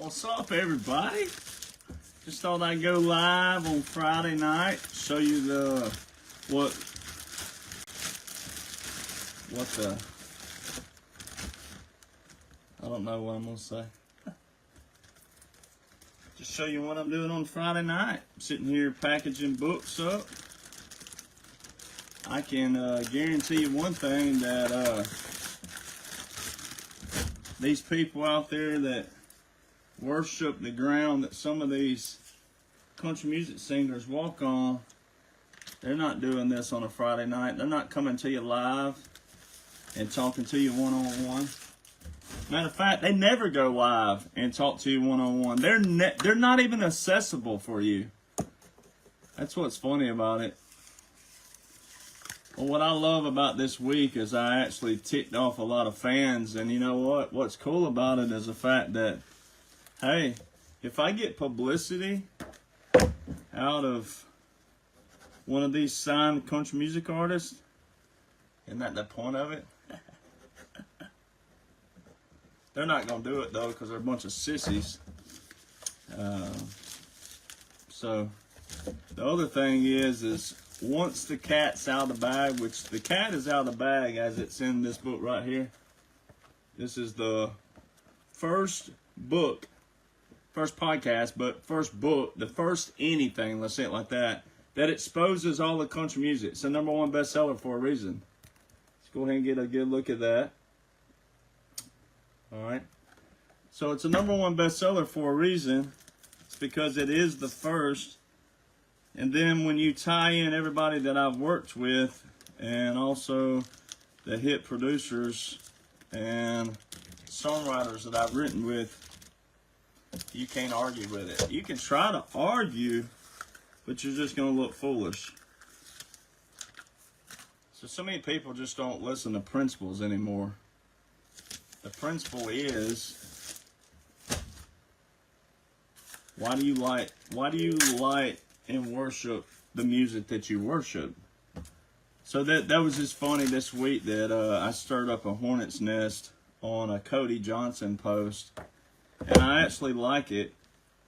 What's up, everybody? Just thought I'd go live on Friday night, show you what the, I don't know what I'm gonna say. Just show you what I'm doing on Friday night. I'm sitting here packaging books up. I can guarantee you one thing, that these people out there that worship the ground that some of these country music singers walk on, they're not doing this on a Friday night. They're not coming to you live and talking to you one-on-one. Matter of fact, they never go live and talk to you one-on-one. They're not even accessible for you. That's what's funny about it. Well, what I love about this week is I actually ticked off a lot of fans, and you know what? What's cool about it is the fact that, hey, if I get publicity out of one of these signed country music artists, isn't that the point of it? They're not going to do it, though, because they're a bunch of sissies. So the other thing is once the cat's out of the bag, which the cat is out of the bag as it's in this book right here. This is the first book, first podcast, but first book, the first anything, let's say it like that exposes all the country music. It's the #1 bestseller for a reason. Let's go ahead and get a good look at that. All right. So it's a #1 bestseller for a reason. It's because it is the first. And then when you tie in everybody that I've worked with, and also the hit producers and songwriters that I've written with, you can't argue with it. You can try to argue, but you're just going to look foolish. So many people just don't listen to principles anymore. The principle is, why do you like and worship the music that you worship? So that was just funny this week that I stirred up a hornet's nest on a Cody Johnson post, and I actually like it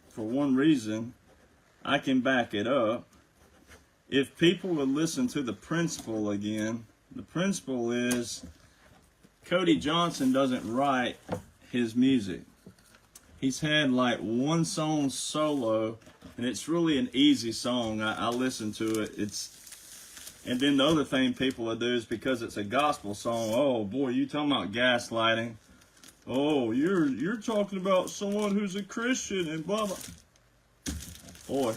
for one reason. I can back it up. If people would listen to the principle again, the principle is Cody Johnson doesn't write his music. He's had like one song solo, and it's really an easy song. I listen to it. And then the other thing people will do is, because it's a gospel song, oh boy, you talking about gaslighting. Oh, you're talking about someone who's a Christian and blah blah. Boy.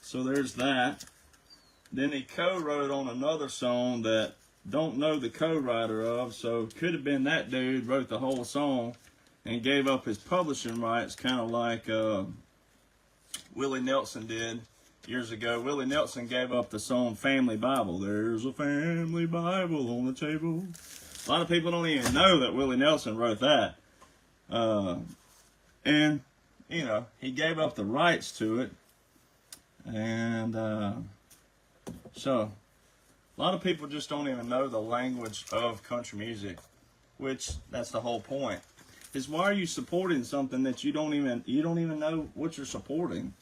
So there's that. Then he co-wrote on another song that don't know the co-writer of, so could have been that dude wrote the whole song and gave up his publishing rights, kind of like Willie Nelson did years ago. Willie Nelson gave up the song Family Bible. There's a family Bible on the table. A lot of people don't even know that Willie Nelson wrote that. And, you know, he gave up the rights to it. And so a lot of people just don't even know the language of country music, which that's the whole point. Is why are you supporting something that you don't even know what you're supporting?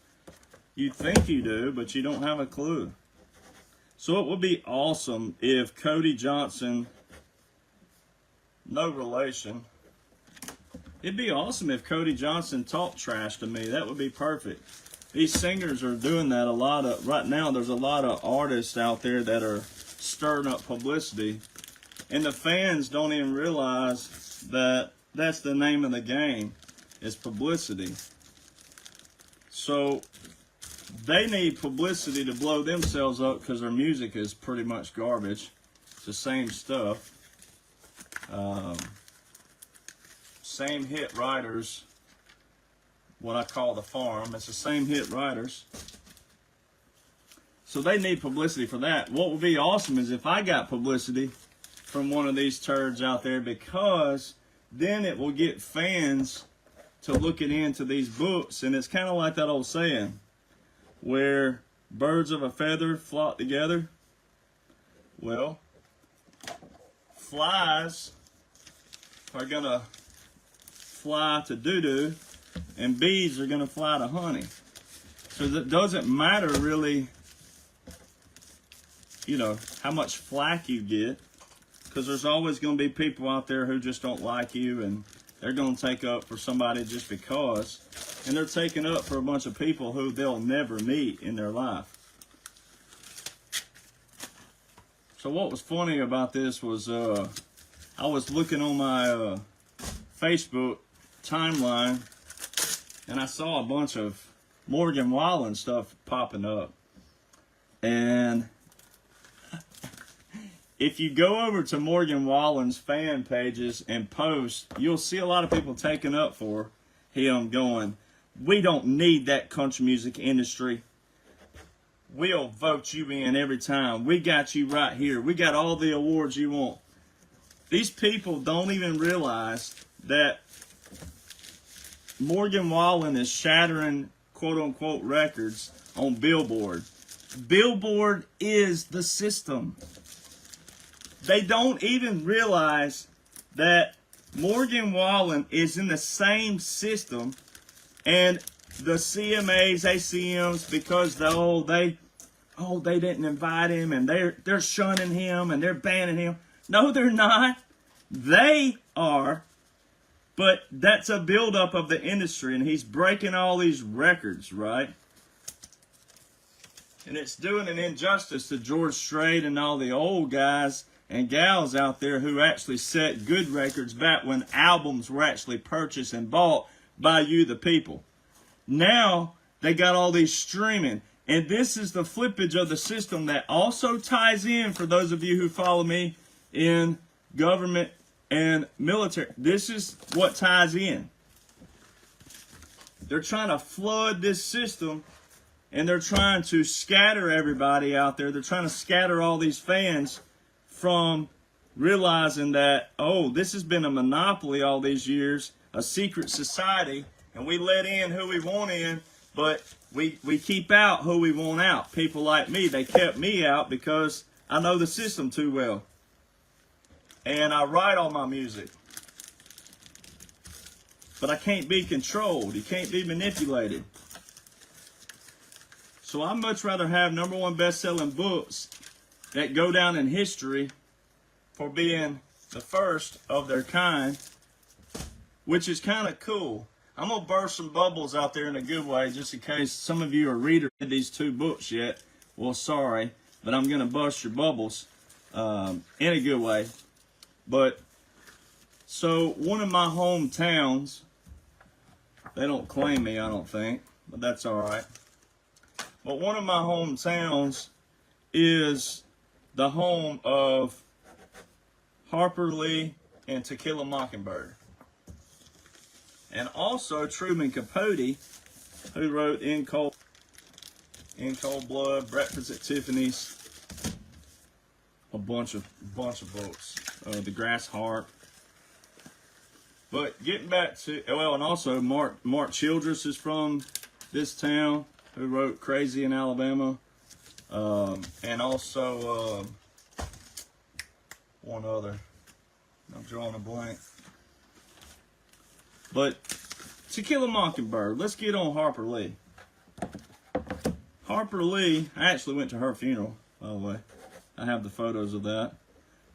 You think you do, but you don't have a clue. So it would be awesome if Cody Johnson, no relation, it'd be awesome if Cody Johnson talked trash to me. That would be perfect. These singers are doing that a lot of right now. There's a lot of artists out there that are stirring up publicity, and the fans don't even realize that that's the name of the game, is publicity. So they need publicity to blow themselves up because their music is pretty much garbage. It's the same stuff. Same hit writers, what I call the farm. It's the same hit writers. So they need publicity for that. What would be awesome is if I got publicity from one of these turds out there, because then it will get fans to looking into these books. And it's kind of like that old saying, where birds of a feather flock together. Well, flies are going to fly to doo-doo, and bees are going to fly to honey. So it doesn't matter really, you know, how much flack you get, because there's always going to be people out there who just don't like you, and they're going to take up for somebody just because, and they're taking up for a bunch of people who they'll never meet in their life. So what was funny about this was I was looking on my Facebook timeline, and I saw a bunch of Morgan Wallen stuff popping up. And if you go over to Morgan Wallen's fan pages and post, you'll see a lot of people taking up for him, going, "We don't need that country music industry. We'll vote you in every time. We got you right here. We got all the awards you want." These people don't even realize that Morgan Wallen is shattering quote-unquote records on Billboard. Billboard is the system. They don't even realize that Morgan Wallen is in the same system, and the CMAs, ACMs, because they didn't invite him, and they're shunning him, and they're banning him. No, they're not. They are. But that's a buildup of the industry, and he's breaking all these records, right? And it's doing an injustice to George Strait and all the old guys and gals out there who actually set good records back when albums were actually purchased and bought by you, the people. Now, they got all these streaming. And this is the flippage of the system that also ties in, for those of you who follow me in government and military. This is what ties in. They're trying to flood this system, and they're trying to scatter everybody out there. They're trying to scatter all these fans from realizing that, oh, this has been a monopoly all these years, a secret society, and we let in who we want in, but we keep out who we want out. People like me, they kept me out because I know the system too well. And I write all my music. But I can't be controlled. You can't be manipulated. So I'd much rather have #1 best-selling books that go down in history for being the first of their kind, which is kind of cool. I'm going to burst some bubbles out there in a good way, just in case some of you are readers of these 2 books yet. Well, sorry, but I'm going to bust your bubbles in a good way. But, so one of my hometowns, they don't claim me, I don't think, but that's all right. But one of my hometowns is the home of Harper Lee and To Kill a Mockingbird. And also Truman Capote, who wrote In Cold Blood, Breakfast at Tiffany's, a bunch of books. The Grass Harp. But getting back to, well, and also Mark Childress is from this town, who wrote Crazy in Alabama. And also one other. I'm drawing a blank. But To Kill a Mockingbird, let's get on Harper Lee. Harper Lee, I actually went to her funeral, by the way. I have the photos of that.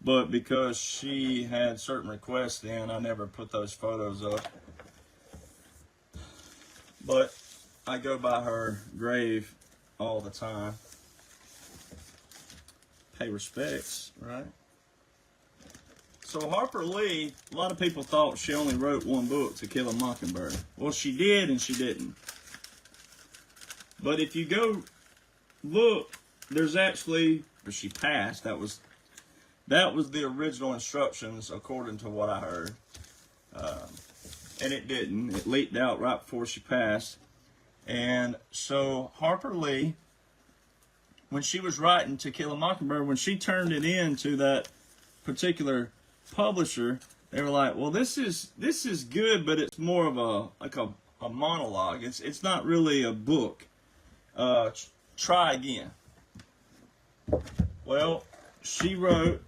But because she had certain requests in, I never put those photos up. But I go by her grave all the time. Pay respects, right? So Harper Lee, a lot of people thought she only wrote 1 book, To Kill a Mockingbird. Well, she did and she didn't. But if you go look, there's actually, or she passed, that was the original instructions according to what I heard. And it didn't. It leaked out right before she passed. And so Harper Lee, when she was writing To Kill a Mockingbird, when she turned it in to that particular publisher, they were like, well, this is good, but it's more of a monologue. It's not really a book. Try again. Well, she wrote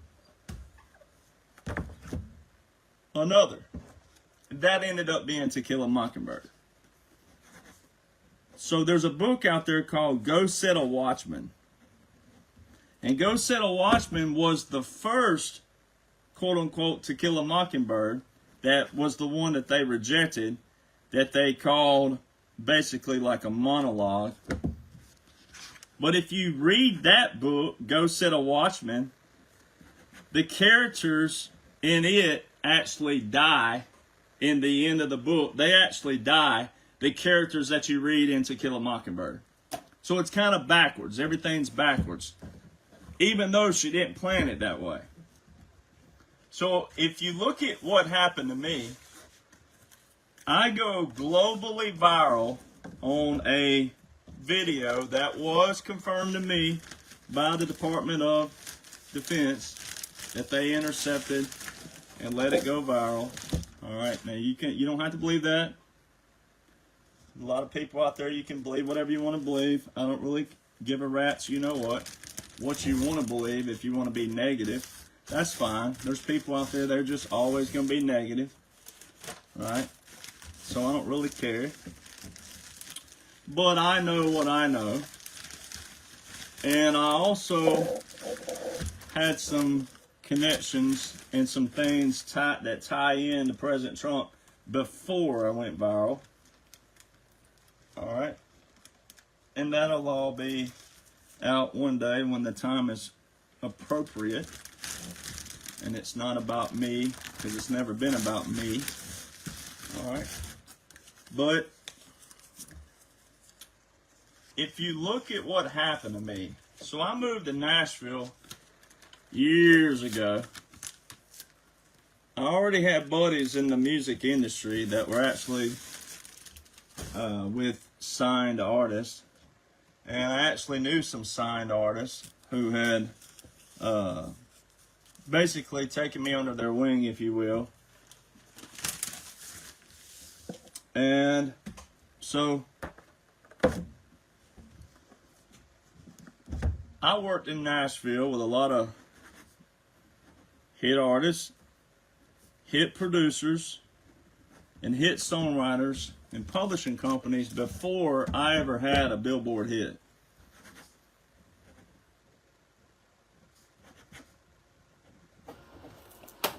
another. that ended up being To Kill a Mockingbird. So there's a book out there called Go Set a Watchman. And Go Set a Watchman was the first, quote unquote, To Kill a Mockingbird. That was the one that they rejected, that they called basically like a monologue. But if you read that book, Go Set a Watchman, the characters in it actually die in the end of the book. They actually die, the characters that you read in To Kill a Mockingbird. So it's kind of backwards. Everything's backwards. Even though she didn't plan it that way. So if you look at what happened to me, I go globally viral on a video that was confirmed to me by the Department of Defense that they intercepted and let it go viral. All right, now you don't have to believe that. A lot of people out there, you can believe whatever you want to believe. I don't really give a rat's you know what you want to believe. If you want to be negative, that's fine. There's people out there, they're just always going to be negative, right? So I don't really care. But I know what I know. And I also had some connections and some things that tie in to President Trump before I went viral. All right? And that'll all be out one day when the time is appropriate. And it's not about me, because it's never been about me. All right? But if you look at what happened to me, so I moved to Nashville years ago. I already had buddies in the music industry that were actually with signed artists. And I actually knew some signed artists who had basically taken me under their wing, if you will. And so I worked in Nashville with a lot of hit artists, hit producers, and hit songwriters and publishing companies before I ever had a Billboard hit.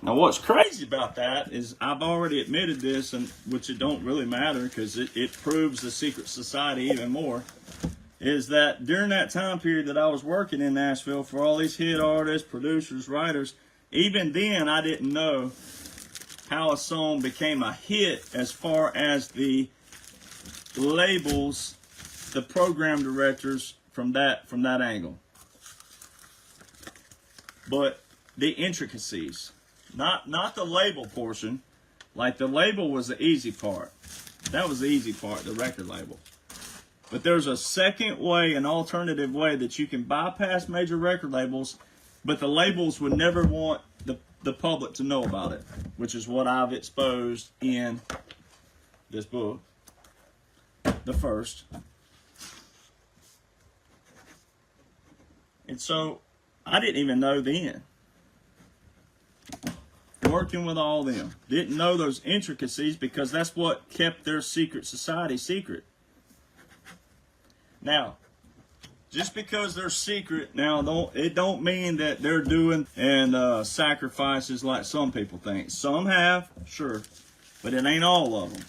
Now, what's crazy about that is I've already admitted this, and which it don't really matter because it proves the secret society even more, is that during that time period that I was working in Nashville for all these hit artists, producers, writers, even then I didn't know how a song became a hit as far as the labels, the program directors from that angle. But the intricacies. Not the label portion. Like the label was the easy part. That was the easy part, the record label. But there's a second way, an alternative way that you can bypass major record labels, but the labels would never want the public to know about it, which is what I've exposed in this book, the first. And so I didn't even know then. Working with all them. Didn't know those intricacies because that's what kept their secret society secret. Now, just because they're secret, now it don't mean that they're doing and sacrifices like some people think. Some have, sure, but it ain't all of them.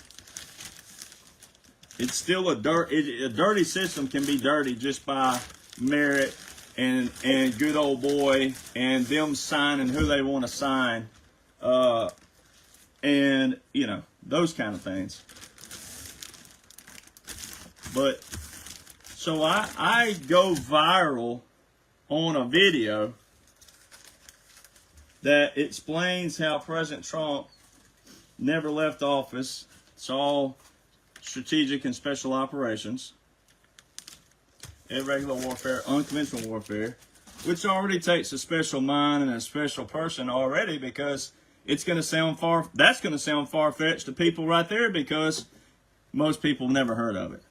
It's still a dirty system can be dirty just by merit and good old boy and them signing who they want to sign. And, you know, those kind of things. But, so I go viral on a video that explains how President Trump never left office. It's all strategic and special operations. Irregular warfare, unconventional warfare, which already takes a special mind and a special person already because that's going to sound far-fetched to people right there because most people never heard of it.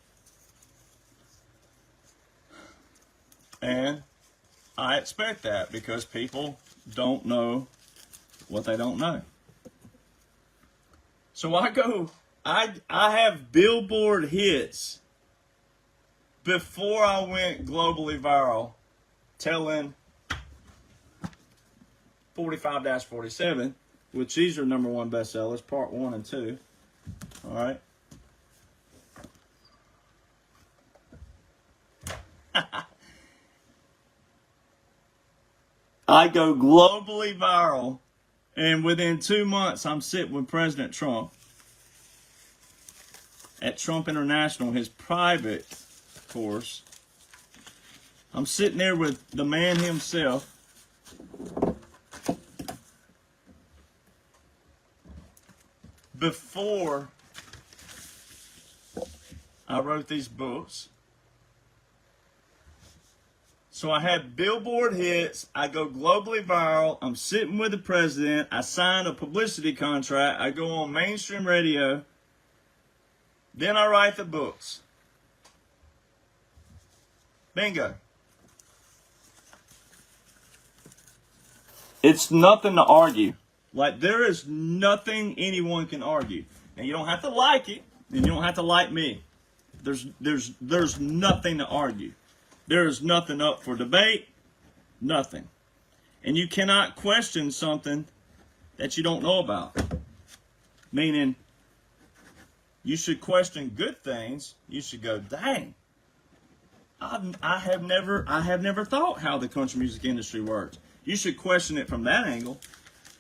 And I expect that because people don't know what they don't know. So I have Billboard hits before I went globally viral, telling 45-47, which these are #1 bestsellers, part 1 and 2. All right. I go globally viral, and within 2 months, I'm sitting with President Trump at Trump International, his private course. I'm sitting there with the man himself. Before I wrote these books. So I had Billboard hits. I go globally viral. I'm sitting with the president. I sign a publicity contract. I go on mainstream radio. Then I write the books. Bingo. It's nothing to argue. Like, there is nothing anyone can argue. And you don't have to like it, and you don't have to like me. There's nothing to argue. There is nothing up for debate. Nothing. And you cannot question something that you don't know about. Meaning, you should question good things. You should go, dang, I have never thought how the country music industry works. You should question it from that angle.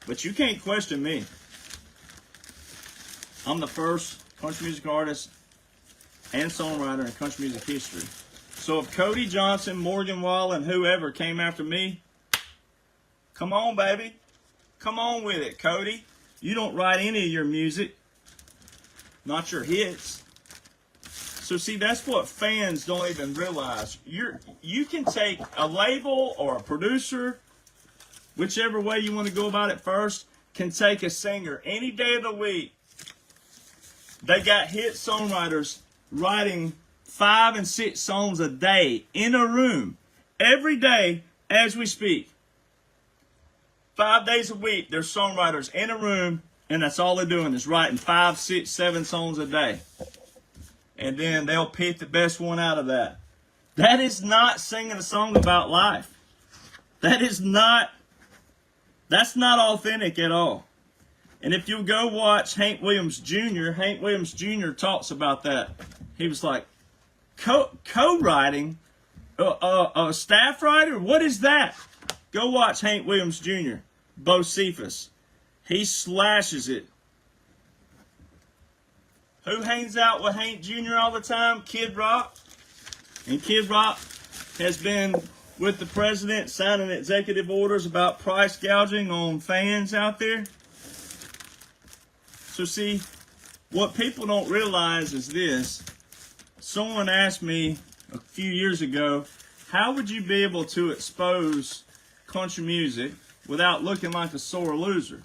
But you can't question me. I'm the first country music artist and songwriter in country music history. So if Cody Johnson, Morgan Wallen, whoever came after me, come on, baby. Come on with it, Cody. You don't write any of your music, not your hits. So see, that's what fans don't even realize. You can take a label or a producer, whichever way you want to go about it first, can take a singer any day of the week. They got hit songwriters writing 5 and 6 songs a day in a room every day as we speak. 5 days a week, there's songwriters in a room, and that's all they're doing is writing 5, 6, 7 songs a day. And then they'll pick the best one out of that. That is not singing a song about life. That's not authentic at all. And if you go watch Hank Williams Jr., Hank Williams Jr. talks about that. He was like, co-writing, a staff writer? What is that? Go watch Hank Williams Jr., Bocephus. He slashes it. Who hangs out with Hank Jr. all the time? Kid Rock. And Kid Rock has been with the president signing executive orders about price gouging on fans out there. So see, what people don't realize is this. Someone asked me a few years ago, how would you be able to expose country music without looking like a sore loser?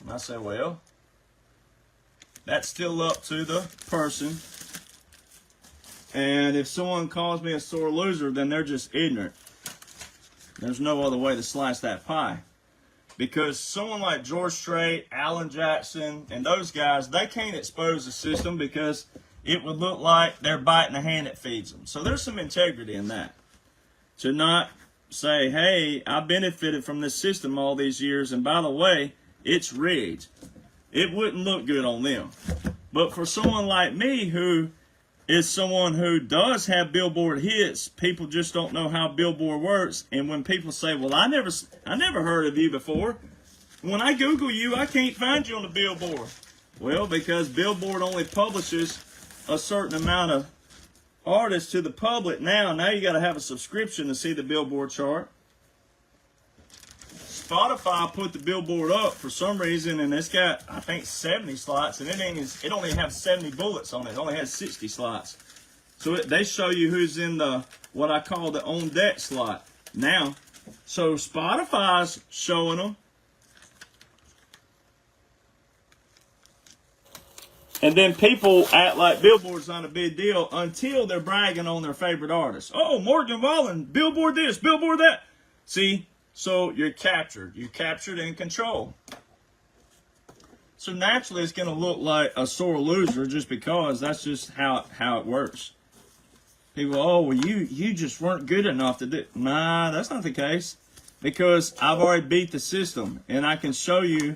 And I said, well, that's still up to the person. And if someone calls me a sore loser, then they're just ignorant. There's no other way to slice that pie. Because someone like George Strait, Alan Jackson, and those guys, they can't expose the system because it would look like they're biting the hand that feeds them. So there's some integrity in that. To not say, hey, I benefited from this system all these years, and by the way, it's rigged. It wouldn't look good on them. But for someone like me, who is someone who does have Billboard hits, people just don't know how Billboard works. And when people say, well, I never heard of you before. When I Google you, I can't find you on the Billboard. Well, because Billboard only publishes a certain amount of artists to the public now. Now you got to have a subscription to see the Billboard chart. Spotify put the Billboard up for some reason, and it's got, I think, 70 slots, and it only has 70 bullets on it. It only has 60 slots. So they show you who's in the, what I call the on deck slot now. So Spotify's showing them. And then people act like Billboard's not a big deal until they're bragging on their favorite artist. Oh, Morgan Wallen, Billboard this, Billboard that. See? So you're captured. You're captured and controlled. So naturally, it's going to look like a sore loser just because that's just how it works. People, oh, well, you just weren't good enough to do. Nah, that's not the case, because I've already beat the system, and I can show you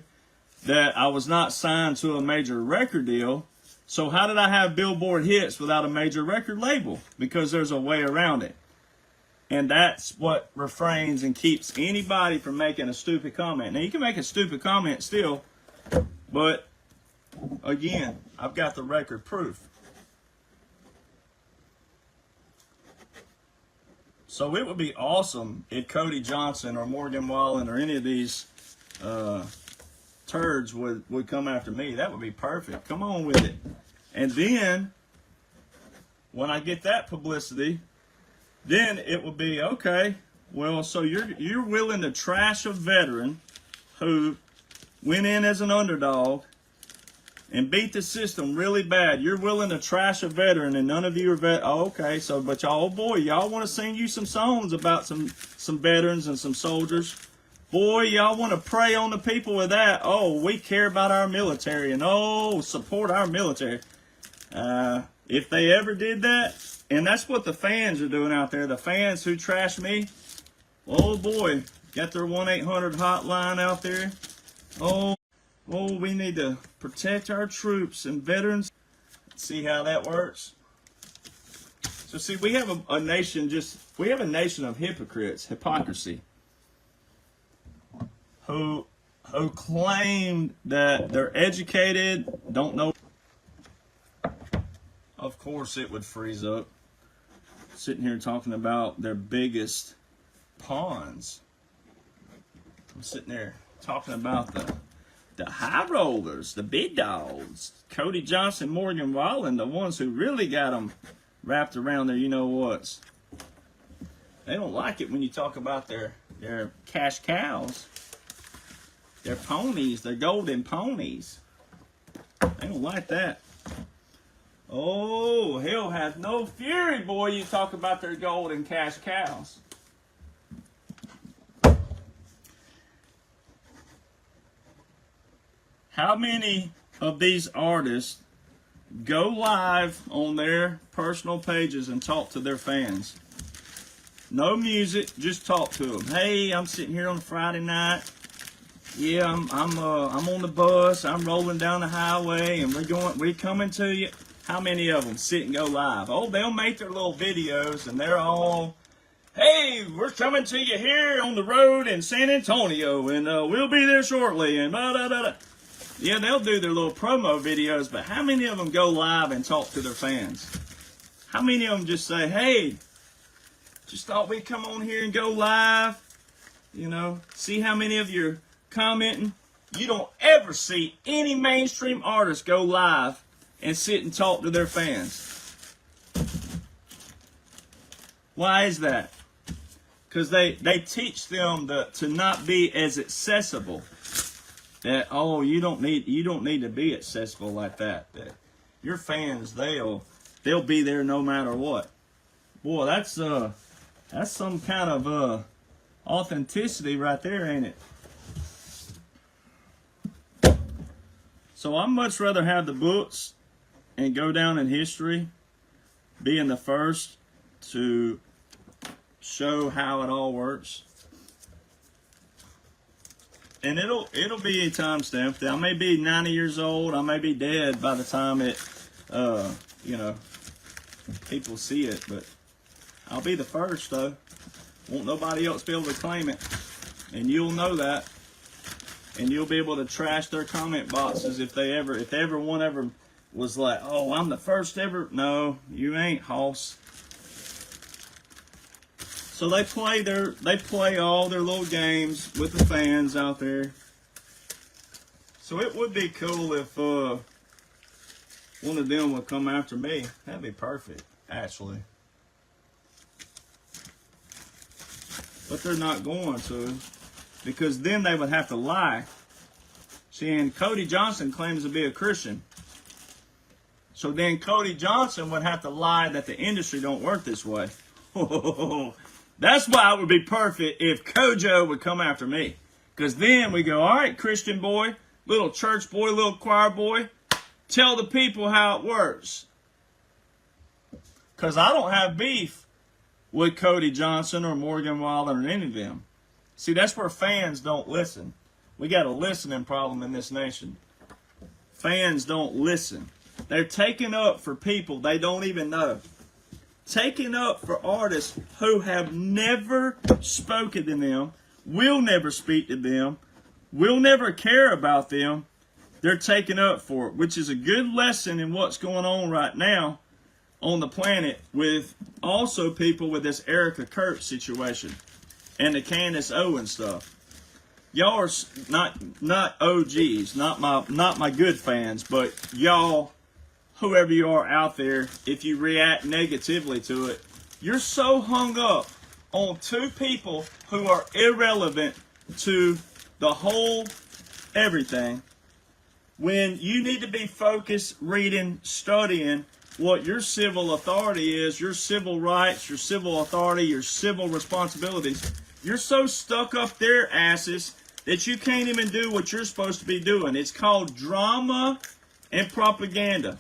that I was not signed to a major record deal. So how did I have Billboard hits without a major record label? Because there's a way around it. And that's what refrains and keeps anybody from making a stupid comment. Now, you can make a stupid comment still, but again, I've got the record proof. So it would be awesome if Cody Johnson or Morgan Wallen or any of these turds would come after me. That would be perfect. Come on with it. And then, when I get that publicity, then it would be, okay, well, so you're willing to trash a veteran who went in as an underdog and beat the system really bad. You're willing to trash a veteran, and none of you are oh, okay, so, but y'all, oh boy, y'all want to sing you some songs about some veterans and some soldiers. Boy, y'all want to prey on the people with that. Oh, we care about our military, and oh, support our military. If they ever did that, and that's what the fans are doing out there, the fans who trash me, oh boy, got their 1-800 hotline out there. Oh, we need to protect our troops and veterans. See how that works? So see, we have a nation of hypocrisy, who claim that they're educated, don't know. Of course it would freeze up. Sitting here talking about their biggest pawns. I'm sitting there talking about the high rollers, the big dogs, Cody Johnson, Morgan Wallen, the ones who really got them wrapped around their you-know-whats. They don't like it when you talk about their cash cows, their ponies, their golden ponies. They don't like that. Oh, hell hath no fury, boy, you talk about their golden cash cows. How many of these artists go live on their personal pages and talk to their fans? No music, just talk to them. Hey, I'm sitting here on a Friday night. Yeah, I'm on the bus. I'm rolling down the highway, and we're coming to you. How many of them sit and go live? Oh, they'll make their little videos, and they're all, hey, we're coming to you here on the road in San Antonio, and we'll be there shortly, and da-da-da-da. Yeah, they'll do their little promo videos, but how many of them go live and talk to their fans? How many of them just say, hey, just thought we'd come on here and go live? You know, see how many of you are commenting? You don't ever see any mainstream artist go live and sit and talk to their fans. Why is that? Because they teach them to not be as accessible. That, oh, you don't need to be accessible like that. That your fans, they'll be there no matter what. Boy, that's some kind of authenticity right there, ain't it? So I'd much rather have the books and go down in history, being the first to show how it all works. And it'll be time stamped. I may be 90 years old. I may be dead by the time it, people see it. But I'll be the first, though. Won't nobody else be able to claim it. And you'll know that. And you'll be able to trash their comment boxes if everyone ever was like, oh, I'm the first ever. No, you ain't, hoss. So they play all their little games with the fans out there. So it would be cool if one of them would come after me. That'd be perfect, actually. But they're not going to, because then they would have to lie. See, and Cody Johnson claims to be a Christian. So then Cody Johnson would have to lie that the industry don't work this way. That's why it would be perfect if Kojo would come after me. Because then we go, all right, Christian boy, little church boy, little choir boy. Tell the people how it works. Because I don't have beef with Cody Johnson or Morgan Wallen or any of them. See, that's where fans don't listen. We got a listening problem in this nation. Fans don't listen. They're taking up for people they don't even know. Taking up for artists who have never spoken to them, will never speak to them, will never care about them. They're taking up for it, which is a good lesson in what's going on right now on the planet with also people with this Erica Kurt situation and the Candace Owens stuff. Y'all are not OGs, not my good fans, but y'all, whoever you are out there, if you react negatively to it, you're so hung up on two people who are irrelevant to the whole everything, when you need to be focused, reading, studying what your civil authority is, your civil rights, your civil authority, your civil responsibilities. You're so stuck up their asses that you can't even do what you're supposed to be doing. It's called drama and propaganda.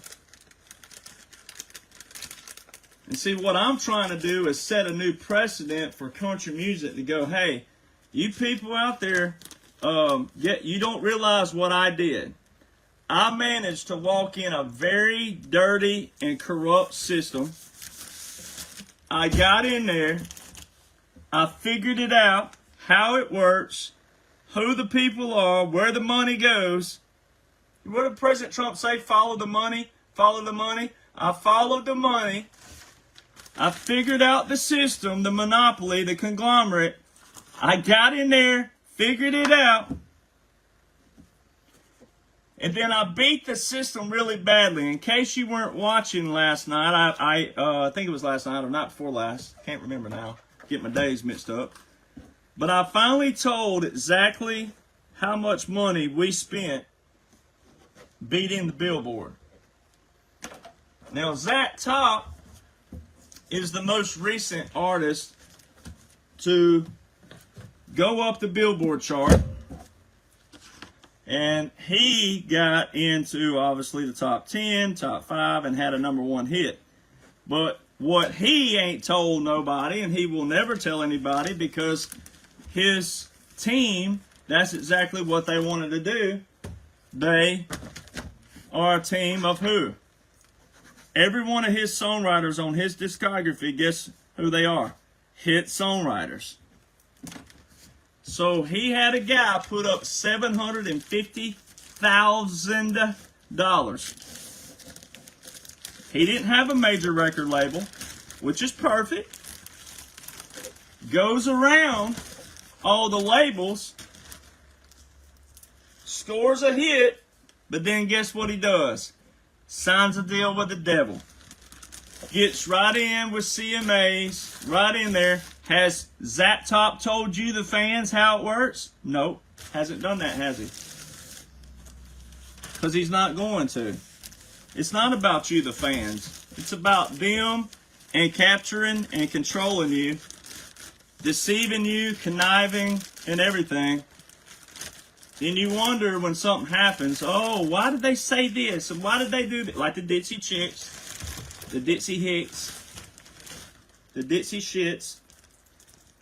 And see, what I'm trying to do is set a new precedent for country music to go, hey, you people out there, you don't realize what I did. I managed to walk in a very dirty and corrupt system. I got in there. I figured it out, how it works, who the people are, where the money goes. What did President Trump say? Follow the money, follow the money. I followed the money. I figured out the system, the monopoly, the conglomerate. I got in there, figured it out. And then I beat the system really badly. In case you weren't watching last night, I think it was last night or not before last. Can't remember now. Get my days mixed up. But I finally told exactly how much money we spent beating the Billboard. Now, Zach Top is the most recent artist to go up the Billboard chart. And he got into, obviously, the top 10, top 5, and had a #1 hit. But what he ain't told nobody, and he will never tell anybody, because his team, that's exactly what they wanted to do. They are a team of who? Every one of his songwriters on his discography, guess who they are? Hit songwriters. So he had a guy put up $750,000. He didn't have a major record label, which is perfect. Goes around all the labels, scores a hit, but then guess what he does? Signs a deal with the devil. Gets right in with CMAs, right in there. Has Zap Top told you, the fans, how it works? Nope. Hasn't done that, has he? Because he's not going to. It's not about you, the fans. It's about them and capturing and controlling you, deceiving you, conniving, and everything. Then you wonder when something happens, oh, why did they say this? And why did they do that? Like the Ditsy Chicks, the Ditsy Hicks, the Ditsy Shits,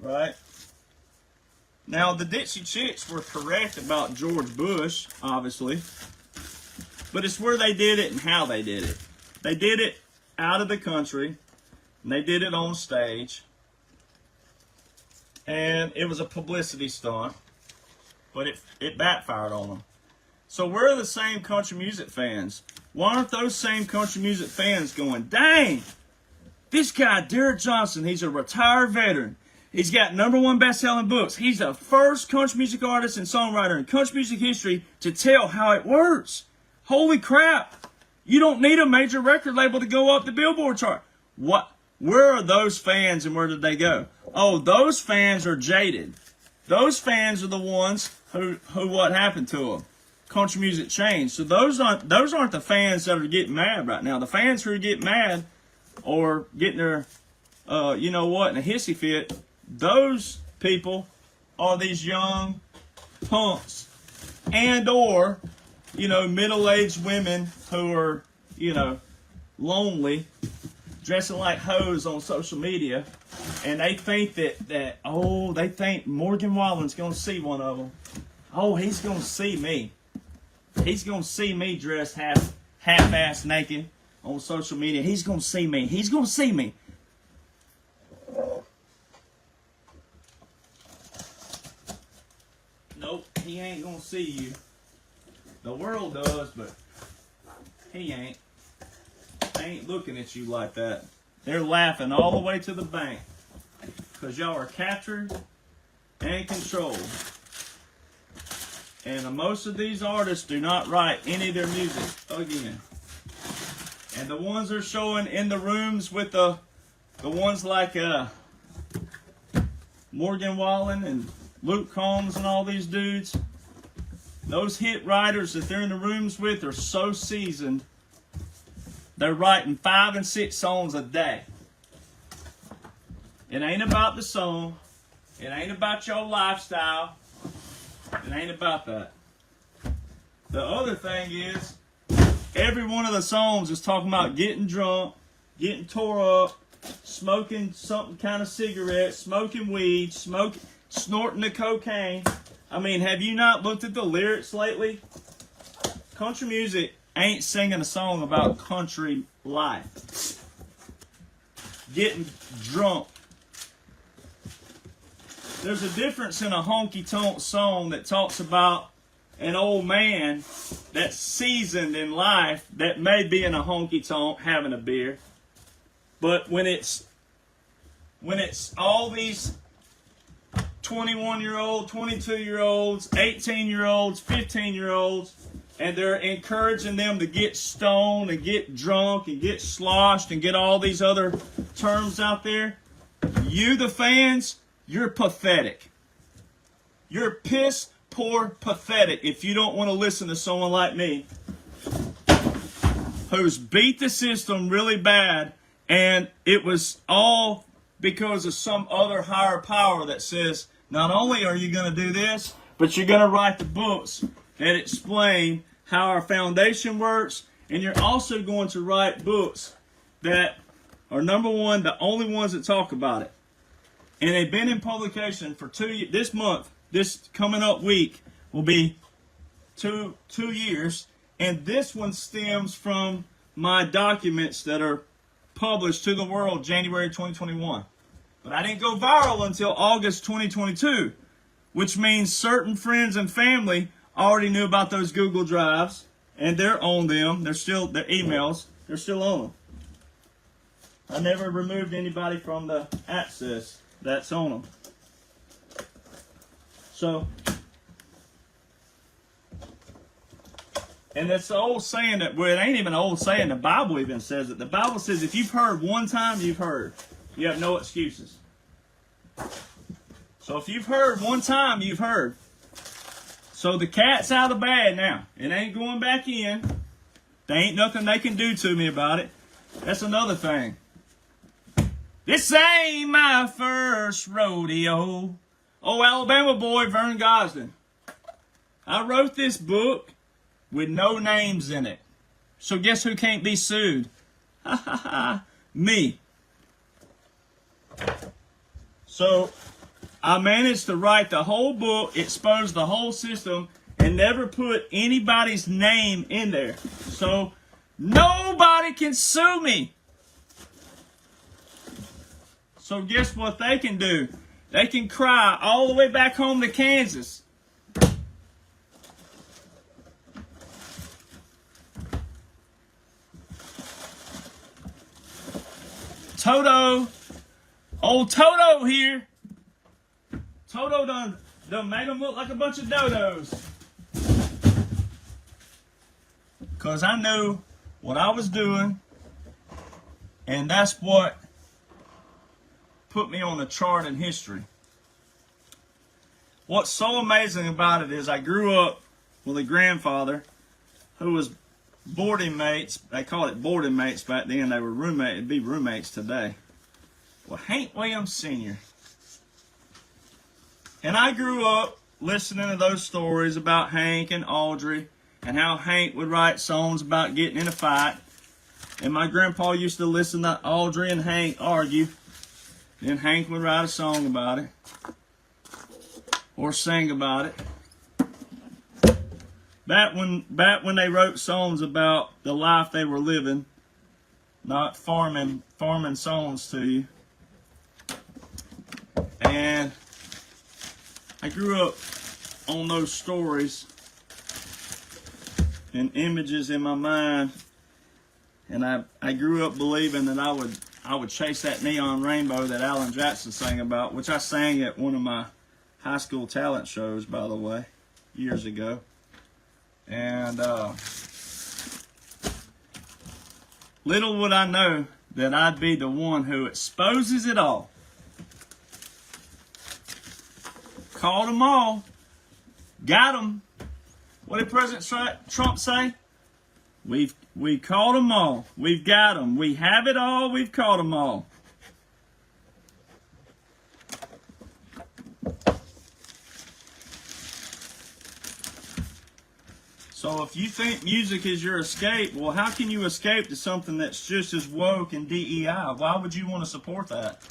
right? Now, the Ditsy Chicks were correct about George Bush, obviously. But it's where they did it and how they did it. They did it out of the country, and they did it on stage. And it was a publicity stunt, but it backfired on them. So we're the same country music fans. Why aren't those same country music fans going, dang, this guy, Derek Johnson, he's a retired veteran. He's got #1 best-selling books. He's the first country music artist and songwriter in country music history to tell how it works. Holy crap. You don't need a major record label to go up the Billboard chart. What? Where are those fans and where did they go? Oh, those fans are jaded. Those fans are the ones who what happened to them? Country music changed. So those aren't the fans that are getting mad right now. The fans who are getting mad or getting their, you know what, in a hissy fit, those people are these young punks and or middle-aged women who are, lonely, dressing like hoes on social media, and they think they think Morgan Wallen's going to see one of them. Oh, he's going to see me. He's going to see me dressed half-ass naked on social media. He's going to see me. He's going to see me. Nope, he ain't going to see you. The world does, but he ain't. They ain't looking at you like that. They're laughing all the way to the bank because y'all are captured and controlled. And most of these artists do not write any of their music again. And the ones they're showing in the rooms with the ones like Morgan Wallen and Luke Combs and all these dudes, those hit writers that they're in the rooms with are so seasoned, they're writing 5 and 6 songs a day. It ain't about the song. It ain't about your lifestyle. It ain't about that. The other thing is, every one of the songs is talking about getting drunk, getting tore up, smoking something kind of cigarette, smoking weed, snorting the cocaine. I mean, have you not looked at the lyrics lately? Country music ain't singing a song about country life. Getting drunk. There's a difference in a honky-tonk song that talks about an old man that's seasoned in life that may be in a honky-tonk having a beer. But when it's all these 21-year-olds, 22-year-olds, 18-year-olds, 15-year-olds, and they're encouraging them to get stoned and get drunk and get sloshed and get all these other terms out there, you, the fans, you're pathetic. You're piss poor pathetic if you don't want to listen to someone like me who's beat the system really bad, and it was all because of some other higher power that says, not only are you going to do this, but you're going to write the books that explain how our foundation works, and you're also going to write books that are, number one, the only ones that talk about it. And they've been in publication for 2 years. This month, this coming up week, will be two years. And this one stems from my documents that are published to the world January 2021. But I didn't go viral until August 2022, which means certain friends and family already knew about those Google Drives, and they're on them. Their emails, they're still on them. I never removed anybody from the access that's on them. So, and that's the old saying that, well, it ain't even an old saying, the Bible even says it. The Bible says if you've heard one time, you've heard. You have no excuses. So if you've heard one time, you've heard. So the cat's out of the bag now. It ain't going back in. There ain't nothing they can do to me about it. That's another thing. This ain't my first rodeo. Oh, Alabama boy, Vern Gosden. I wrote this book with no names in it. So guess who can't be sued? Ha ha ha. Me. So I managed to write the whole book, expose the whole system, and never put anybody's name in there. So nobody can sue me. So guess what they can do? They can cry all the way back home to Kansas. Toto, old Toto here. Toto done made them look like a bunch of dodos. Because I knew what I was doing, and that's what put me on the chart in history. What's so amazing about it is I grew up with a grandfather who was boarding mates. They called it boarding mates back then. They were roommates. It'd be roommates today. Well, Hank Williams Sr. And I grew up listening to those stories about Hank and Audrey and how Hank would write songs about getting in a fight. And my grandpa used to listen to Audrey and Hank argue. Then Hank would write a song about it or sing about it. Back when they wrote songs about the life they were living, not farming songs to you. And I grew up on those stories and images in my mind, and I grew up believing that I would chase that neon rainbow that Alan Jackson sang about, which I sang at one of my high school talent shows, by the way, years ago. And little would I know that I'd be the one who exposes it all. Caught them all. Got them. What did President Trump say? We caught them all. We've got them. We have it all. We've caught them all. So if you think music is your escape, well, how can you escape to something that's just as woke and DEI? Why would you want to support that?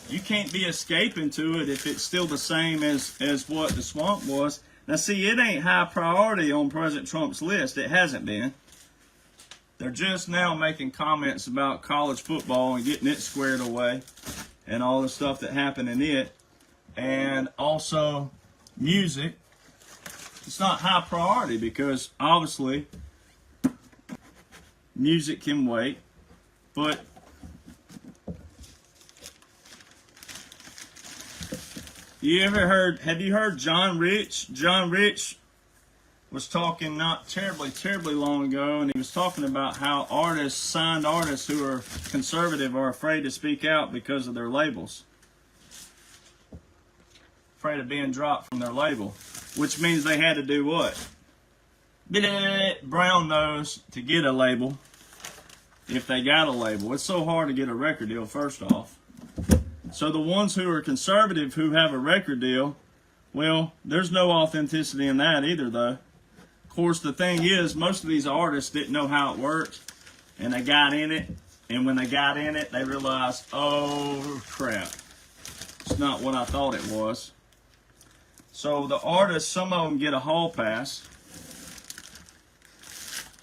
You can't be escaping to it if it's still the same as what the swamp was. Now, see, it ain't high priority on President Trump's list. It hasn't been. They're just now making comments about college football and getting it squared away and all the stuff that happened in it. And also music. It's not high priority because obviously music can wait. But have you heard John Rich? John Rich was talking not terribly long ago, and he was talking about how signed artists who are conservative are afraid to speak out because of their labels. Afraid of being dropped from their label, which means they had to do what? Brown nose to get a label, if they got a label. It's so hard to get a record deal, first off. So the ones who are conservative who have a record deal, well, there's no authenticity in that either, though. Of course, the thing is, most of these artists didn't know how it worked, and they got in it, and when they got in it, they realized, oh, crap. It's not what I thought it was. So the artists, some of them get a hall pass.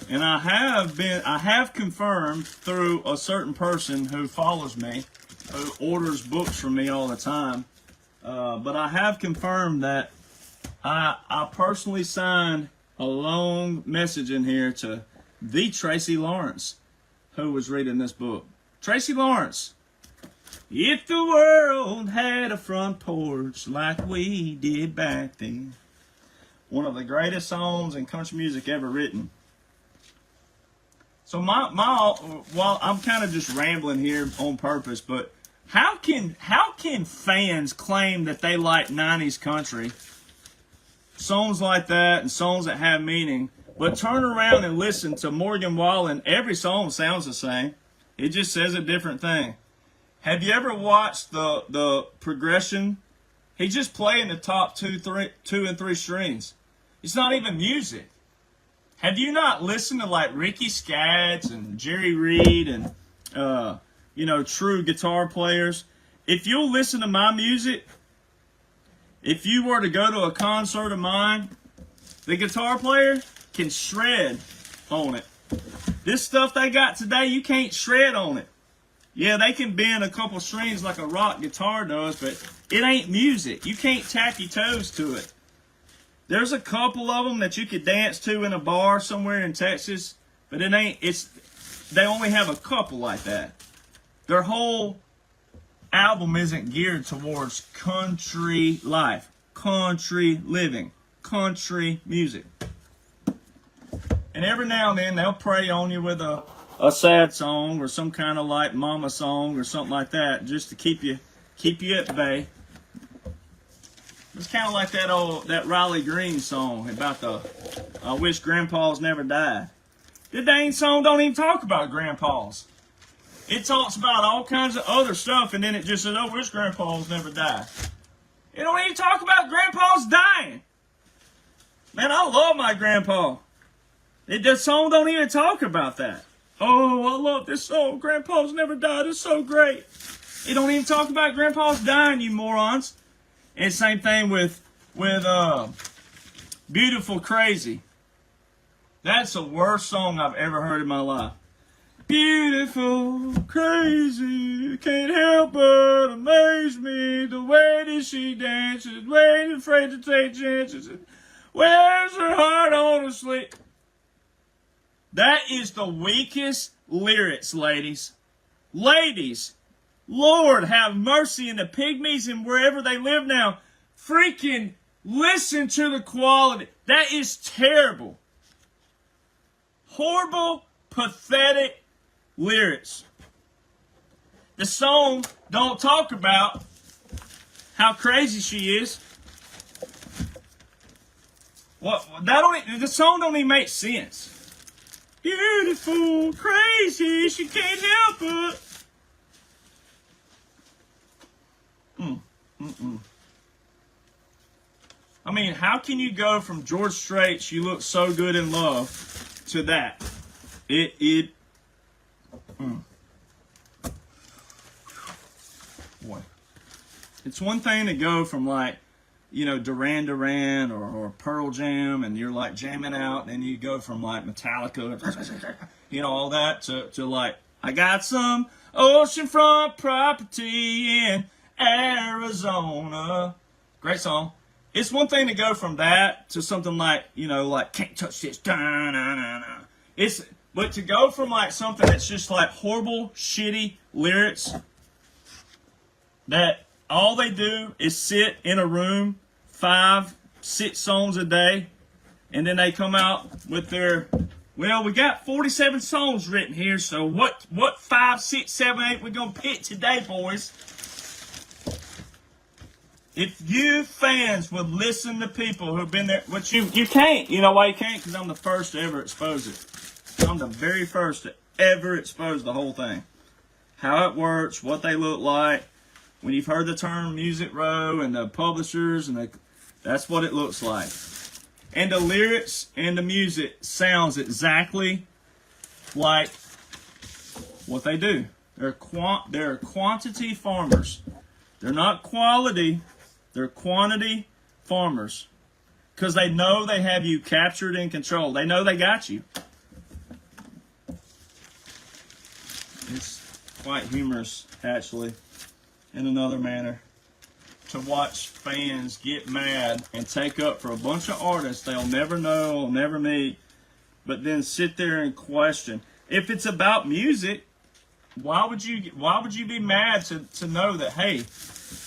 And I have confirmed through a certain person who follows me, who orders books from me all the time, but I have confirmed that I personally signed a long message in here to the Tracy Lawrence, who was reading this book. Tracy Lawrence. If the world had a front porch like we did back then. One of the greatest songs in country music ever written. So while I'm kind of just rambling here on purpose, but how can fans claim that they like 90s country, songs like that and songs that have meaning, but turn around and listen to Morgan Wallen? Every song sounds the same. It just says a different thing. Have you ever watched the progression? He's just playing the top two and three strings. It's not even music. Have you not listened to like Ricky Skaggs and Jerry Reed and true guitar players? If you'll listen to my music, if you were to go to a concert of mine, the guitar player can shred on it. This stuff they got today, you can't shred on it. Yeah, they can bend a couple strings like a rock guitar does, but it ain't music. You can't tap your toes to it. There's a couple of them that you could dance to in a bar somewhere in Texas, but they only have a couple like that. Their whole album isn't geared towards country life, country living, country music. And every now and then they'll prey on you with a sad song or some kind of like mama song or something like that, just to keep you at bay. It's kind of like that Riley Green song about I wish grandpas never died. The dang song don't even talk about grandpas. It talks about all kinds of other stuff, and then it just says, "I wish grandpas never died." It don't even talk about grandpas dying. Man, I love my my grandpa. The song don't even talk about that. Oh, I love this song. Grandpa's never died. It's so great. It don't even talk about grandpa's dying, you morons. And same thing with Beautiful Crazy. That's the worst song I've ever heard in my life. Beautiful, crazy, can't help but amaze me. The way that she dances, way afraid to take chances. Wears her heart on her sleeve. That is the weakest lyrics, ladies. Ladies, Lord have mercy in the pygmies and wherever they live now. Freaking listen to the quality. That is terrible. Horrible, pathetic lyrics. The song don't talk about how crazy she is. The song don't even make sense. Beautiful, crazy, she can't help it. I mean, how can you go from George Strait's "You Look So Good in Love" to that? Boy. It's one thing to go from like, Duran Duran or Pearl Jam, and you're like jamming out, and then you go from like Metallica, all that to like, I got some oceanfront property in Arizona. Great song. It's one thing to go from that to something like, like Can't Touch This. But to go from like something that's just like horrible, shitty lyrics that all they do is sit in a room 5-6 songs a day, and then they come out with their, well, we got 47 songs written here, so what 5, 6, 7, 8 we gonna pick today, boys? If you fans would listen to people who've been there, which you can't. You know why you can't? Because I'm the first to ever expose it. I'm the very first to ever expose the whole thing. How it works, what they look like. When you've heard the term Music Row and the publishers, that's what it looks like. And the lyrics and the music sounds exactly like what they do. They're quantity farmers. They're not quality. They're quantity farmers. Because they know they have you captured and controlled. They know they got you. It's quite humorous, actually, in another manner, to watch fans get mad and take up for a bunch of artists they'll never know, will never meet, but then sit there and question. If it's about music, why would you be mad to know that, hey,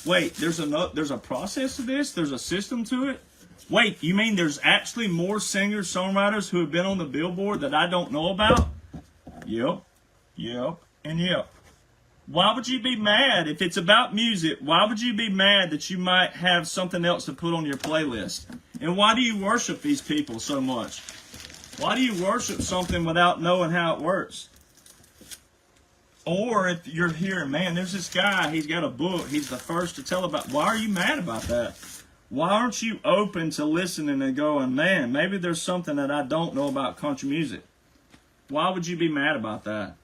wait, there's a process to this, there's a system to it? Wait, you mean there's actually more singers, songwriters who have been on the Billboard that I don't know about? Yep, and yep. Why would you be mad if it's about music? Why would you be mad that you might have something else to put on your playlist? And why do you worship these people so much? Why do you worship something without knowing how it works? Or if you're hearing, man, there's this guy, he's got a book, he's the first to tell about. Why are you mad about that? Why aren't you open to listening and going, man, maybe there's something that I don't know about country music? Why would you be mad about that?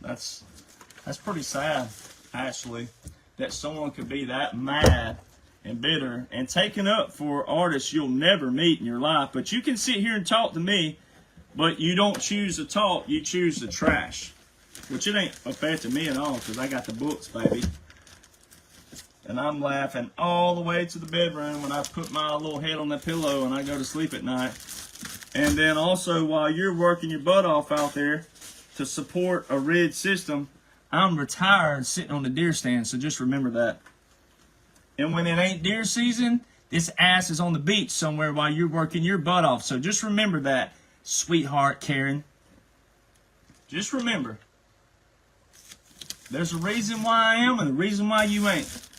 That's pretty sad, actually, that someone could be that mad and bitter and taken up for artists you'll never meet in your life. But you can sit here and talk to me, but you don't choose to talk, you choose to trash. Which it ain't affecting me at all, because I got the books, baby. And I'm laughing all the way to the bedroom when I put my little head on the pillow and I go to sleep at night. And then also, while you're working your butt off out there to support a rigged system, I'm retired sitting on the deer stand, so just remember that. And when it ain't deer season, this ass is on the beach somewhere while you're working your butt off. So just remember that, sweetheart Karen. Just remember. There's a reason why I am and a reason why you ain't.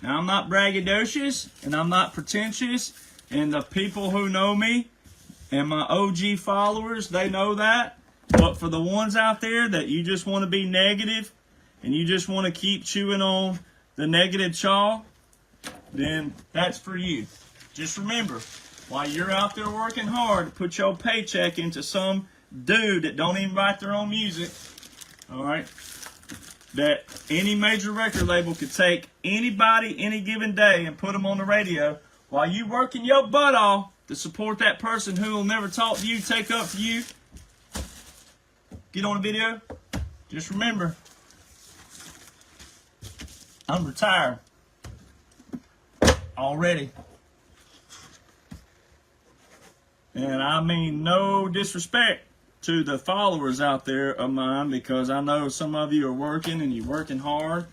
Now, I'm not braggadocious and I'm not pretentious, and the people who know me and my OG followers, they know that. But for the ones out there that you just want to be negative and you just want to keep chewing on the negative chaw, then that's for you. Just remember, while you're out there working hard to put your paycheck into some dude that don't even write their own music, all right, that any major record label could take anybody any given day and put them on the radio while you working your butt off to support that person who will never talk to you, take up for you. Get on a video. Just remember, I'm retired already. And I mean no disrespect to the followers out there of mine, because I know some of you are working and you're working hard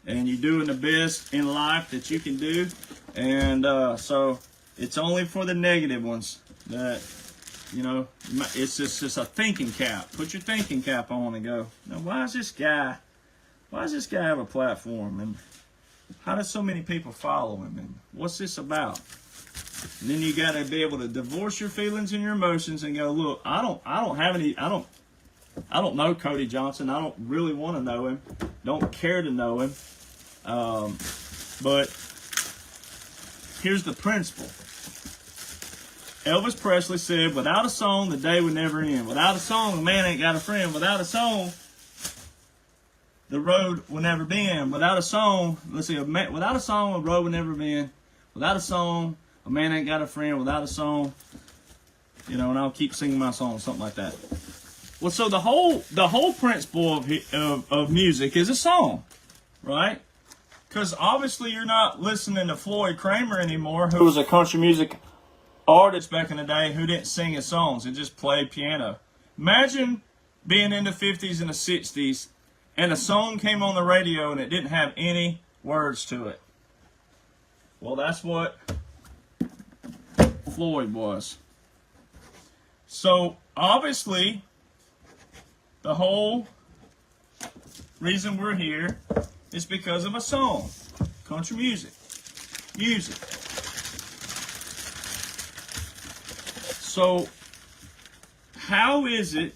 and you're doing the best in life that you can do. And so it's only for the negative ones that, you know, it's just a thinking cap. Put your thinking cap on and go, now why does this guy have a platform? And how does so many people follow him? And what's this about? And then you got to be able to divorce your feelings and your emotions and go, look, I don't know Cody Johnson. I don't really want to know him. Don't care to know him. But here's the principle. Elvis Presley said, without a song, the day would never end. Without a song, a man ain't got a friend. Without a song, the road will never be in. Without a song, without a song, a road will never be in. Without a song, a man ain't got a friend. Without a song, you know, and I'll keep singing my song, something like that. Well, so the whole principle of music is a song, right? Because obviously you're not listening to Floyd Kramer anymore, who was a country music artist back in the day who didn't sing his songs and just played piano. Imagine being in the 50s and the 60s and a song came on the radio and it didn't have any words to it. Well, that's what Floyd was. So obviously the whole reason we're here is because of a song. Country music. Music. So how is it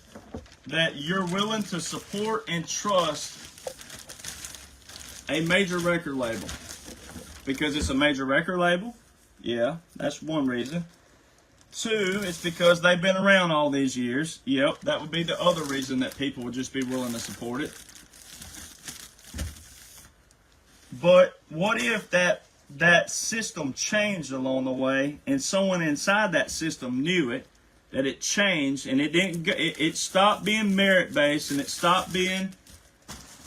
that you're willing to support and trust a major record label? Because it's a major record label? Yeah, that's one reason. Two, it's because they've been around all these years. Yep, that would be the other reason that people would just be willing to support it. But what if that system changed along the way and someone inside that system knew it, that it changed, and it stopped being merit-based and it stopped being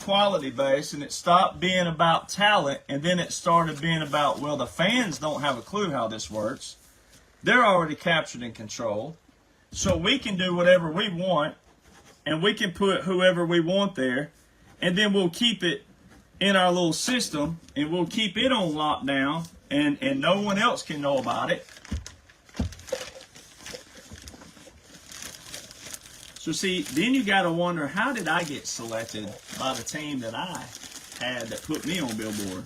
quality-based and it stopped being about talent, and then it started being about, well, the fans don't have a clue how this works. They're already captured in control. So we can do whatever we want and we can put whoever we want there, and then we'll keep it in our little system and we'll keep it on lockdown, and no one else can know about it. So see, then you got to wonder, how did I get selected by the team that I had that put me on Billboard?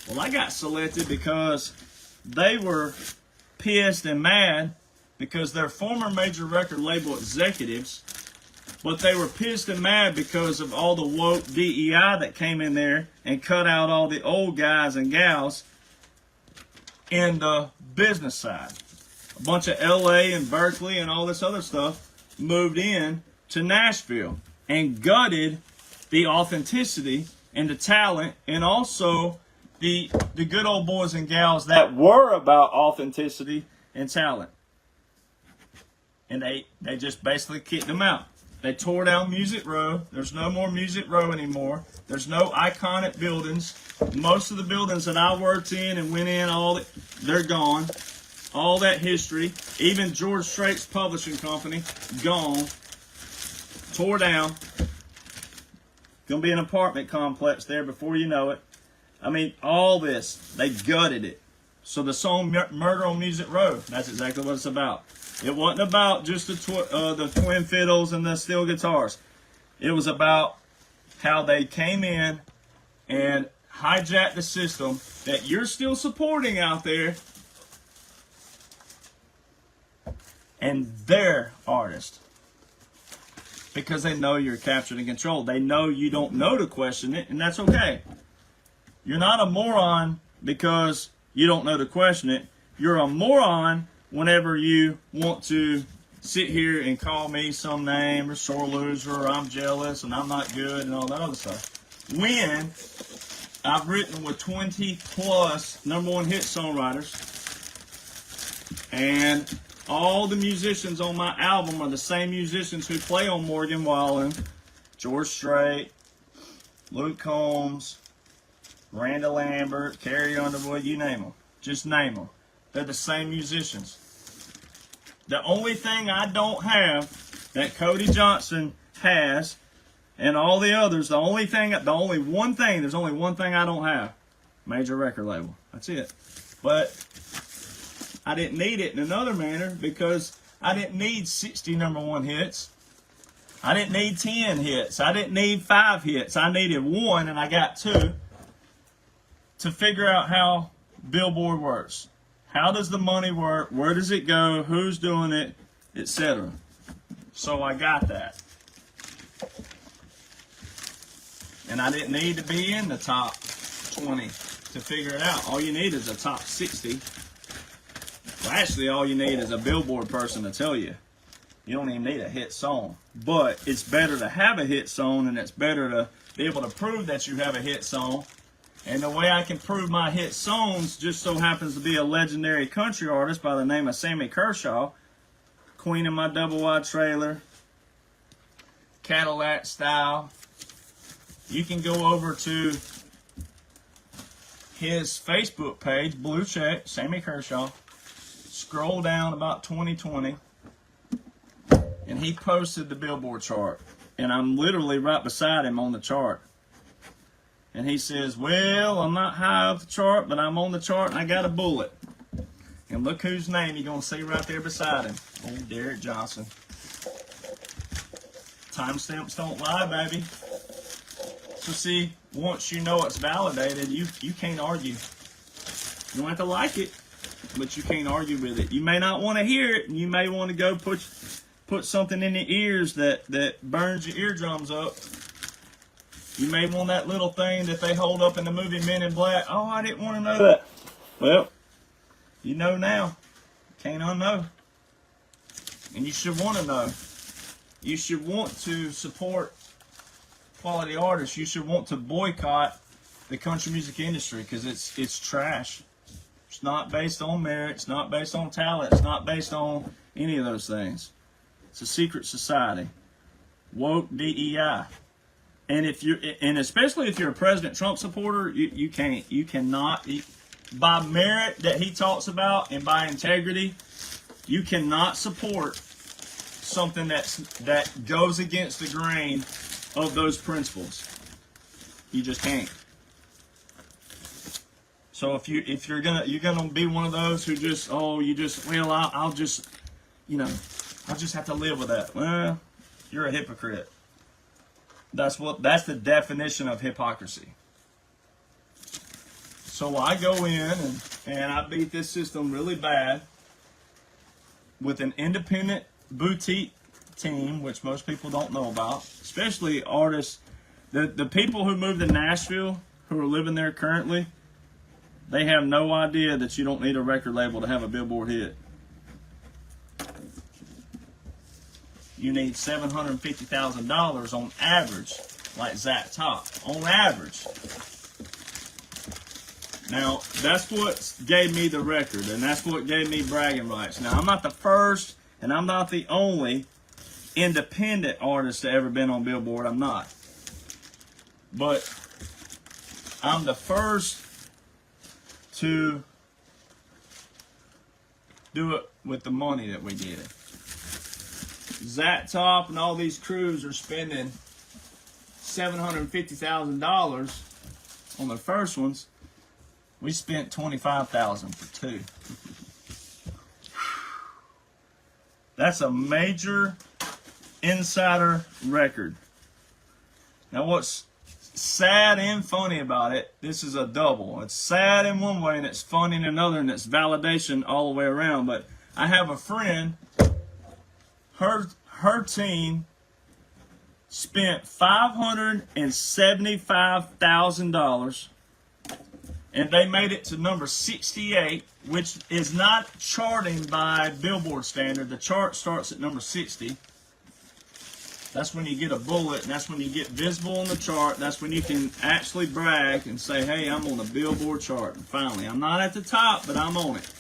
Well, I got selected because they were pissed and mad because they're former major record label executives, but they were pissed and mad because of all the woke DEI that came in there and cut out all the old guys and gals in the business side. A bunch of LA and Berkeley and all this other stuff moved in to Nashville and gutted the authenticity and the talent and also the good old boys and gals that were about authenticity and talent. And they just basically kicked them out. They tore down Music Row. There's no more Music Row anymore. There's no iconic buildings. Most of the buildings that I worked in and went in, they're gone. All that history, even George Strait's publishing company, gone, tore down. Gonna be an apartment complex there before you know it. I mean, all this, they gutted it. So the song Murder on Music Row, that's exactly what it's about. It wasn't about just the twin fiddles and the steel guitars. It was about how they came in and hijacked the system that you're still supporting out there, and their artist, because they know you're captured and controlled. They know you don't know to question it, and that's okay. You're not a moron because you don't know to question it. You're a moron whenever you want to sit here and call me some name or sore loser or I'm jealous and I'm not good and all that other stuff. When I've written with 20 plus #1 hit songwriters, and all the musicians on my album are the same musicians who play on Morgan Wallen, George Strait, Luke Combs, Randall Lambert, Carrie Underwood, you name them. Just name them. They're the same musicians. The only thing I don't have that Cody Johnson has and all the others, there's only one thing I don't have. Major record label. That's it. But I didn't need it in another manner because I didn't need 60 #1 hits. I didn't need 10 hits. I didn't need 5 hits. I needed 1 and I got 2 to figure out how Billboard works. How does the money work? Where does it go? Who's doing it? Etc. So I got that. And I didn't need to be in the top 20 to figure it out. All you need is a top 60. Well, actually, all you need is a Billboard person to tell you. You don't even need a hit song. But it's better to have a hit song, and it's better to be able to prove that you have a hit song. And the way I can prove my hit songs just so happens to be a legendary country artist by the name of Sammy Kershaw. Queen of My Double Wide Trailer, Cadillac Style. You can go over to his Facebook page, Blue Check, Sammy Kershaw. Scroll down about 2020, and he posted the Billboard chart. And I'm literally right beside him on the chart. And he says, well, I'm not high up the chart, but I'm on the chart and I got a bullet. And look whose name you're going to see right there beside him. Old Derek Johnson. Timestamps don't lie, baby. So see, once you know it's validated, you can't argue. You don't have to like it, but you can't argue with it. You may not want to hear it, and you may want to go put something in your ears that burns your eardrums up. You may want that little thing that they hold up in the movie Men in Black. Oh, I didn't want to know that. Well, you know now. Can't unknow. And you should want to know. You should want to support quality artists. You should want to boycott the country music industry because it's trash. It's not based on merit. It's not based on talent. It's not based on any of those things. It's a secret society. Woke DEI. And especially if you're a President Trump supporter, you cannot, by merit that he talks about and by integrity, you cannot support something that goes against the grain of those principles. You just can't. So if you're gonna be one of those who just I'll just have to live with that. Well, you're a hypocrite. That's the definition of hypocrisy. So I go in and I beat this system really bad with an independent boutique team, which most people don't know about, especially artists. The people who moved to Nashville, who are living there currently, they have no idea that you don't need a record label to have a Billboard hit. You need $750,000 on average, like Zach Top, on average. Now, that's what gave me the record, and that's what gave me bragging rights. Now, I'm not the first, and I'm not the only independent artist to ever been on Billboard. I'm not. But I'm the first to do it with the money that we did. Zach Top and all these crews are spending $750,000 on the first ones. We spent $25,000 for 2. That's a major insider record. Now what's sad and funny about it, this is a double. It's sad in one way and it's funny in another, and it's validation all the way around. But I have a friend, her team spent $575,000 and they made it to number 68, which is not charting by Billboard standard. The chart starts at number 60. That's when you get a bullet, and that's when you get visible on the chart. That's when you can actually brag and say, hey, I'm on the Billboard chart. And finally, I'm not at the top, but I'm on it.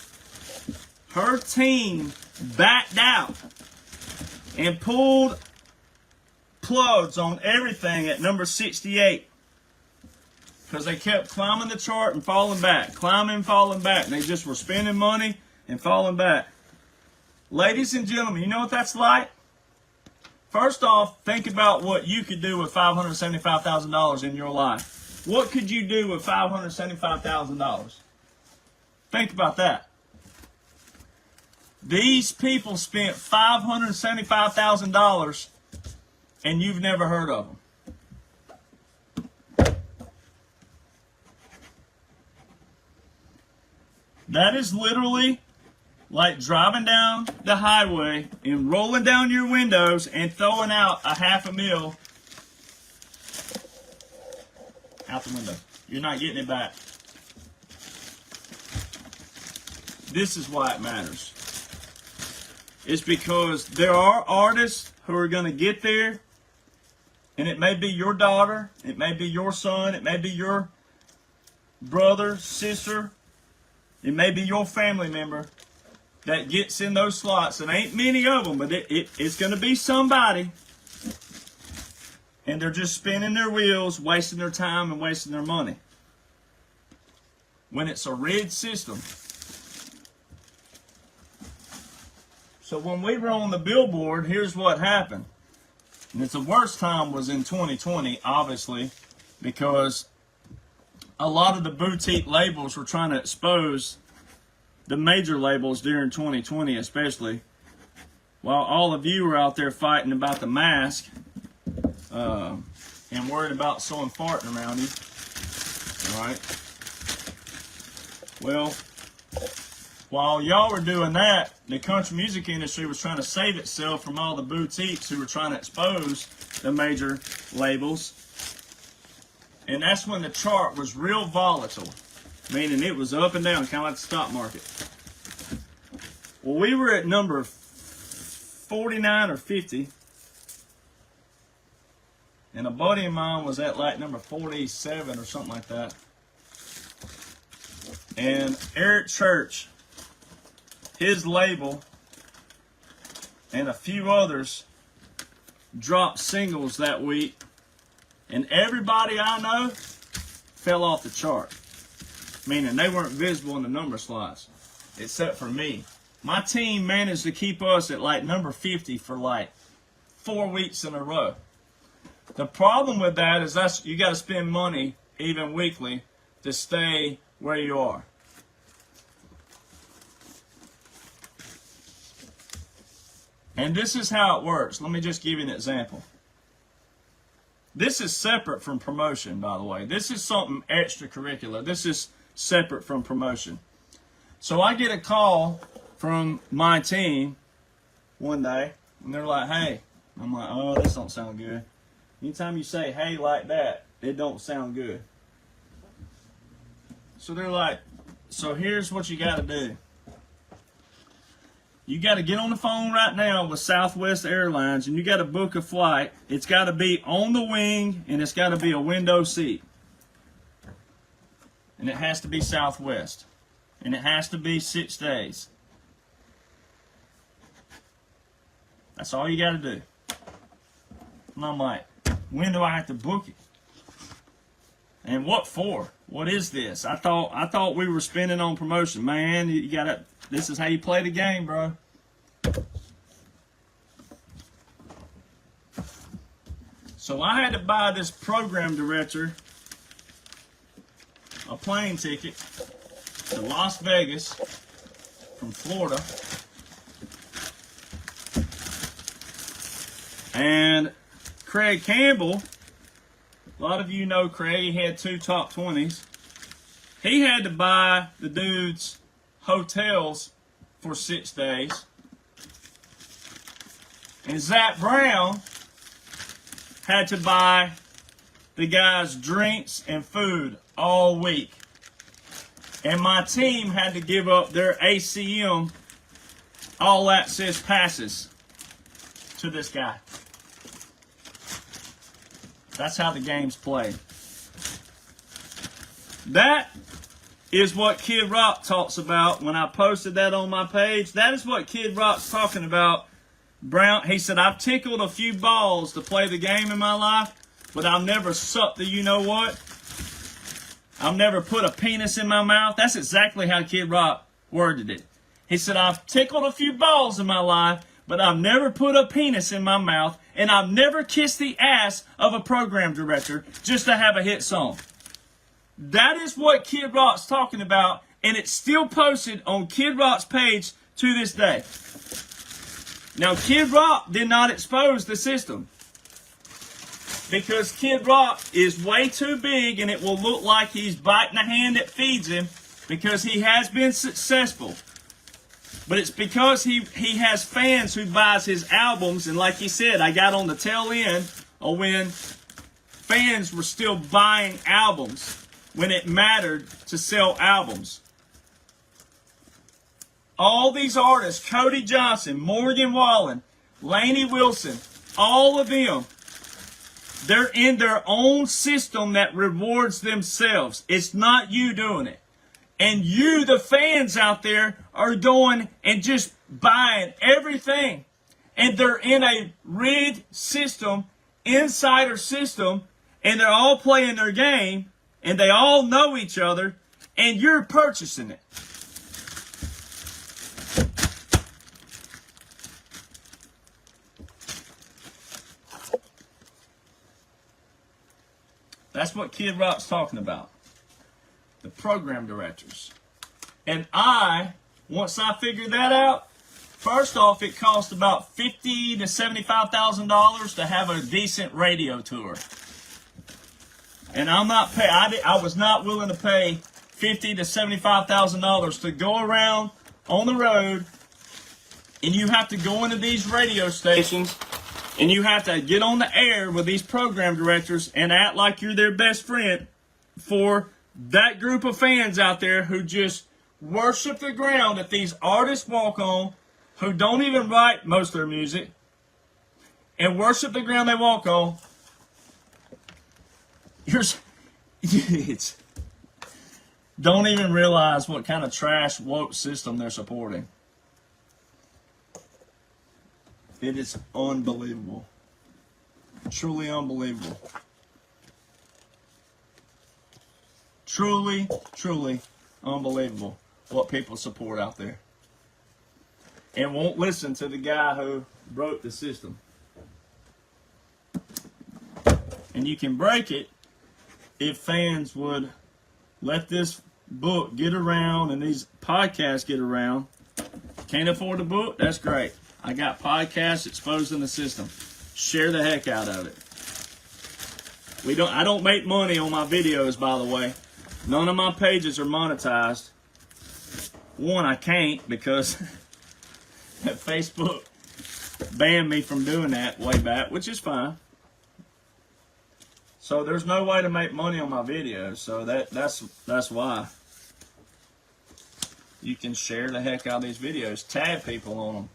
Her team backed out and pulled plugs on everything at number 68 because they kept climbing the chart and falling back, climbing and falling back. And they just were spending money and falling back. Ladies and gentlemen, you know what that's like? First off, think about what you could do with $575,000 in your life. What could you do with $575,000? Think about that. These people spent $575,000 and you've never heard of them. That is literally like driving down the highway and rolling down your windows and throwing out $500,000 out the window. You're not getting it back. This is why it matters. It's because there are artists who are going to get there, and it may be your daughter, it may be your son, it may be your brother, sister, it may be your family member that gets in those slots. And ain't many of them, but it's going to be somebody. And they're just spinning their wheels, wasting their time and wasting their money. When it's a rigged system. So when we were on the Billboard, here's what happened. And it's the worst time was in 2020, obviously, because a lot of the boutique labels were trying to expose the major labels during 2020 especially, while all of you were out there fighting about the mask and worried about someone farting around you. All right. Well, while y'all were doing that, the country music industry was trying to save itself from all the boutiques who were trying to expose the major labels. And that's when the chart was real volatile, meaning it was up and down, kind of like the stock market. Well, we were at number 49 or 50, and a buddy of mine was at like number 47 or something like that. And Eric Church, his label, and a few others dropped singles that week, and everybody I know fell off the chart, meaning they weren't visible in the number slots, except for me. My team managed to keep us at like number 50 for like 4 weeks in a row. The problem with that is you got to spend money even weekly to stay where you are. And this is how it works. Let me just give you an example. This is separate from promotion, by the way. This is something extracurricular. This is separate from promotion. So I get a call from my team one day, and they're like, hey. I'm like, oh, this don't sound good. Anytime you say hey like that, it don't sound good. So they're like, so here's what you got to do. You got to get on the phone right now with Southwest Airlines, and you got to book a flight. It's got to be on the wing, and it's got to be a window seat. And it has to be Southwest. And it has to be 6 days. That's all you got to do. And I'm like, when do I have to book it? And what for? What is this? I thought we were spending on promotion. Man, you gotta, this is how you play the game, bro. So I had to buy this program director a plane ticket to Las Vegas from Florida. And Craig Campbell, a lot of you know Craig, he had 2 top 20s. He had to buy the dudes hotels for 6 days. And Zach Brown had to buy the guys drinks and food all week. And my team had to give up their ACM, all access passes, to this guy. That's how the game's played. That is what Kid Rock talks about when I posted that on my page. That is what Kid Rock's talking about. Brown, he said, I've tickled a few balls to play the game in my life, but I've never sucked the you-know-what. I've never put a penis in my mouth. That's exactly how Kid Rock worded it. He said, I've tickled a few balls in my life, but I've never put a penis in my mouth, and I've never kissed the ass of a program director just to have a hit song. That is what Kid Rock's talking about, and it's still posted on Kid Rock's page to this day. Now, Kid Rock did not expose the system, because Kid Rock is way too big, and it will look like he's biting the hand that feeds him, because he has been successful. But it's because he has fans who buys his albums, and like he said, I got on the tail end of when fans were still buying albums, when it mattered to sell albums. All these artists, Cody Johnson, Morgan Wallen, Lainey Wilson, all of them, they're in their own system that rewards themselves. It's not you doing it. And you, the fans out there, are going and just buying everything. And they're in a rigged system, insider system, and they're all playing their game, and they all know each other, and you're purchasing it. That's what Kid Rock's talking about. The program directors. And once I figured that out, first off, it cost about $50,000 to $75,000 to have a decent radio tour. And I was not willing to pay $50,000 to $75,000 to go around on the road, and you have to go into these radio stations, and you have to get on the air with these program directors and act like you're their best friend for that group of fans out there who just worship the ground that these artists walk on, who don't even write most of their music, and worship the ground they walk on. Don't even realize what kind of trash woke system they're supporting. It is unbelievable. Truly unbelievable. Truly, truly unbelievable what people support out there. And won't listen to the guy who broke the system. And you can break it if fans would let this book get around and these podcasts get around. Can't afford the book? That's great. I got podcasts exposing the system. Share the heck out of it. I don't make money on my videos, by the way. None of my pages are monetized. One, I can't because Facebook banned me from doing that way back, which is fine. So there's no way to make money on my videos. So that's why. You can share the heck out of these videos. Tag people on them.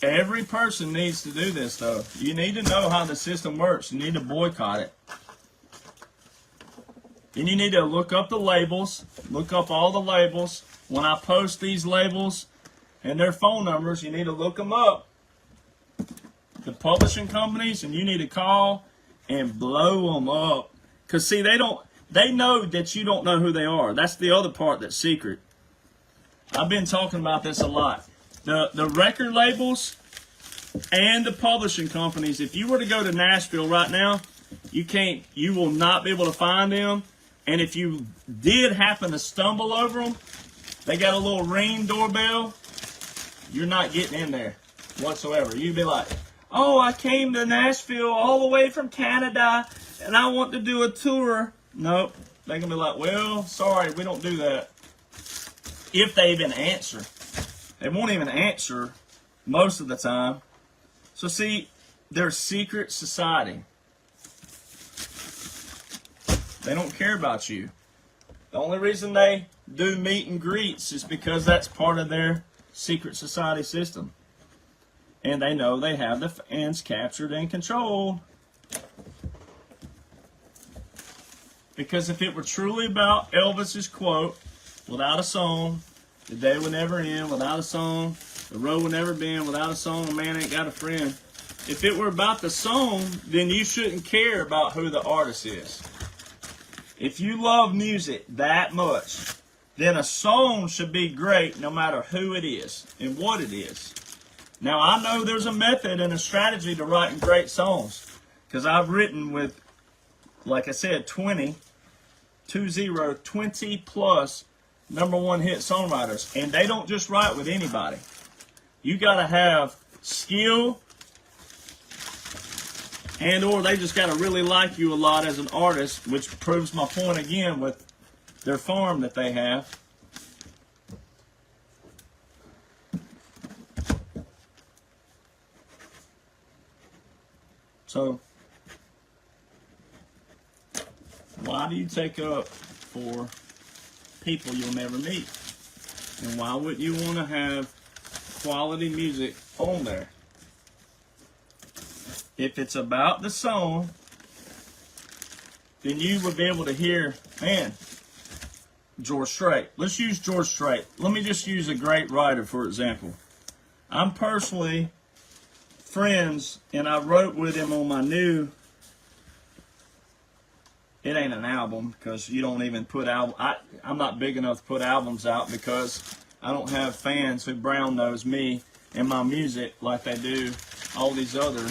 Every person needs to do this, though. You need to know how the system works. You need to boycott it. And you need to look up the labels. Look up all the labels. When I post these labels and their phone numbers, you need to look them up. The publishing companies, and you need to call and blow them up. Because, see, they know that you don't know who they are. That's the other part that's secret. I've been talking about this a lot. The record labels and the publishing companies, if you were to go to Nashville right now, you will not be able to find them. And if you did happen to stumble over them, they got a little Ring doorbell, you're not getting in there whatsoever. You'd be like, oh, I came to Nashville all the way from Canada, and I want to do a tour. Nope. They're going to be like, well, sorry, we don't do that. If they even answer. They won't even answer most of the time. So see, they're a secret society. They don't care about you. The only reason they do meet and greets is because that's part of their secret society system. And they know they have the fans captured and controlled. Because if it were truly about Elvis's quote, without a song, the day would never end, without a song, the road would never bend, without a song, a man ain't got a friend. If it were about the song, then you shouldn't care about who the artist is. If you love music that much, then a song should be great no matter who it is and what it is. Now, I know there's a method and a strategy to writing great songs, because I've written with, like I said, 20 plus #1 hit songwriters, and they don't just write with anybody. You got to have skill, and or they just got to really like you a lot as an artist, which proves my point again with their farm that they have. So, why do you take up for people you'll never meet? And why would you want to have quality music on there? If it's about the song, then you would be able to hear, man, George Strait. Let's use George Strait. Let me just use a great writer, for example. I'm personally friends, and I wrote with him on my new, it ain't an album because you don't even put album. I'm not big enough to put albums out because I don't have fans who brown nose me and my music like they do all these other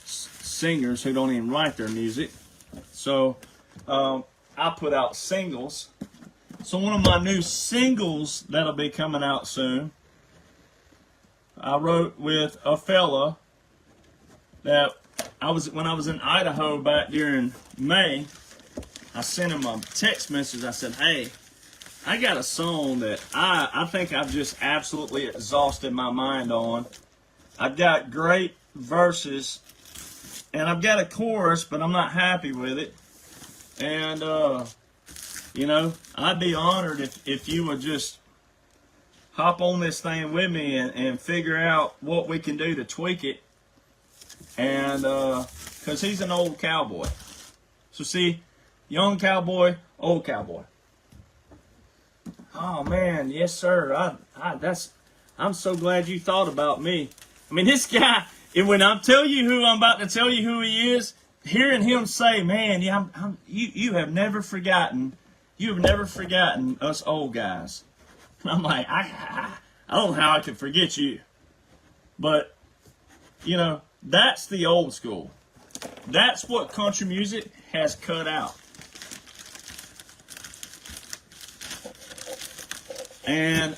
singers who don't even write their music. So I put out singles. So one of my new singles that'll be coming out soon, I wrote with a fella that when I was in Idaho back during May. I sent him a text message. I said, hey, I got a song that I think I've just absolutely exhausted my mind on. I've got great verses, and I've got a chorus, but I'm not happy with it. And, you know, I'd be honored if you would just hop on this thing with me and figure out what we can do to tweak it. And, because he's an old cowboy. So, see, young cowboy, old cowboy. Oh man, yes sir. I'm so glad you thought about me. I mean, this guy. And when I'm telling you who I'm about to tell you who he is, hearing him say, "Man, yeah, you have never forgotten. You have never forgotten us old guys." And I'm like, I don't know how I could forget you, but you know, that's the old school. That's what country music has cut out. And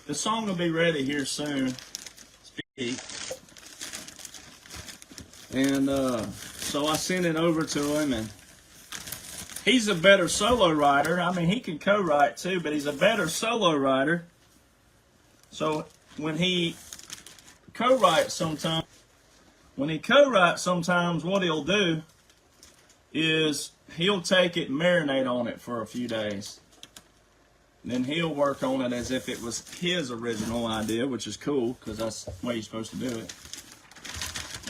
the song will be ready here soon. And so I sent it over to him, and he's a better solo writer. I mean, he can co-write too, but he's a better solo writer. So when he co-writes sometimes, what he'll do is he'll take it and marinate on it for a few days. Then he'll work on it as if it was his original idea, which is cool because that's the way you're supposed to do it.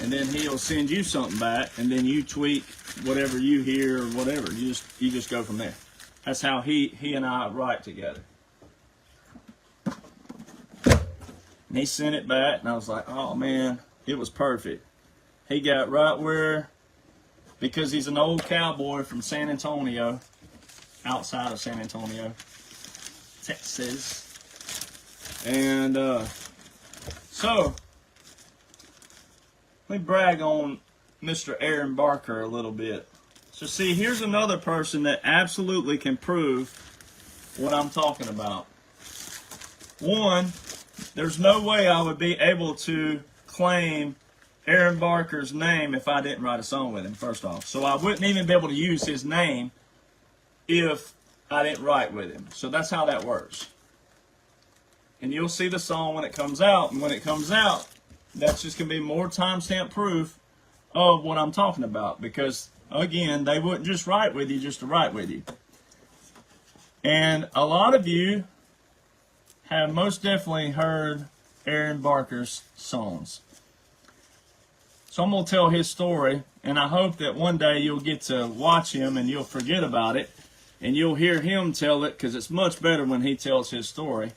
And then he'll send you something back, and then you tweak whatever you hear or whatever. You just go from there. That's how he and I write together. And he sent it back, and I was like, oh man, it was perfect. He got right where, because he's an old cowboy from San Antonio, outside of San Antonio, Texas. And so let me brag on Mr. Aaron Barker a little bit. So see, here's another person that absolutely can prove what I'm talking about. One, there's no way I would be able to claim Aaron Barker's name if I didn't write a song with him, first off. So I wouldn't even be able to use his name if I didn't write with him. So that's how that works. And you'll see the song when it comes out. And when it comes out, that's just going to be more timestamp proof of what I'm talking about. Because, again, they wouldn't just write with you just to write with you. And a lot of you have most definitely heard Aaron Barker's songs. So I'm going to tell his story, and I hope that one day you'll get to watch him and you'll forget about it, and you'll hear him tell it, because it's much better when he tells his story.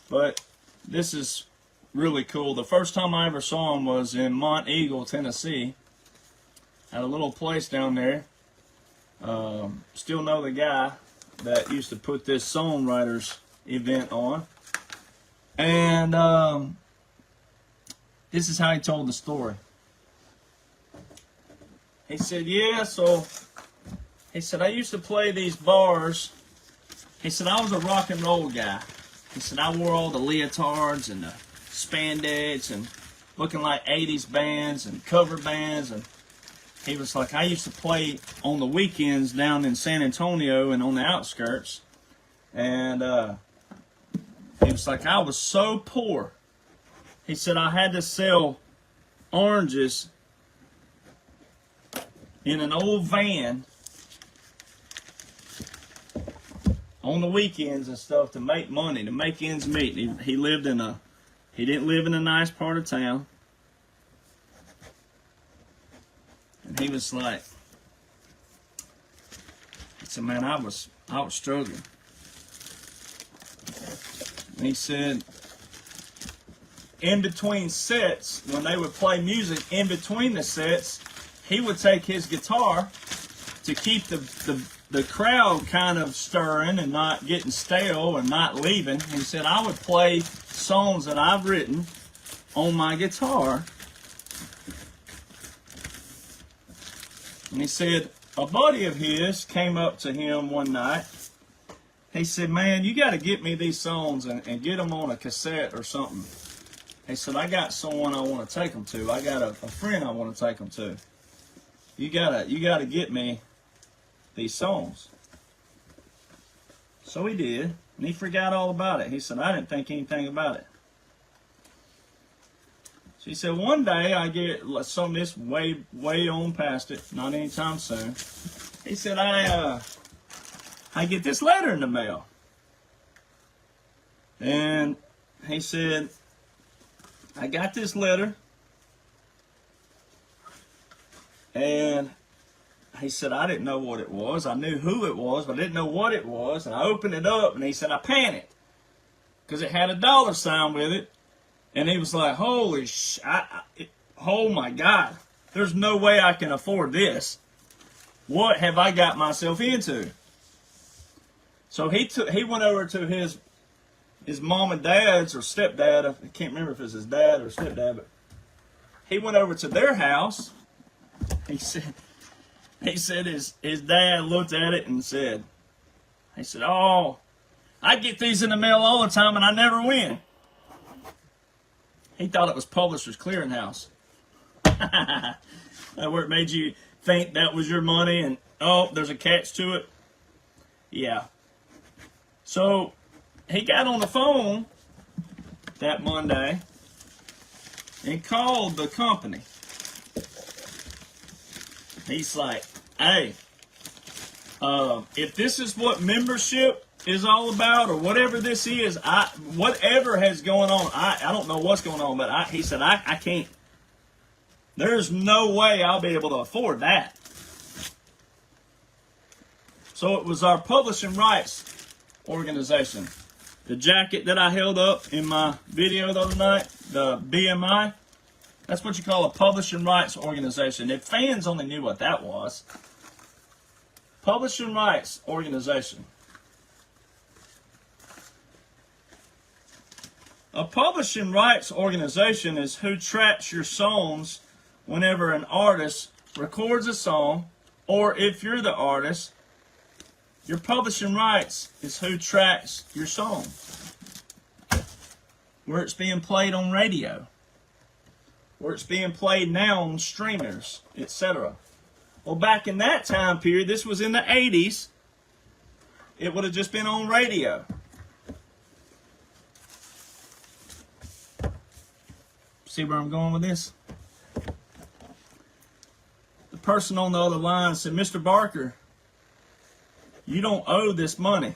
But this is really cool. The first time I ever saw him was in Mont Eagle, Tennessee, at a little place down there. Still know the guy that used to put this songwriters event on. And this is how he told the story. He said, yeah, so he said, I used to play these bars. He said, I was a rock and roll guy. He said, I wore all the leotards and the spandex and looking like 80s bands and cover bands. And he was like, I used to play on the weekends down in San Antonio and on the outskirts. And he was like, I was so poor. He said, I had to sell oranges in an old van on the weekends and stuff to make money, to make ends meet. He didn't live in a nice part of town. And he was like, he said, man, I was struggling. And he said, in between sets, when they would play music, in between the sets, he would take his guitar to keep the crowd kind of stirring and not getting stale and not leaving. He said, I would play songs that I've written on my guitar. And he said, a buddy of his came up to him one night. He said, man, you got to get me these songs and get them on a cassette or something. He said, I got someone I want to take them to. I got a friend I want to take them to. You gotta get me these songs. So he did, and he forgot all about it. He said, I didn't think anything about it. So he said, one day I get some of this way on past it, not anytime soon. He said, I get this letter in the mail. And he said, I got this letter. And he said, I didn't know what it was. I knew who it was, but I didn't know what it was. And I opened it up, and he said, I panicked because it had a dollar sign with it. And he was like, holy oh my God, there's no way I can afford this. What have I got myself into? So he went over to his mom and dad's or stepdad. I can't remember if it was his dad or stepdad, but he went over to their house. He said his dad looked at it and said, oh, I get these in the mail all the time and I never win. He thought it was Publishers Clearinghouse. Where it made you think that was your money and, oh, there's a catch to it. Yeah. So he got on the phone that Monday and called the company. He's like, hey, if this is what membership is all about or whatever this is, whatever has going on, I don't know what's going on, but he said, I can't. There's no way I'll be able to afford that. So it was our publishing rights organization. The jacket that I held up in my video the other night, the BMI, that's what you call a publishing rights organization. If fans only knew what that was. Publishing rights organization. A publishing rights organization is who tracks your songs whenever an artist records a song, or if you're the artist, your publishing rights is who tracks your song. Where it's being played on radio. Where it's being played now on streamers, etc. Well, back in that time period, this was in the 80s, it would have just been on radio. See where I'm going with this? The person on the other line said, Mr. Barker, you don't owe this money.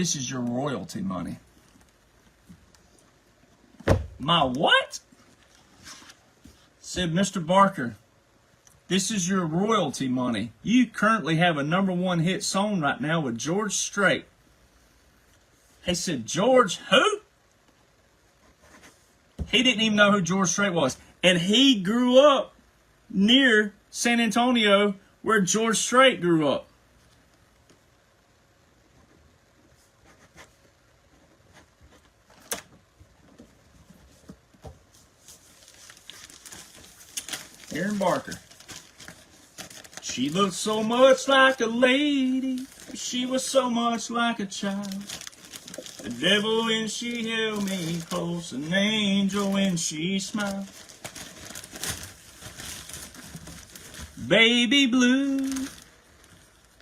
This is your royalty money. My what? Said Mr. Barker, this is your royalty money. You currently have a #1 hit song right now with George Strait. He said, George who? He didn't even know who George Strait was. And he grew up near San Antonio where George Strait grew up. Aaron Barker. She looked so much like a lady, she was so much like a child. The devil when she held me close, an angel when she smiled. Baby blue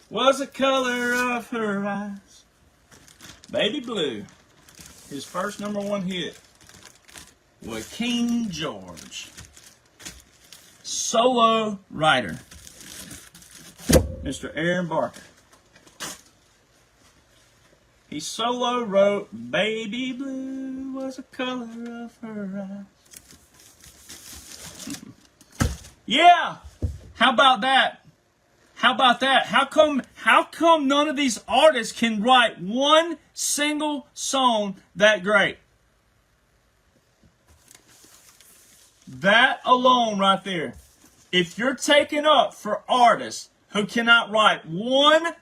was the color of her eyes. Baby blue, his first #1 hit was King George. Solo writer, Mr. Aaron Barker. He solo wrote, Baby blue was the color of her eyes. Yeah! How about that? How about that? How come none of these artists can write one single song that great? That alone right there. If you're taking up for artists who cannot write one,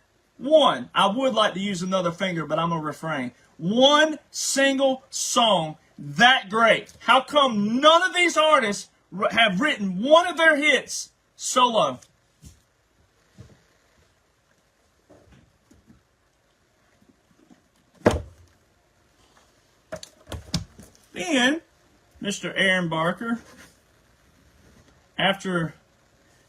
I would like to use another finger, but I'm going to refrain. One single song that great. How come none of these artists have written one of their hits solo? Then, Mr. Aaron Barker, after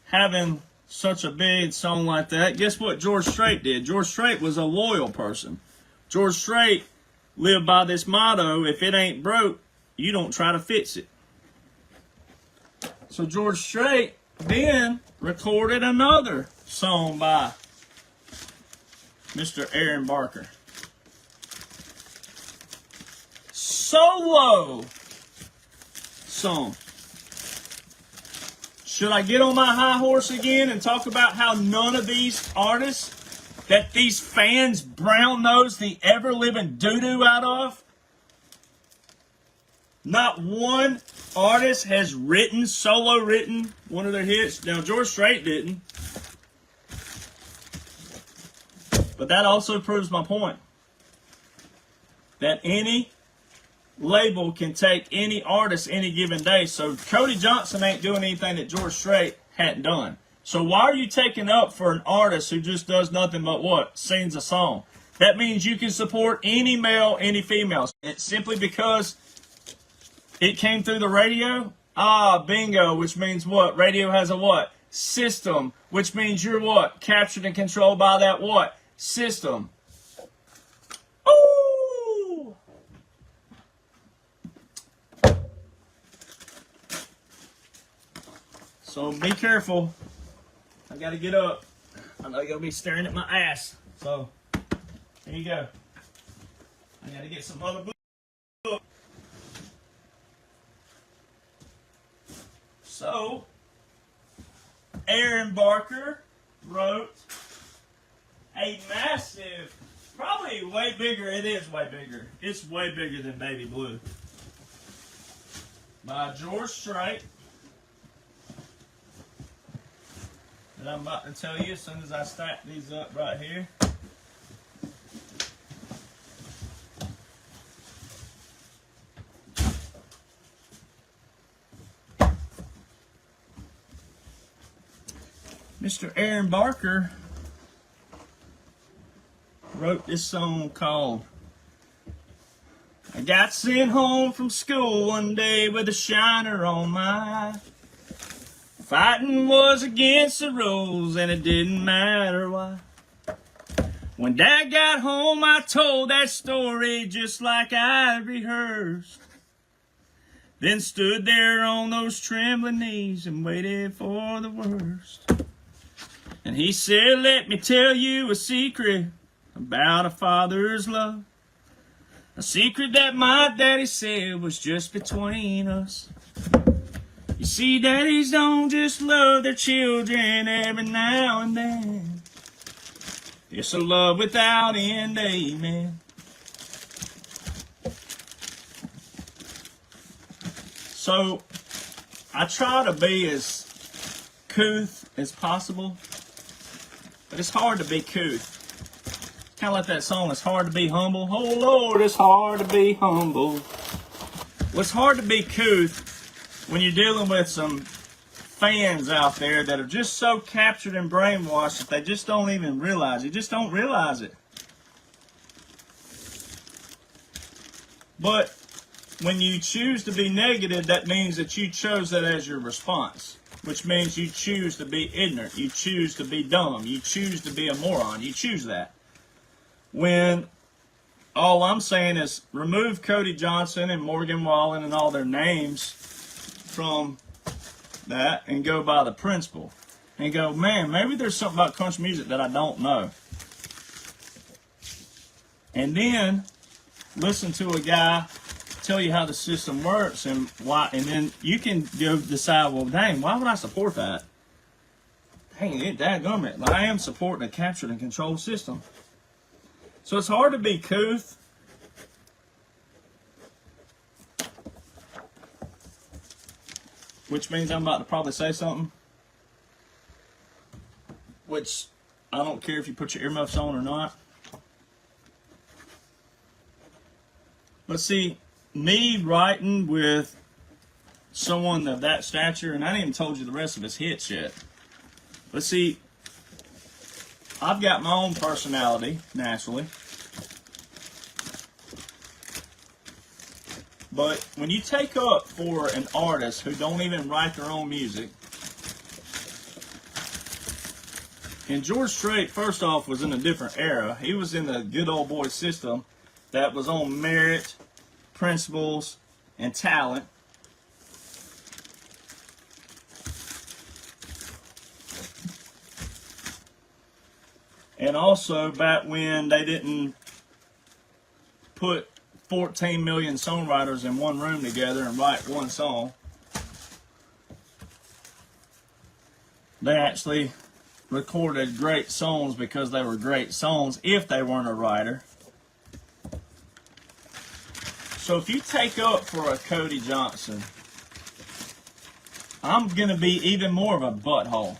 having such a big song like that, guess what George Strait did? George Strait was a loyal person. George Strait lived by this motto, if it ain't broke, you don't try to fix it. So George Strait then recorded another song by Mr. Aaron Barker. Solo song. Should I get on my high horse again and talk about how none of these artists that these fans brown-nose the ever-living doo-doo out of, not one artist has solo written one of their hits? Now, George Strait didn't. But that also proves my point. That any label can take any artist any given day. So Cody Johnson ain't doing anything that George Strait hadn't done. So why are you taking up for an artist who just does nothing but what? Sings a song. That means you can support any male, any female. It's simply because it came through the radio? Ah, bingo, which means what? Radio has a what? System, which means you're what? Captured and controlled by that what? System. Ooh! So be careful. I gotta get up. I'm not gonna be staring at my ass. So, here you go. I gotta get some other book. So, Aaron Barker wrote a massive, probably way bigger, it is way bigger. It's way bigger than Baby Blue. By George Strait. That I'm about to tell you as soon as I stack these up right here. Mr. Aaron Barker wrote this song called I Got Sent Home from School One Day with a Shiner on my eye. Fighting was against the rules and it didn't matter why. When Dad got home I told that story just like I rehearsed. Then stood there on those trembling knees and waited for the worst. And he said, let me tell you a secret about a father's love. A secret that my daddy said was just between us. You see, daddies don't just love their children every now and then. It's a love without end, amen. So, I try to be as couth as possible, but it's hard to be couth. It's kind of like that song, it's hard to be humble. Oh Lord, it's hard to be humble. Well, it's hard to be couth when you're dealing with some fans out there that are just so captured and brainwashed that they just don't even realize it. Just don't realize it. But when you choose to be negative, that means that you chose that as your response, which means you choose to be ignorant. You choose to be dumb. You choose to be a moron. You choose that. When all I'm saying is remove Cody Johnson and Morgan Wallen and all their names from that and go by the principle. And go, man, maybe there's something about country music that I don't know. And then listen to a guy tell you how the system works and why, and then you can go decide, well, dang, why would I support that? Dang, it dadgummit. I am supporting a captured and controlled system. So it's hard to be couth. Which means I'm about to probably say something. Which I don't care if you put your earmuffs on or not. But see, me writing with someone of that stature, and I ain't even told you the rest of his hits yet. But see, I've got my own personality, naturally. But when you take up for an artist who don't even write their own music, and George Strait, first off, was in a different era. He was in the good old boy system that was on merit, principles, and talent. And also back when they didn't put 14 million songwriters in one room together and write one song. They actually recorded great songs because they were great songs if they weren't a writer. So if you take up for a Cody Johnson, I'm going to be even more of a butthole.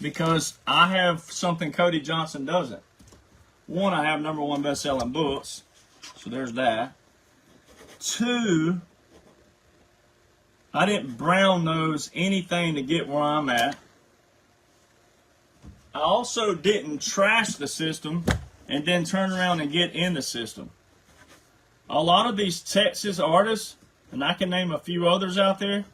Because I have something Cody Johnson doesn't. One, I have #1 best-selling books. So there's that. Two, I didn't brown nose anything to get where I'm at. I also didn't trash the system and then turn around and get in the system. A lot of these Texas artists, and I can name a few others out there,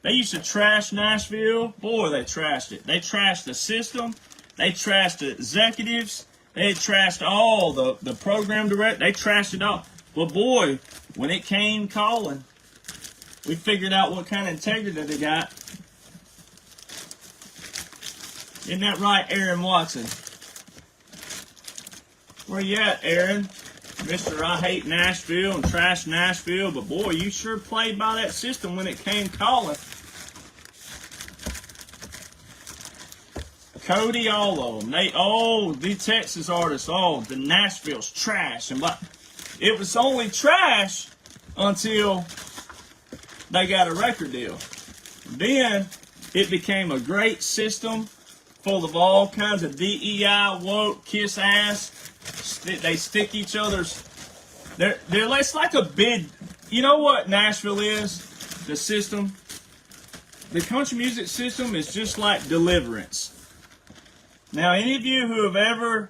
they used to trash Nashville. Boy, they trashed it. They trashed the system. They trashed the executives. They trashed all the program directors. They trashed it all. But boy, when it came calling, we figured out what kind of integrity they got. Isn't that right, Aaron Watson? Where you at, Aaron? Mr. I hate Nashville and trash Nashville, but boy, you sure played by that system when it came calling. Cody, all of them. The Texas artists, the Nashville's trash. And it was only trash until they got a record deal. Then it became a great system full of all kinds of DEI, woke, kiss ass. They stick each other's. It's like a big. You know what Nashville is? The system. The country music system is just like Deliverance. Now, any of you who have ever,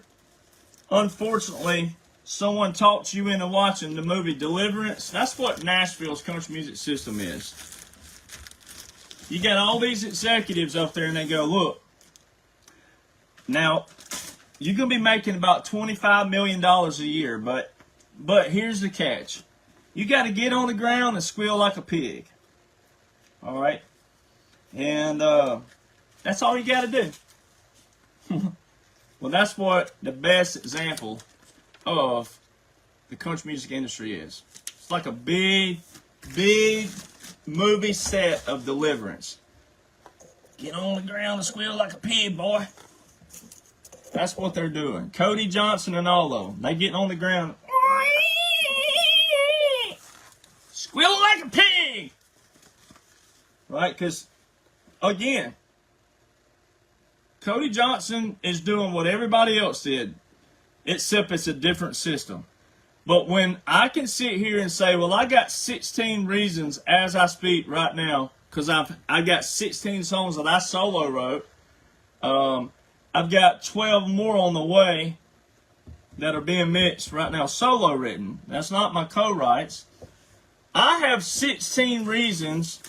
unfortunately, someone talked you into watching the movie Deliverance, that's what Nashville's country music system is. You got all these executives up there and they go, look, now, you're going to be making about $25 million a year, but here's the catch. You got to get on the ground and squeal like a pig. All right? And that's all you got to do. Well, that's what the best example of the country music industry is. It's like a big, big movie set of deliverance. Get on the ground and squeal like a pig, boy. That's what they're doing. Cody Johnson and all of them. They getting on the ground. Squeal like a pig. Right? Because, again, Cody Johnson is doing what everybody else did, except it's a different system. But when I can sit here and say, well, I got 16 reasons as I speak right now, because I got 16 songs that I solo wrote. I've got 12 more on the way that are being mixed right now, solo written. That's not my co-writes. I have 16 reasons.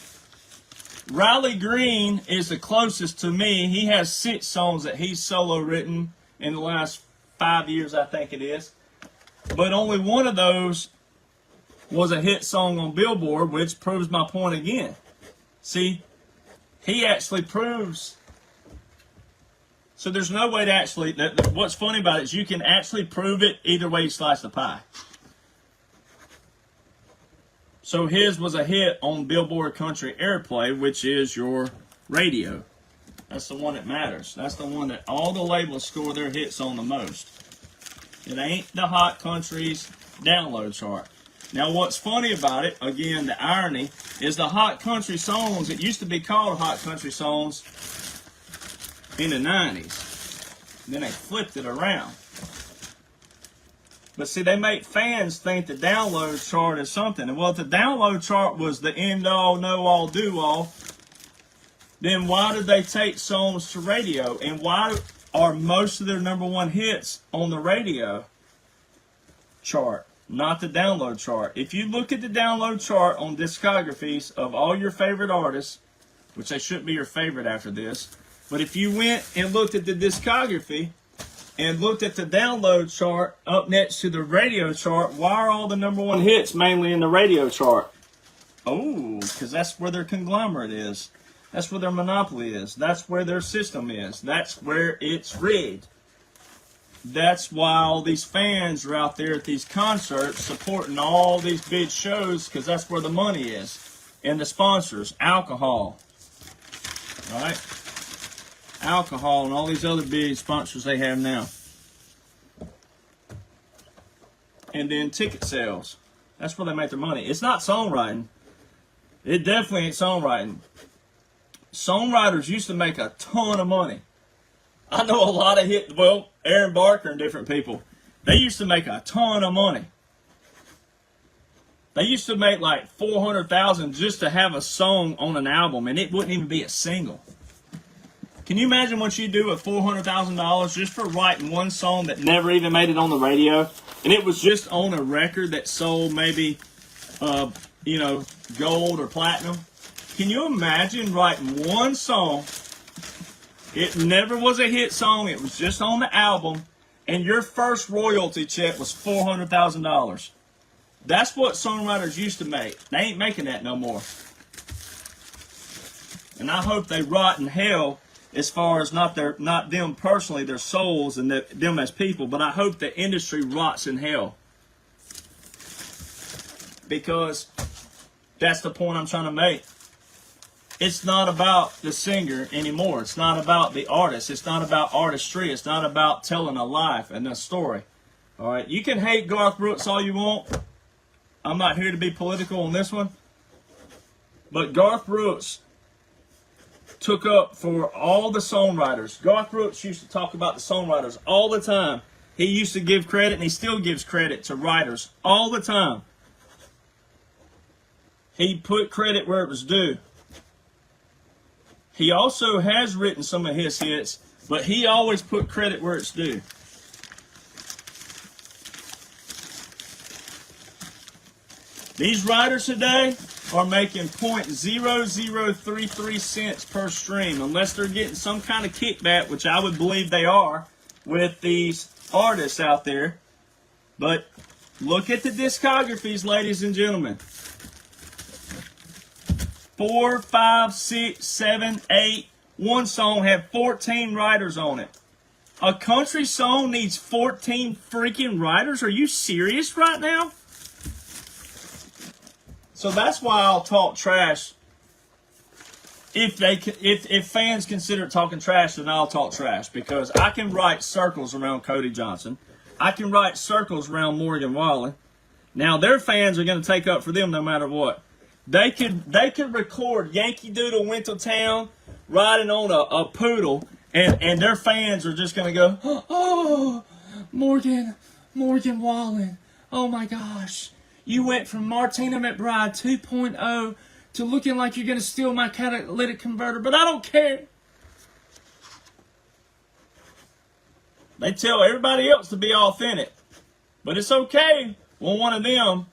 Riley Green is the closest to me. He has 6 songs that he's solo written in the last 5 years, I think it is. But only one of those was a hit song on Billboard, which proves my point again. See, he actually proves. So there's no way to actually, what's funny about it is you can actually prove it either way you slice the pie. So his was a hit on Billboard Country Airplay, which is your radio. That's the one that matters. That's the one that all the labels score their hits on the most. It ain't the Hot Country's download chart. Now, what's funny about it, again, the irony, is the Hot Country songs, it used to be called Hot Country songs in the 90s. Then they flipped it around. But see, they make fans think the download chart is something. And well, if the download chart was the end-all, know-all, do-all, then why did they take songs to radio? And why are most of their number one hits on the radio chart, not the download chart? If you look at the download chart on discographies of all your favorite artists, which they shouldn't be your favorite after this, but if you went and looked at the discography and looked at the download chart up next to the radio chart, why are all the number one hits mainly in the radio chart? Oh, because that's where their conglomerate is. That's where their monopoly is. That's where their system is. That's where it's rigged. That's why all these fans are out there at these concerts supporting all these big shows, because that's where the money is. And the sponsors, alcohol. All right? Alcohol and all these other big sponsors they have now. And then ticket sales. That's where they make their money. It's not songwriting. It definitely ain't songwriting. Songwriters used to make a ton of money. I know a lot of Aaron Barker and different people. They used to make a ton of money. They used to make like $400,000 just to have a song on an album, and it wouldn't even be a single. Can you imagine what you do with $400,000 just for writing one song that never even made it on the radio, and it was just on a record that sold maybe, gold or platinum? Can you imagine writing one song? It never was a hit song. It was just on the album, and your first royalty check was $400,000. That's what songwriters used to make. They ain't making that no more. And I hope they rot in hell. As far as not them personally, their souls and them as people, but I hope the industry rots in hell. Because that's the point I'm trying to make. It's not about the singer anymore. It's not about the artist. It's not about artistry. It's not about telling a life and a story. All right, you can hate Garth Brooks all you want. I'm not here to be political on this one. But Garth Brooks took up for all the songwriters. Garth Brooks used to talk about the songwriters all the time. He used to give credit, and he still gives credit to writers all the time. He put credit where it was due. He also has written some of his hits, but he always put credit where it's due. These writers today are making 0.0033 cents per stream, unless they're getting some kind of kickback, which I would believe they are, with these artists out there. But look at the discographies, ladies and gentlemen. 4, 5, 6, 7, 8. One song had 14 writers on it. A country song needs 14 freaking writers? Are you serious right now? So that's why I'll talk trash. If fans consider talking trash, then I'll talk trash, because I can write circles around Cody Johnson. I can write circles around Morgan Wallen. Now their fans are going to take up for them no matter what. They could record Yankee Doodle went to town riding on a poodle, and their fans are just going to go, oh, Morgan Wallen, oh my gosh. You went from Martina McBride 2.0 to looking like you're going to steal my catalytic converter, but I don't care. They tell everybody else to be authentic, but it's okay when one of them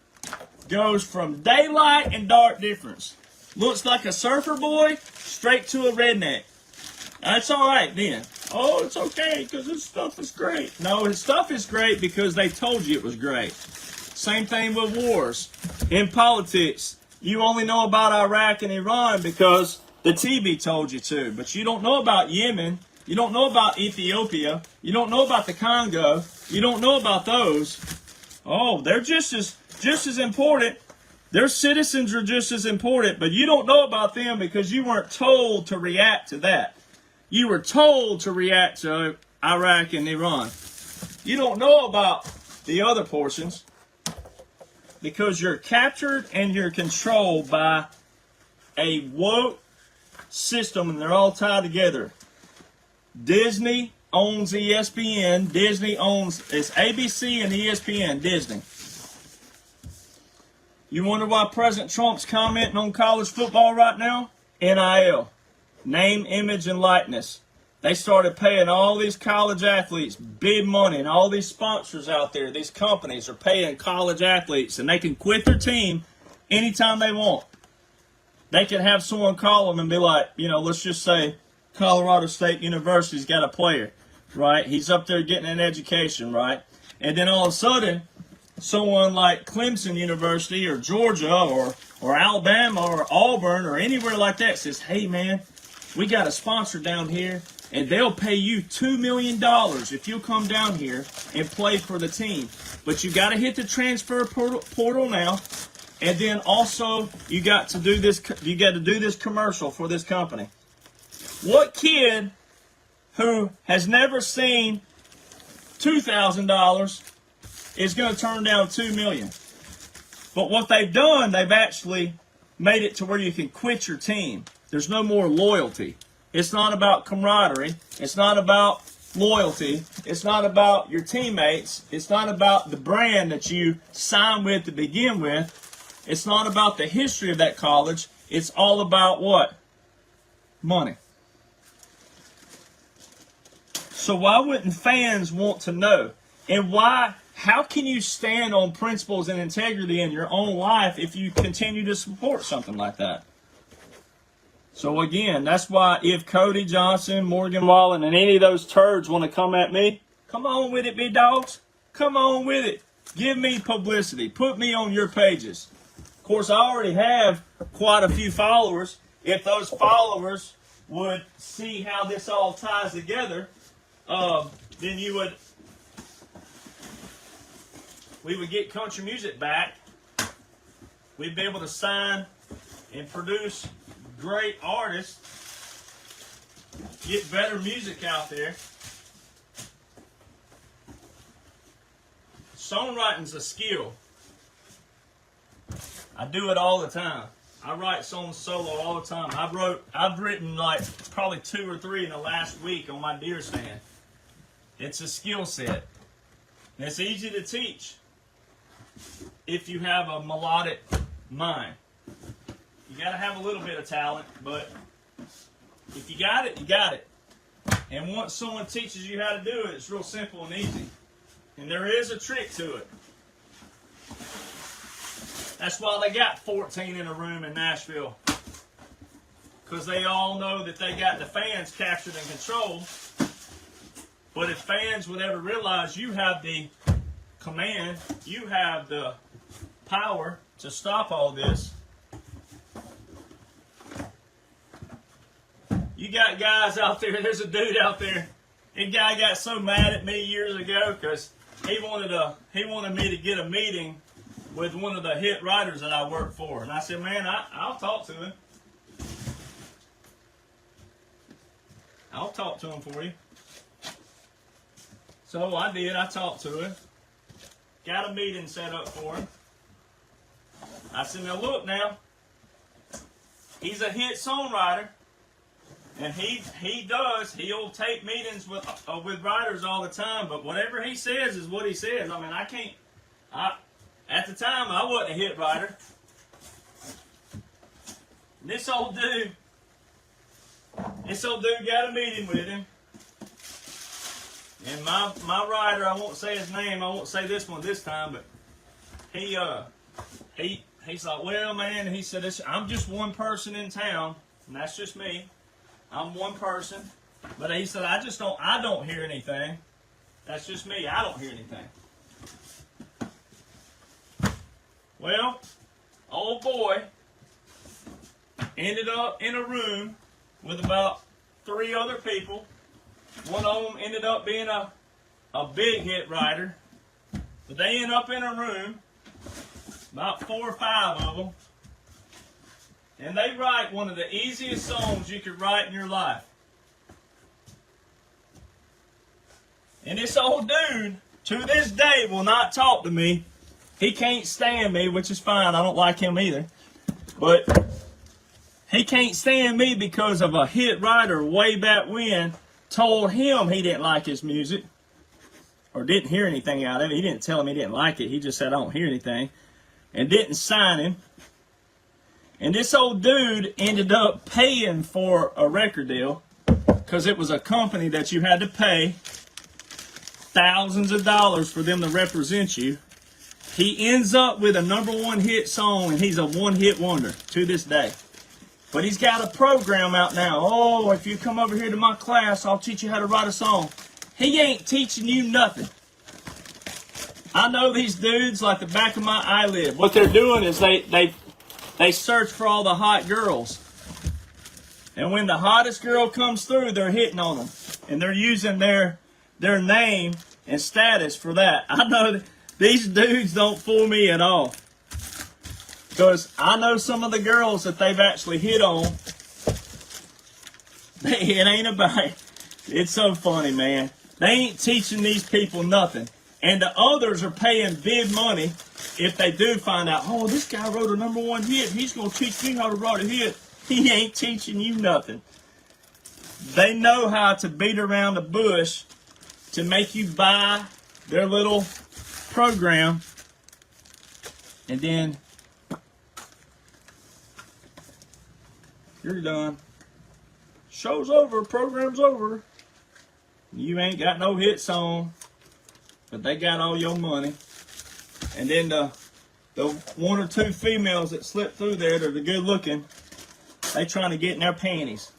goes from daylight and dark difference. Looks like a surfer boy straight to a redneck. That's all right then. Oh, it's okay because his stuff is great. No, his stuff is great because they told you it was great. Same thing with wars. In politics, you only know about Iraq and Iran because the TV told you to. But you don't know about Yemen. You don't know about Ethiopia. You don't know about the Congo. You don't know about those. Oh, they're just as important. Their citizens are just as important, but you don't know about them because you weren't told to react to that. You were told to react to Iraq and Iran. You don't know about the other portions because you're captured and you're controlled by a woke system, and they're all tied together. Disney owns ESPN. Disney owns, it's ABC and ESPN, Disney. You wonder why President Trump's commenting on college football right now? NIL. Name, image, and likeness. They started paying all these college athletes big money, and all these sponsors out there, these companies are paying college athletes, and they can quit their team anytime they want. They can have someone call them and be like, let's just say Colorado State University's got a player, right? He's up there getting an education, right? And then all of a sudden, someone like Clemson University or Georgia or Alabama or Auburn or anywhere like that says, hey, man, we got a sponsor down here, and they'll pay you $2 million if you'll come down here and play for the team. But you got to hit the transfer portal now, and then also you got to do this. You got to do this commercial for this company. What kid who has never seen $2,000 is going to turn down $2 million? But what they've done, they've actually made it to where you can quit your team. There's no more loyalty. It's not about camaraderie. It's not about loyalty. It's not about your teammates. It's not about the brand that you signed with to begin with. It's not about the history of that college. It's all about what? Money. So why wouldn't fans want to know? And how can you stand on principles and integrity in your own life if you continue to support something like that? So again, that's why if Cody Johnson, Morgan Wallen, and any of those turds want to come at me, come on with it, big dogs. Come on with it. Give me publicity. Put me on your pages. Of course, I already have quite a few followers. If those followers would see how this all ties together, then we would get country music back. We'd be able to sign and produce great artists, get better music out there. Songwriting's a skill. I do it all the time. I write songs solo all the time. I've written like probably 2 or 3 in the last week on my deer stand. It's a skill set. And it's easy to teach if you have a melodic mind. You got to have a little bit of talent, but if you got it, you got it. And once someone teaches you how to do it, it's real simple and easy. And there is a trick to it. That's why they got 14 in a room in Nashville. Because they all know that they got the fans captured and controlled. But if fans would ever realize you have the command, you have the power to stop all this. You got guys out there, there's a dude out there The guy got so mad at me years ago because he wanted me to get a meeting with one of the hit writers that I work for. And I said, man, I'll talk to him. I'll talk to him for you. So I did. I talked to him. Got a meeting set up for him. I said, now look now. He's a hit songwriter. And he'll take meetings with writers all the time, but whatever he says is what he says. I mean, at the time, I wasn't a hit writer. And this old dude got a meeting with him. And my writer, I won't say his name, I won't say this one this time, but he's like, well, man, he said, I'm just one person in town, and that's just me. I'm one person, but he said, I don't hear anything. That's just me. I don't hear anything. Well, old boy ended up in a room with about 3 other people. One of them ended up being a big hit writer, but they end up in a room, about 4 or 5 of them. And they write one of the easiest songs you could write in your life. And this old dude, to this day, will not talk to me. He can't stand me, which is fine. I don't like him either. But he can't stand me because of a hit writer way back when told him he didn't like his music. Or didn't hear anything out of it. He didn't tell him he didn't like it. He just said, I don't hear anything. And didn't sign him. And this old dude ended up paying for a record deal because it was a company that you had to pay thousands of dollars for them to represent you. He ends up with a #1 hit song, and he's a one-hit wonder to this day. But he's got a program out now. Oh, if you come over here to my class, I'll teach you how to write a song. He ain't teaching you nothing. I know these dudes like the back of my eyelid. What they're doing is they search for all the hot girls. And when the hottest girl comes through, they're hitting on them. And they're using their name and status for that. I know these dudes don't fool me at all. Because I know some of the girls that they've actually hit on. It ain't about it. It's so funny, man. They ain't teaching these people nothing. And the others are paying big money if they do find out, oh, this guy wrote a #1 hit. He's going to teach me how to write a hit. He ain't teaching you nothing. They know how to beat around the bush to make you buy their little program. And then you're done. Show's over. Program's over. You ain't got no hit song. But they got all your money. And then the 1 or 2 females that slip through there that are good looking, they trying to get in their panties.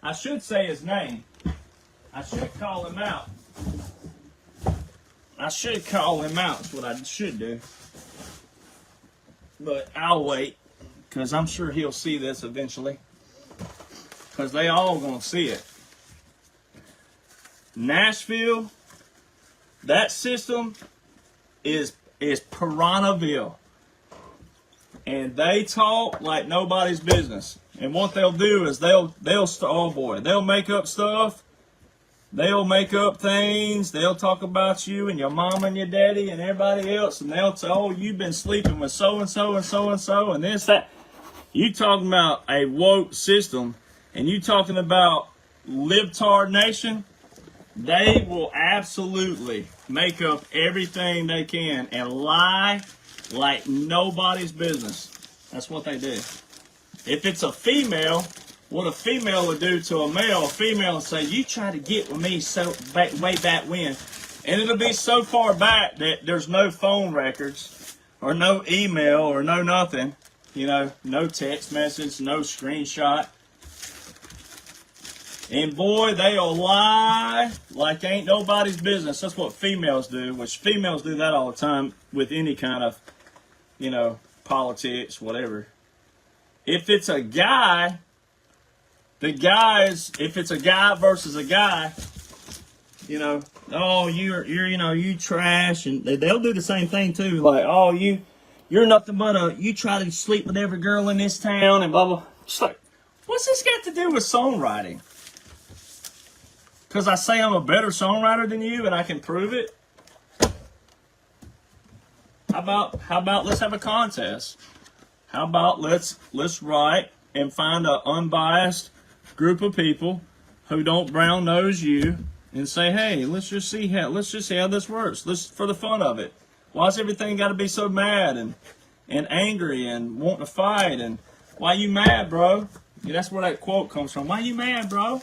I should say his name. I should call him out. I should call him out. That's what I should do. But I'll wait. Because I'm sure he'll see this eventually. Because they all going to see it. Nashville, that system is Piranhaville. And they talk like nobody's business. And what they'll do is they'll make up stuff. They'll make up things. They'll talk about you and your mom and your daddy and everybody else. And they'll say, oh, you've been sleeping with so-and-so and so-and-so and this, that. You talking about a woke system and you talking about libtard nation. They will absolutely make up everything they can and lie like nobody's business. That's what they do. If it's a female, what a female would do to a female would say, you try to get with me way back when. And it'll be so far back that there's no phone records or no email or no nothing. You know, no text message, no screenshot. And boy, they'll lie like ain't nobody's business. That's what females do, which females do that all the time with any kind of, you know, politics, whatever. If it's a guy, the guys, if it's a guy versus a guy, you know, oh, you trash, and they'll do the same thing too. Like, oh, you're nothing but you try to sleep with every girl in this town and blah blah. Just like, what's this got to do with songwriting? Because I say I'm a better songwriter than you and I can prove it. How about let's have a contest? How about let's write and find an unbiased group of people who don't brown nose you and say, hey, let's just see how this works. Let's, for the fun of it. Why's everything got to be so mad and angry and wanting to fight? And why you mad, bro? Yeah, that's where that quote comes from. Why you mad, bro?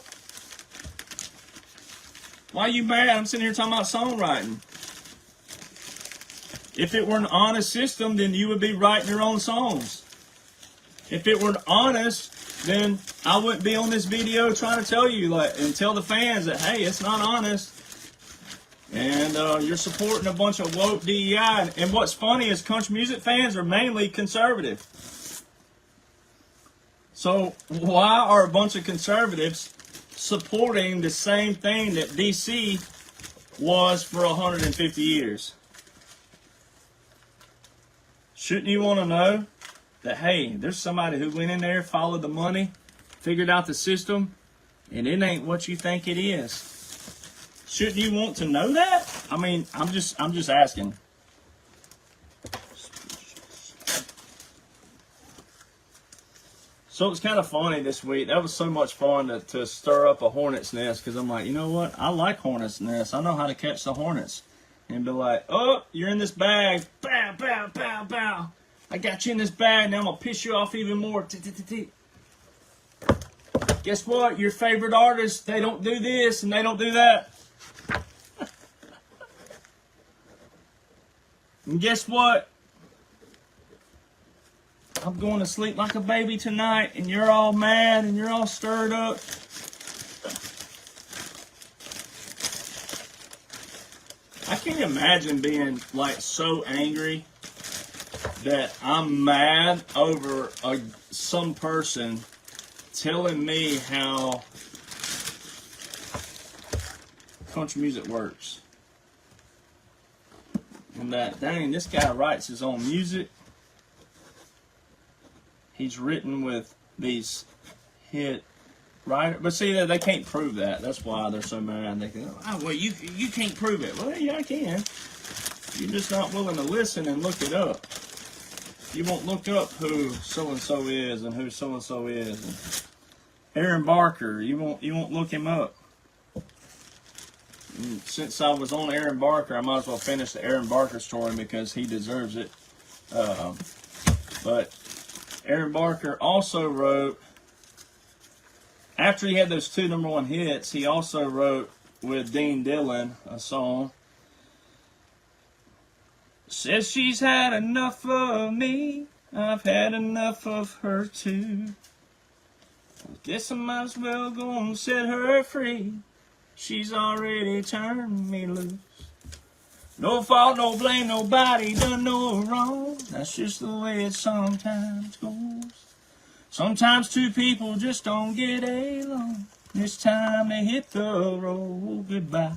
Why you mad? I'm sitting here talking about songwriting. If it were an honest system, then you would be writing your own songs. If it were honest, then I wouldn't be on this video trying to tell you and tell the fans that, hey, it's not honest. And you're supporting a bunch of woke DEI. And what's funny is country music fans are mainly conservative. So why are a bunch of conservatives supporting the same thing that DC was for 150 years? Shouldn't you want to know that, hey, there's somebody who went in there, followed the money, figured out the system, and it ain't what you think it is? Shouldn't you want to know that? I mean, I'm just asking. So it's kind of funny this week. That was so much fun to stir up a hornet's nest, because I'm like, you know what? I like hornet's nests. I know how to catch the hornets. And be like, oh, you're in this bag. Bow, bow, bow, bow. I got you in this bag. Now I'm going to piss you off even more. Guess what? Your favorite artists, they don't do this and they don't do that. And guess what? I'm going to sleep like a baby tonight, and you're all mad and you're all stirred up. I can't imagine being like so angry that I'm mad over some person telling me how country music works. And that, dang, this guy writes his own music. He's written with these hit writers. But see, they can't prove that. That's why they're so mad. They go, oh, well, you can't prove it. Well, yeah, I can. You're just not willing to listen and look it up. You won't look up who so-and-so is and who so-and-so is. And Aaron Barker, you won't look him up. And since I was on Aaron Barker, I might as well finish the Aaron Barker story because he deserves it. But Aaron Barker also wrote, after he had those 2 #1 hits, he also wrote with Dean Dillon a song. Says she's had enough of me, I've had enough of her too. Guess I might as well go and set her free. She's already turned me loose. No fault, no blame, nobody done no wrong. That's just the way it sometimes goes. Sometimes 2 people just don't get along. This time they hit the road. Goodbye,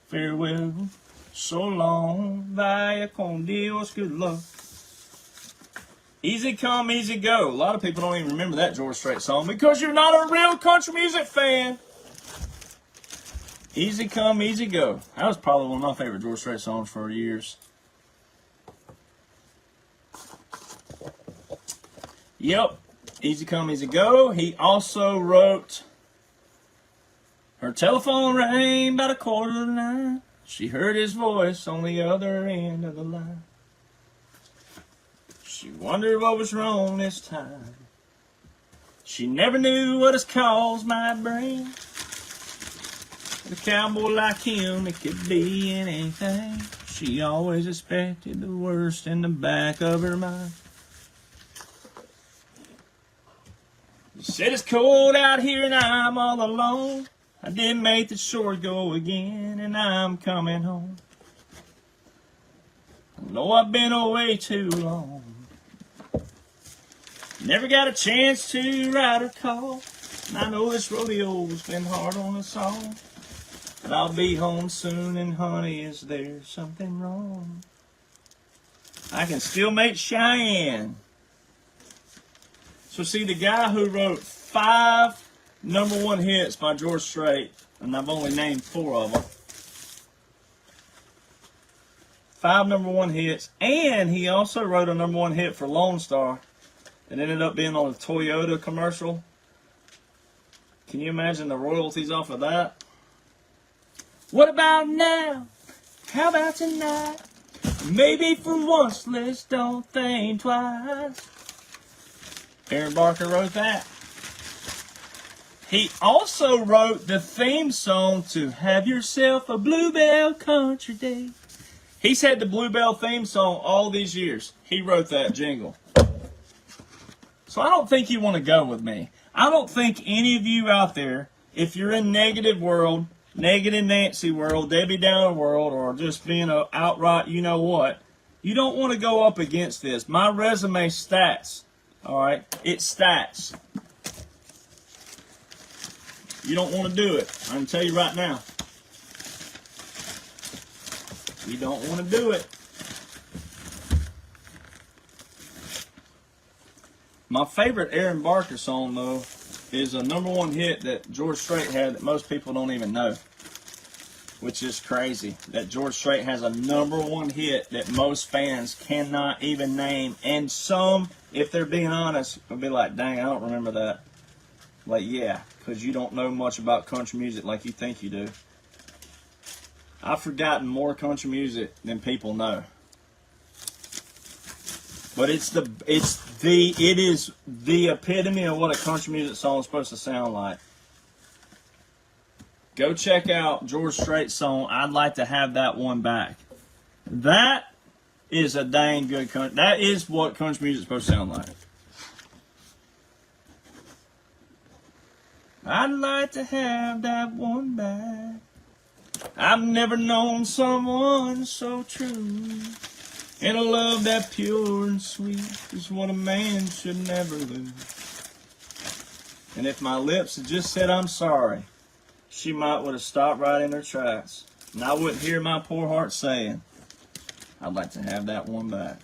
farewell, so long, vaya con Dios, good luck. Easy come, easy go. A lot of people don't even remember that George Strait song because you're not a real country music fan. Easy come, easy go. That was probably one of my favorite George Strait songs for years. Yep, easy come, easy go. He also wrote, her telephone rang about 8:45. She heard his voice on the other end of the line. She wondered what was wrong this time. She never knew what his calls might bring. A cowboy like him, it could be anything. She always expected the worst in the back of her mind. She said it's cold out here and I'm all alone. I did make the shore go again and I'm coming home. I know I've been away too long. Never got a chance to write or call. And I know this rodeo's been hard on us all, but I'll be home soon, and honey, is there something wrong? I can still make Cheyenne. So see, the guy who wrote 5 #1 hits by George Strait, and I've only named 4 of them. 5 #1 hits, and he also wrote a #1 hit for Lone Star. It ended up being on a Toyota commercial. Can you imagine the royalties off of that? What about now? How about tonight? Maybe for once, let's don't think twice. Aaron Barker wrote that. He also wrote the theme song to Have Yourself a Bluebell Country Day. He's had the Bluebell theme song all these years. He wrote that jingle. So I don't think you want to go with me. I don't think any of you out there, if you're in negative world, negative Nancy world, Debbie Downer world, or just being a outright you know what, you don't want to go up against this. My resume stats, all right? It stats. You don't want to do it. I can tell you right now. You don't want to do it. My favorite Aaron Barker song, though, is a #1 hit that George Strait had that most people don't even know, which is crazy. That George Strait has a #1 hit that most fans cannot even name, and some, if they're being honest, will be like, dang, I don't remember that. Like, yeah, because you don't know much about country music like you think you do. I've forgotten more country music than people know. But it is the epitome of what a country music song is supposed to sound like. Go check out George Strait's song, I'd Like to Have That One Back. That is a dang good country. That is what country music is supposed to sound like. I'd like to have that one back. I've never known someone so true. And a love that pure and sweet is what a man should never lose. And if my lips had just said I'm sorry, she might would have stopped right in her tracks. And I wouldn't hear my poor heart saying, I'd like to have that one back.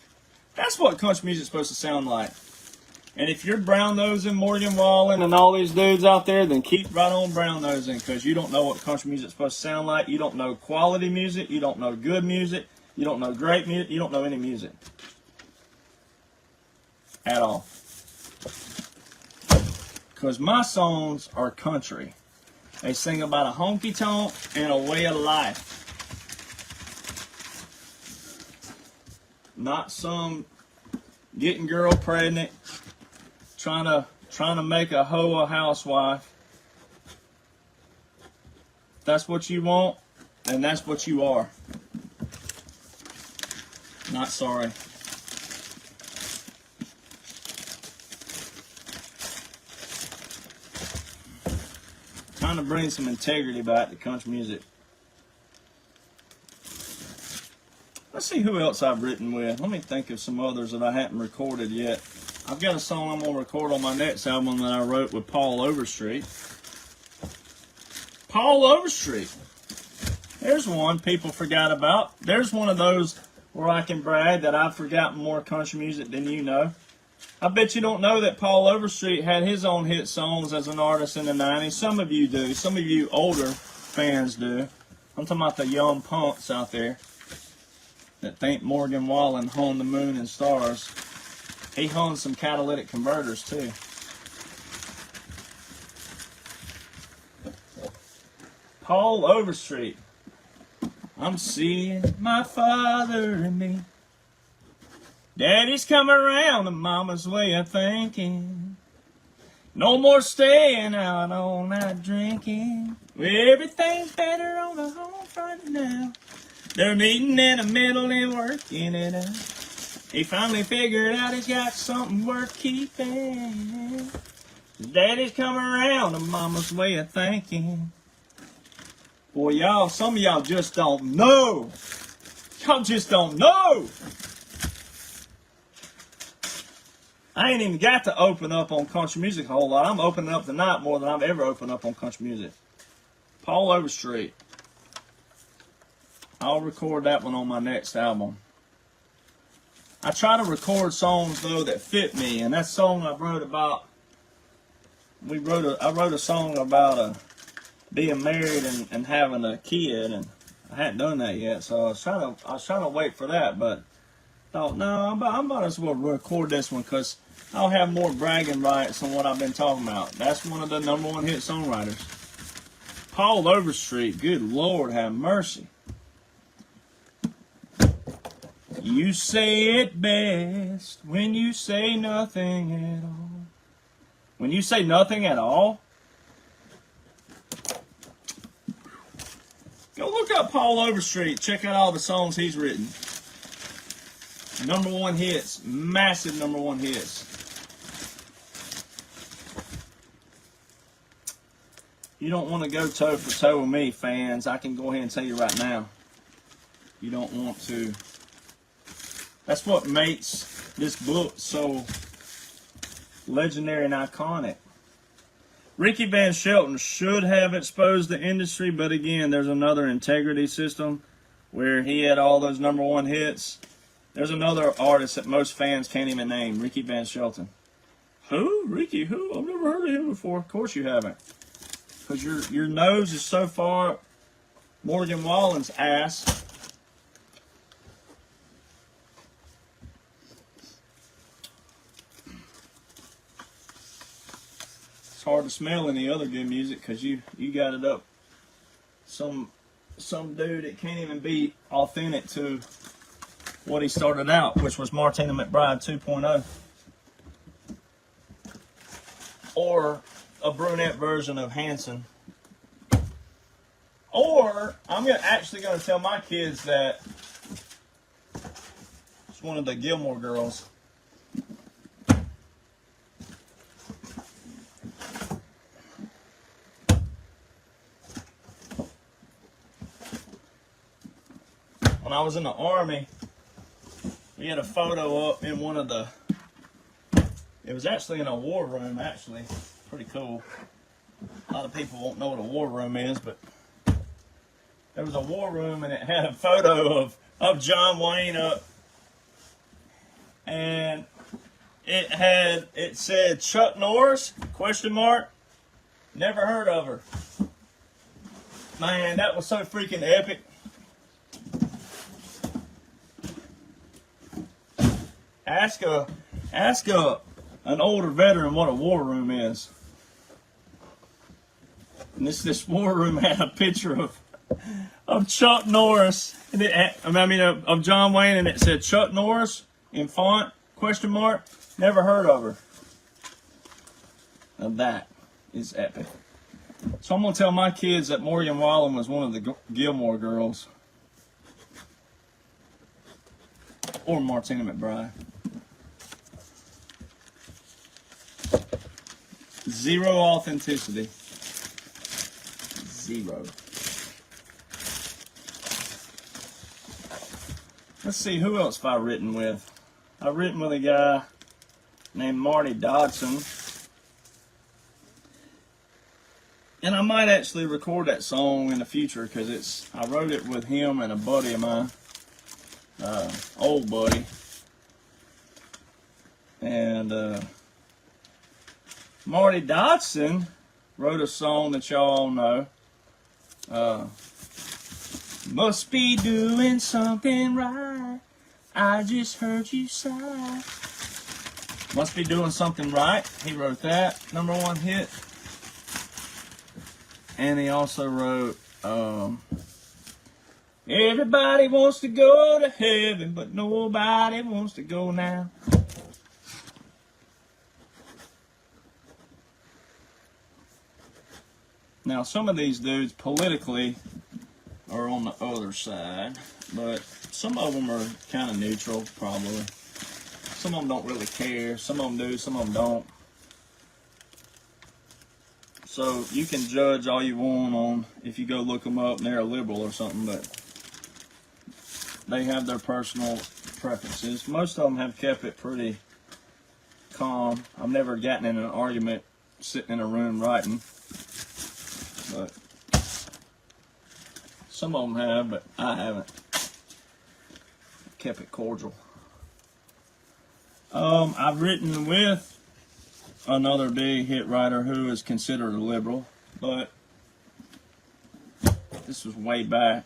That's what country music's supposed to sound like. And if you're brown-nosing Morgan Wallen and all these dudes out there, then keep right on brown-nosing, because you don't know what country music's supposed to sound like. You don't know quality music. You don't know good music. You don't know great music. You don't know any music at all. Because my songs are country. They sing about a honky-tonk and a way of life. Not some getting girl pregnant, trying to make a hoe a housewife. If that's what you want, then that's what you are. Not sorry. Trying to bring some integrity back to country music. Let's see who else I've written with. Let me think of some others that I haven't recorded yet. I've got a song I'm going to record on my next album that I wrote with Paul Overstreet. Paul Overstreet. There's one people forgot about. There's one of those where I can brag that I've forgotten more country music than you know. I bet you don't know that Paul Overstreet had his own hit songs as an artist in the 90s. Some of you do. Some of you older fans do. I'm talking about the young punks out there that think Morgan Wallen honed the moon and stars. He honed some catalytic converters too. Paul Overstreet. I'm seeing my father and me. Daddy's come around to mama's way of thinking. No more staying out all night drinking. Everything's better on the home front now. They're meeting in the middle and working it out. He finally figured out he's got something worth keeping. Daddy's come around to mama's way of thinking. Boy, y'all, some of y'all just don't know. Y'all just don't know. I ain't even got to open up on country music a whole lot. I'm opening up tonight more than I've ever opened up on country music. Paul Overstreet. I'll record that one on my next album. I try to record songs though that fit me, and that song I wrote about. I wrote a song about being married and having a kid, and I hadn't done that yet, so I was trying to wait for that, but thought no, I might as well record this one because I'll have more bragging rights on what I've been talking about. That's one of the #1 hit songwriters. Paul Overstreet. Good Lord, have mercy. You say it best when you say nothing at all. When you say nothing at all? Go look up Paul Overstreet. Check out all the songs he's written. #1 hits. Massive #1 hits. You don't want to go toe for toe with me, fans. I can go ahead and tell you right now. You don't want to. That's what makes this book so legendary and iconic. Ricky Van Shelton should have exposed the industry, but again, there's another integrity system where he had all those #1 hits. There's another artist that most fans can't even name, Ricky Van Shelton. Who? Ricky who? I've never heard of him before. Of course you haven't. Because your nose is so far up Morgan Wallen's ass. It's hard to smell any other good music because you got it up some dude that can't even be authentic to what he started out, which was Martina McBride 2.0. Or a brunette version of Hanson. Or I'm actually going to tell my kids that it's one of the Gilmore Girls. When I was in the Army, we had a photo up in one of the, it was actually in a war room, actually. Pretty cool. A lot of people won't know what a war room is, but there was a war room and it had a photo of John Wayne up. And it said Chuck Norris, ? Never heard of her. Man, that was so freaking epic. Ask an older veteran what a war room is. And this war room had a picture of Chuck Norris, and of John Wayne, and it said Chuck Norris in font ? Never heard of her. Now that is epic. So I'm gonna tell my kids that Morgan Wallen was one of the Gilmore Girls, or Martina McBride. Zero authenticity. Zero. Let's see, who else have I written with? I've written with a guy named Marty Dodson. And I might actually record that song in the future because I wrote it with him and a buddy of mine. Old buddy. And Marty Dodson wrote a song that y'all know. Must be doing something right. I just heard you sigh. Must be doing something right. He wrote that. #1 hit. And he also wrote, everybody wants to go to heaven, but nobody wants to go now. Now, some of these dudes politically are on the other side, but some of them are kind of neutral, probably. Some of them don't really care. Some of them do, some of them don't. So you can judge all you want on if you go look them up and they're a liberal or something, but they have their personal preferences. Most of them have kept it pretty calm. I've never gotten in an argument sitting in a room writing, but some of them have, but I haven't. Kept it cordial. I've written with another big hit writer who is considered a liberal, but this was way back.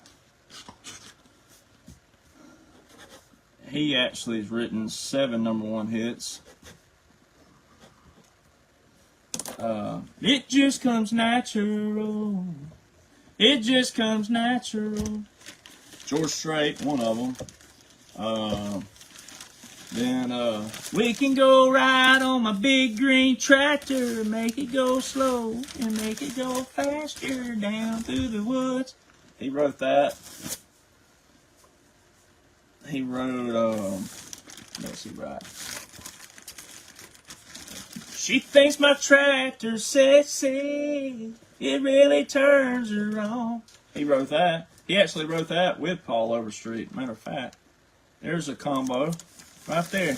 He actually has written 7 #1 hits. It just comes natural. It just comes natural. George Strait, one of them. Then we can go ride on my big green tractor, make it go slow and make it go faster down through the woods. He wrote that. He wrote, what's he write? She thinks my tractor's sexy, it really turns her on. He wrote that. He actually wrote that with Paul Overstreet. Matter of fact, there's a combo right there.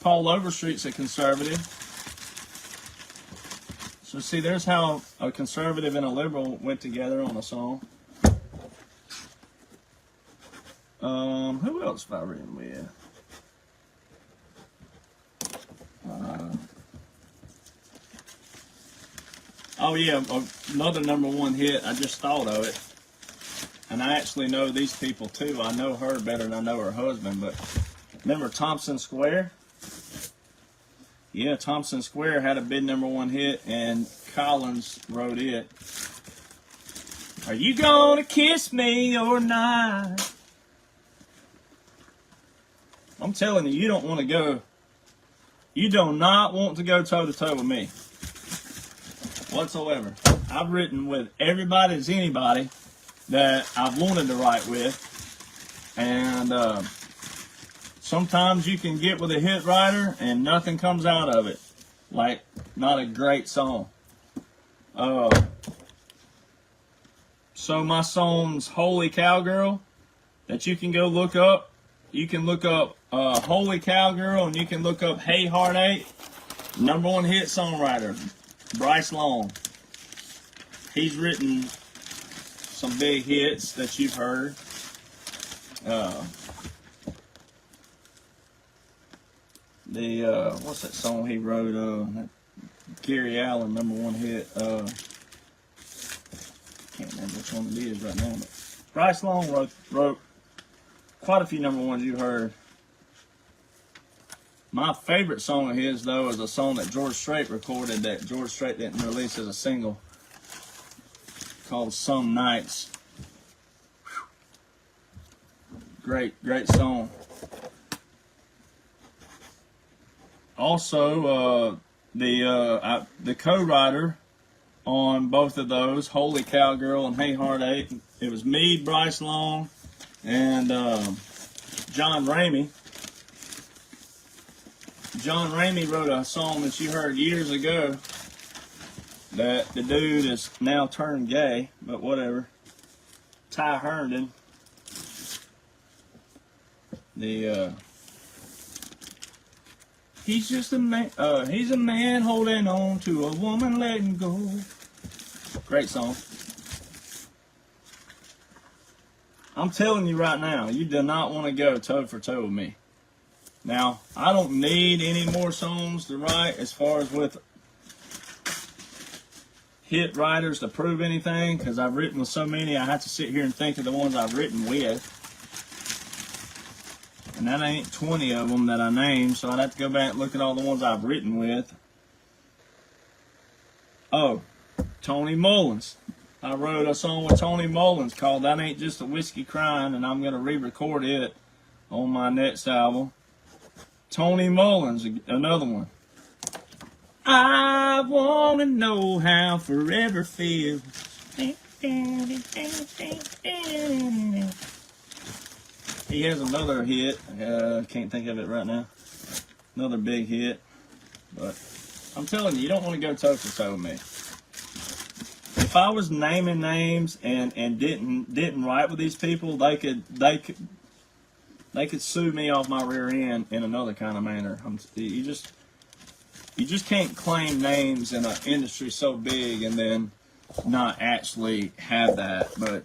Paul Overstreet's a conservative. So see, there's how a conservative and a liberal went together on a song. Who else have I written with? Oh yeah, another #1 hit. I just thought of it. And I actually know these people too. I know her better than I know her husband, but remember Thompson Square? Yeah, Thompson Square had a big #1 hit, and Collins wrote it. Are you gonna kiss me or not? I'm telling you, you don't want to go. You do not want to go toe-to-toe with me whatsoever. I've written with everybody as anybody that I've wanted to write with, and sometimes you can get with a hit writer and nothing comes out of it, like not a great song. So my song's Holy Cowgirl that you can go look up. You can look up Holy Cowgirl, and you can look up Hey Heartache. #1 hit songwriter, Bryce Long. He's written some big hits that you've heard. What's that song he wrote? Gary Allen, #1 hit. Can't remember which one it is right now. But Bryce Long wrote quite a few #1s you heard. My favorite song of his, though, is a song that George Strait recorded that George Strait didn't release as a single, called Some Nights. Great song. Also, the co-writer on both of those, Holy Cowgirl and Hey Heartache, it was me, Bryce Long, and John Ramey. John Ramey wrote a song that you heard years ago that the dude is now turned gay, but whatever. Ty Herndon. He's just a man. He's a man holding on to a woman letting go. Great song. I'm telling you right now, you do not want to go toe for toe with me. Now, I don't need any more songs to write as far as with hit writers to prove anything, because I've written with so many, I have to sit here and think of the ones I've written with. And that ain't 20 of them that I named, so I'd have to go back and look at all the ones I've written with. Oh, Tony Mullins. I wrote a song with Tony Mullins called That Ain't Just a Whiskey Crying, and I'm going to re-record it on my next album. Tony Mullins, another one. I want to know how forever feels. He has another hit. Can't think of it right now. Another big hit. But I'm telling you, you don't want to go toe for toe with me. If I was naming names and didn't write with these people, they they could sue me off my rear end in another kind of manner. You just can't claim names in an industry so big and then not actually have that. But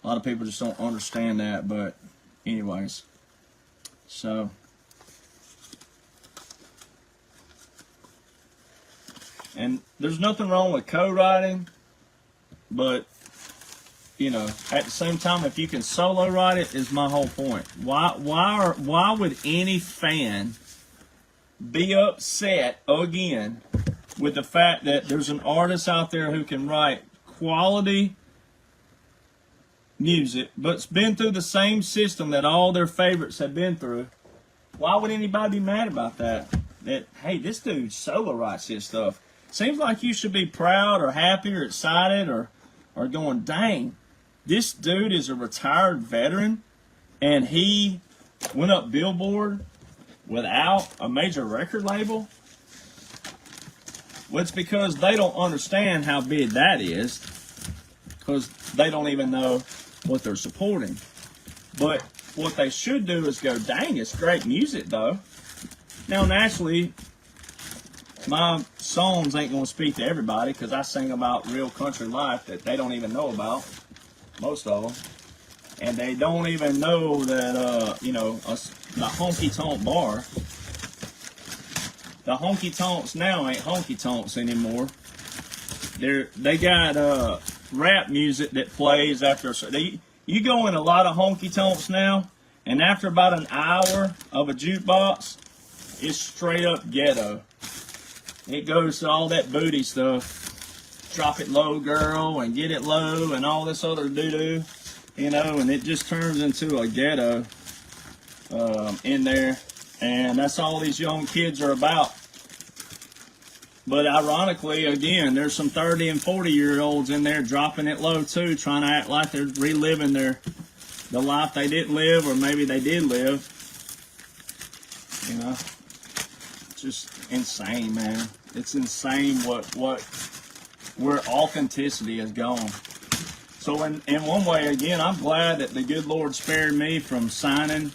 a lot of people just don't understand that. But anyways, so and there's nothing wrong with co-writing, but you know, at the same time, if you can solo write it, is my whole point. Why would any fan be upset again with the fact that there's an artist out there who can write quality music, but's been through the same system that all their favorites have been through? Why would anybody be mad about that? That, hey, this dude solo writes his stuff. Seems like you should be proud or happy or excited or going, dang, this dude is a retired veteran and he went up Billboard without a major record label. Well, it's because they don't understand how big that is, because they don't even know what they're supporting. But what they should do is go, dang, it's great music though. Now naturally, my songs ain't going to speak to everybody, because I sing about real country life that they don't even know about, most of them. And they don't even know that, you know, the honky-tonk bar. The honky-tonks now ain't honky-tonks anymore. They got rap music that plays after. You go in a lot of honky-tonks now, and after about an hour of a jukebox, it's straight up ghetto. It goes to all that booty stuff. Drop it low, girl, and get it low, and all this other doo-doo. You know, and it just turns into a ghetto in there. And that's all these young kids are about. But ironically, again, there's some 30 and 40-year-olds in there dropping it low too, trying to act like they're reliving the life they didn't live, or maybe they did live. You know, it's just insane, man. It's insane where authenticity has gone. So in one way, again, I'm glad that the good Lord spared me from signing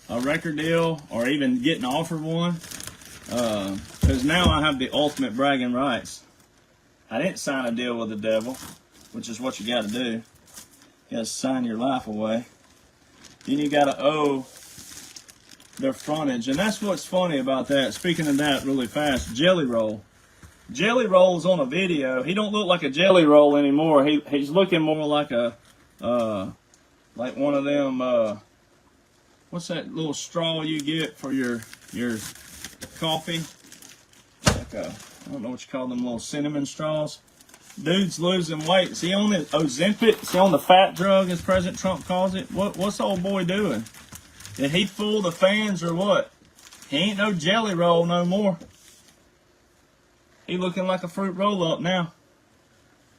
a record deal or even getting offered one, because now I have the ultimate bragging rights. I didn't sign a deal with the devil, which is what you got to do. You got to sign your life away. Then you got to owe their frontage, and that's what's funny about that. Speaking of that, really fast, Jelly Roll. Jelly Roll's on a video. He don't look like a jelly roll anymore. He's looking more like a like one of them. What's that little straw you get for your coffee? Like I don't know what you call them, little cinnamon straws. Dude's losing weight. Is he on the Ozempic? Is he on the fat drug, as President Trump calls it? What's old boy doing? Did he fool the fans or what? He ain't no jelly roll no more. He looking like a fruit roll-up now.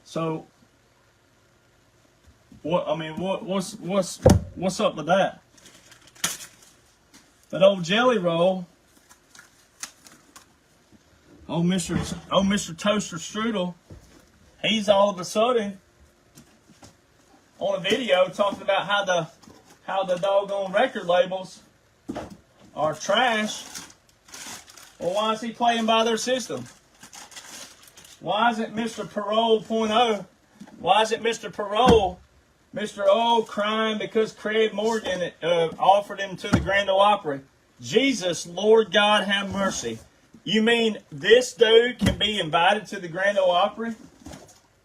So, what's up with that? That old jelly roll, old Mr. Toaster Strudel, he's all of a sudden on a video talking about how the doggone record labels are trash. Well, why is he playing by their system? Why isn't Mr. Parole .0? Why isn't Mr. Parole, Mr. crying because Craig Morgan offered him to the Grand Ole Opry? Jesus, Lord God, have mercy. You mean this dude can be invited to the Grand Ole Opry?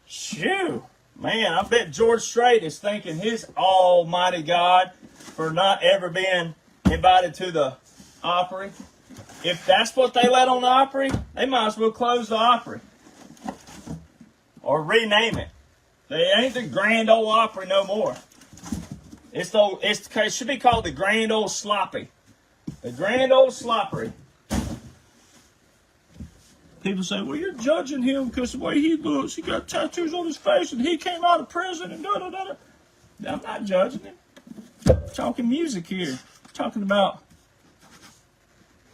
Shoo. Man, I bet George Strait is thanking his almighty God for not ever being invited to the Opry. If that's what they let on the Opry, they might as well close the Opry. Or rename it. It ain't the Grand Ole Opry no more. It should be called the Grand Ole Sloppy. The Grand Ole Sloppery. People say, well, you're judging him because the way he looks. He got tattoos on his face and he came out of prison and da-da-da-da. I'm not judging him. I'm talking music here. We're talking about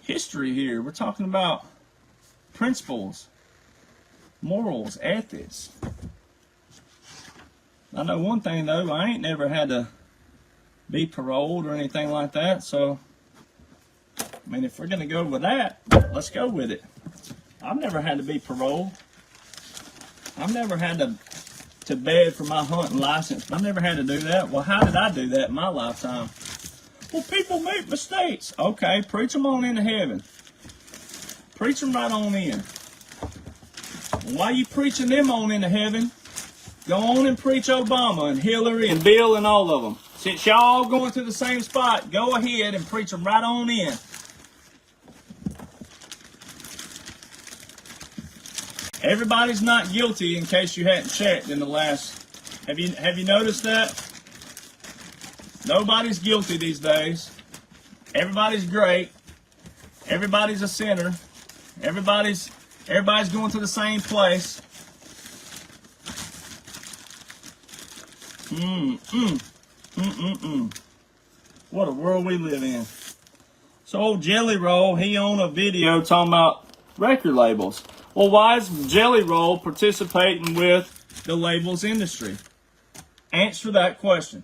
history here. We're talking about principles, morals, ethics. I know one thing, though. I ain't never had to be paroled or anything like that. So, I mean, if we're going to go with that, let's go with it. I've never had to be paroled. I've never had to beg for my hunting license. I've never had to do that. Well, how did I do that in my lifetime? Well, people make mistakes. Okay, preach them on into heaven. Preach them right on in. Why are you preaching them on into heaven? Go on and preach Obama and Hillary and Bill and all of them. Since y'all all going to the same spot, go ahead and preach them right on in. Everybody's not guilty, in case you hadn't checked in the last. Have you noticed that? Nobody's guilty these days. Everybody's great. Everybody's a sinner. Everybody's going to the same place. What a world we live in. So old Jelly Roll, he on a video talking about record labels. Well, why is Jelly Roll participating with the labels industry? Answer that question.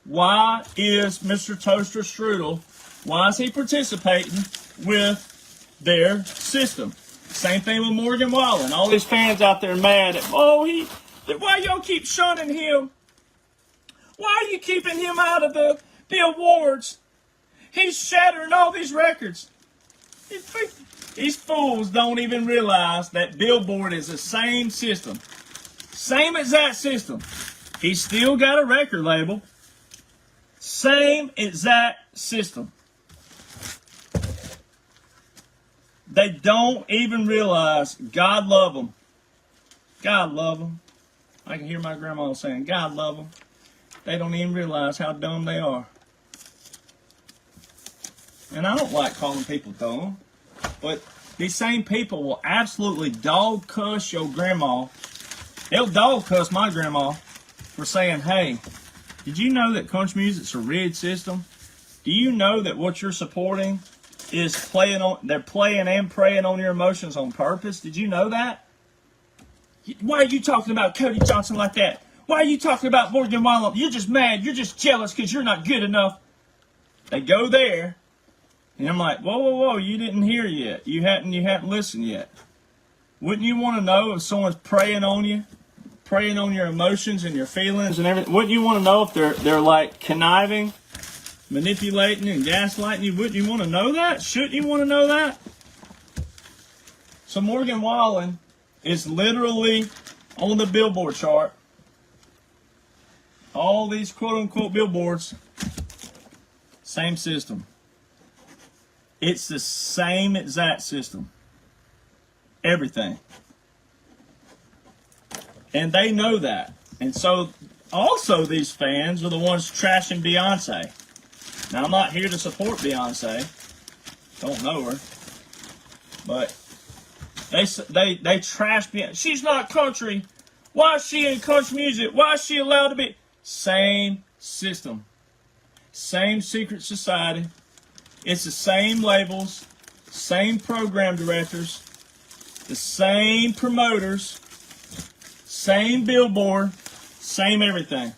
Why is Mr. Toaster Strudel, why is he participating with their system? Same thing with Morgan Wallen. All these fans out there mad at, why y'all keep shunning him? Why are you keeping him out of the awards? He's shattering all these records. These fools don't even realize that Billboard is the same system. Same exact system. He's still got a record label. Same exact system. They don't even realize God love them. God love them. I can hear my grandma saying, God love them. They don't even realize how dumb they are. And I don't like calling people dumb, but these same people will absolutely dog cuss your grandma. They'll dog cuss my grandma for saying, hey, did you know that country music's a rigged system? Do you know that what you're supporting is they're playing and preying on your emotions on purpose? Did you know that? Why are you talking about Cody Johnson like that? Why are you talking about Morgan Wallen? You're just mad. You're just jealous because you're not good enough. They go there, and I'm like, whoa, you didn't hear yet. You hadn't listened yet. Wouldn't you want to know if someone's preying on you, preying on your emotions and your feelings and everything? Wouldn't you want to know if they're like conniving, manipulating and gaslighting you? Wouldn't you want to know that? Shouldn't you want to know that? So Morgan Wallen is literally on the Billboard chart. All these quote-unquote billboards, same system. It's the same exact system. Everything. And they know that. And so, also these fans are the ones trashing Beyonce. Now, I'm not here to support Beyonce. Don't know her. But they trash Beyonce. She's not country. Why is she in country music? Why is she allowed to be? Same system. Same secret society. It's the same labels, same program directors, the same promoters, same billboard, same everything.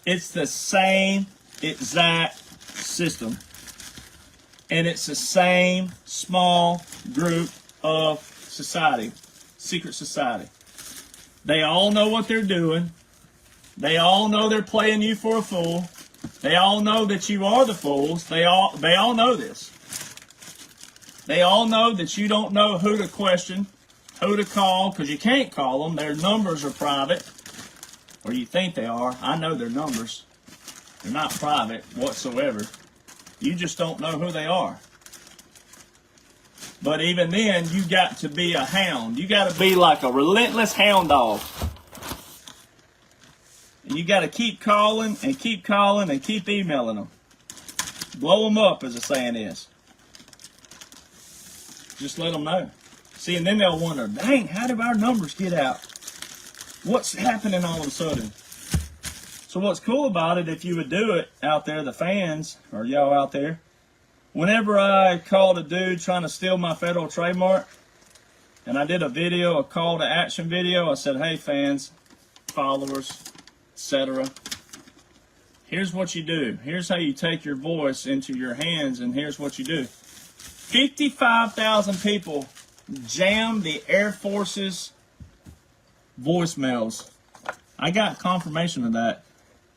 It's the same exact system. And it's the same small group of society, secret society. They all know what they're doing. They all know they're playing you for a fool. They all know that you are the fools. They all know this. They all know that you don't know who to question, who to call, because you can't call them. Their numbers are private, or you think they are. I know their numbers. They're not private whatsoever. You just don't know who they are. But even then, you got to be a hound. You got to be like a relentless hound dog. And you got to keep calling and keep calling and keep emailing them. Blow them up, as the saying is. Just let them know. See, and then they'll wonder, dang, how did our numbers get out? What's happening all of a sudden? So what's cool about it, if you would do it out there, the fans, or y'all out there, whenever I called a dude trying to steal my federal trademark, and I did a call to action video, I said, hey fans, followers, etc. Here's what you do. Here's how you take your voice into your hands, and here's what you do. 55,000 people jammed the Air Force's voicemails. I got confirmation of that.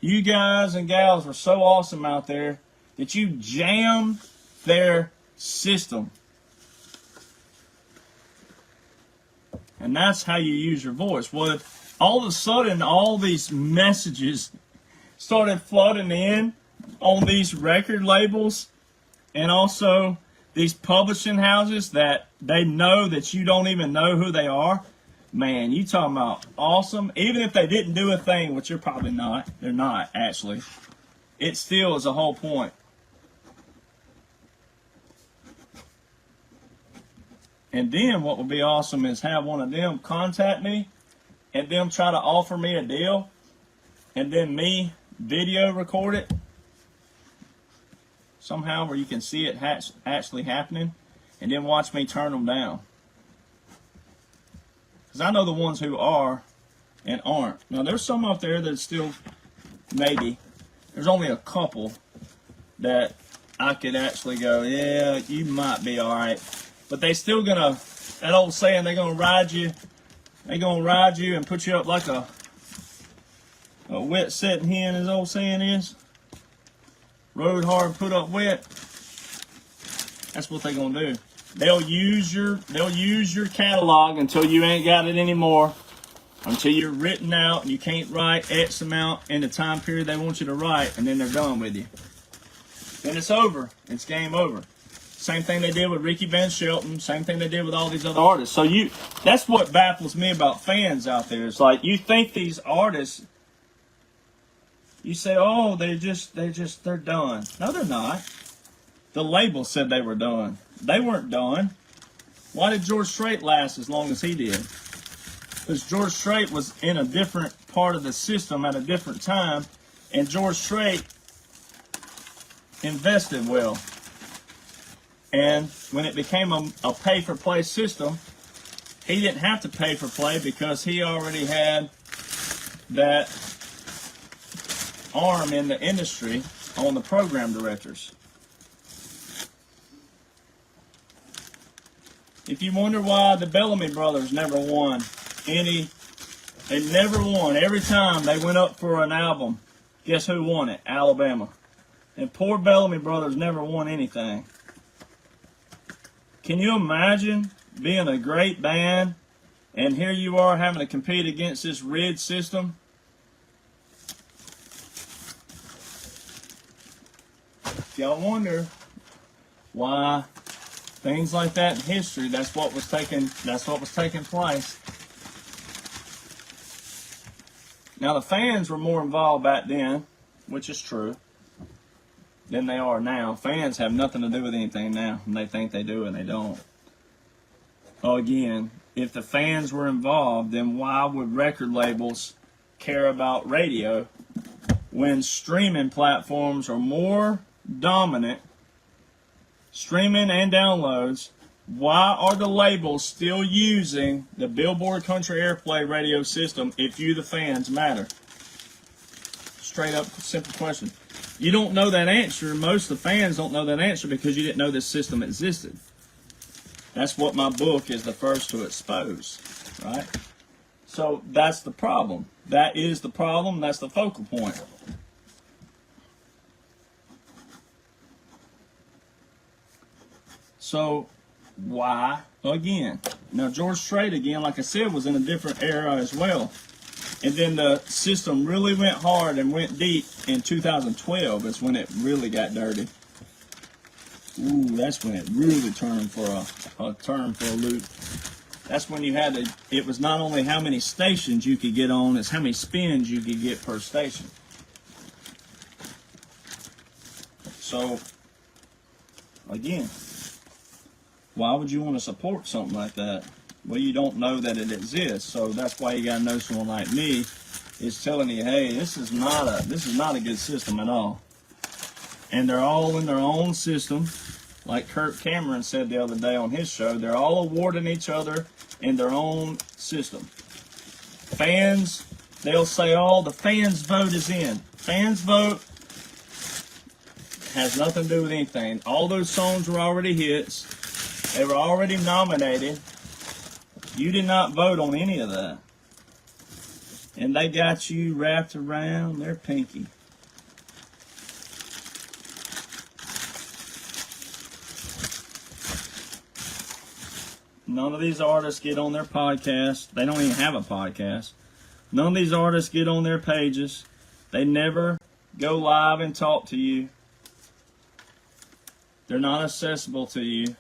You guys and gals were so awesome out there that you jammed their system. And that's how you use your voice. Well, all of a sudden, all these messages started flooding in on these record labels and also these publishing houses that they know that you don't even know who they are. Man, you talking about awesome. Even if they didn't do a thing, which you're probably not. They're not, actually. It still is a whole point. And then what would be awesome is have one of them contact me and them try to offer me a deal and then me video record it somehow where you can see it actually happening and then watch me turn them down. Because I know the ones who are and aren't. Now, there's some out there that still, maybe, there's only a couple that I could actually go, yeah, you might be all right. But they still gonna, that old saying, they're gonna ride you and put you up like a wet setting hen, as old saying is. Rode hard, put up wet. That's what they're gonna do. They'll use your catalog until you ain't got it anymore, until you're written out and you can't write X amount in the time period they want you to write, and then they're done with you. Then it's over. It's game over. Same thing they did with Ricky Van Shelton. Same thing they did with all these other artists. So that's what baffles me about fans out there. It's like you think these artists, you say, oh, they're done. No, they're not. The label said they were done. They weren't done. Why did George Strait last as long as he did? Because George Strait was in a different part of the system at a different time, and George Strait invested well. And when it became a pay-for-play system, he didn't have to pay for play because he already had that arm in the industry on the program directors. If you wonder why the Bellamy brothers never won they never won. Every time they went up for an album, guess who won it? Alabama. And poor Bellamy brothers never won anything. Can you imagine being a great band and here you are having to compete against this rigged system? If y'all wonder why things like that in history, that's what was taking place. Now the fans were more involved back then, which is true, than they are now. Fans have nothing to do with anything now, and they think they do and they don't. Again, if the fans were involved, then why would record labels care about radio when streaming platforms are more dominant? Streaming and downloads, why are the labels still using the Billboard Country Airplay radio system if you, the fans, matter? Straight up, simple question. You don't know that answer. Most of the fans don't know that answer because you didn't know this system existed. That's what my book is the first to expose, right? So that's the problem. That is the problem. That's the focal point. So why again? Now George Strait again, like I said, was in a different era as well. And then the system really went hard and went deep in 2012 is when it really got dirty. Ooh, that's when it really turned for a loop. That's when you had to, it was not only how many stations you could get on, it's how many spins you could get per station. So, again, why would you want to support something like that? Well, you don't know that it exists, so that's why you got to know someone like me is telling you, hey, this is not a good system at all. And they're all in their own system, like Kirk Cameron said the other day on his show. They're all awarding each other in their own system. Fans, they'll say, oh, the fans' vote is in. Fans' vote Has nothing to do with anything. All those songs were already hits. They were already nominated. You did not vote on any of that. And they got you wrapped around their pinky. None of these artists get on their podcast. They don't even have a podcast. None of these artists get on their pages. They never go live and talk to you. They're not accessible to you.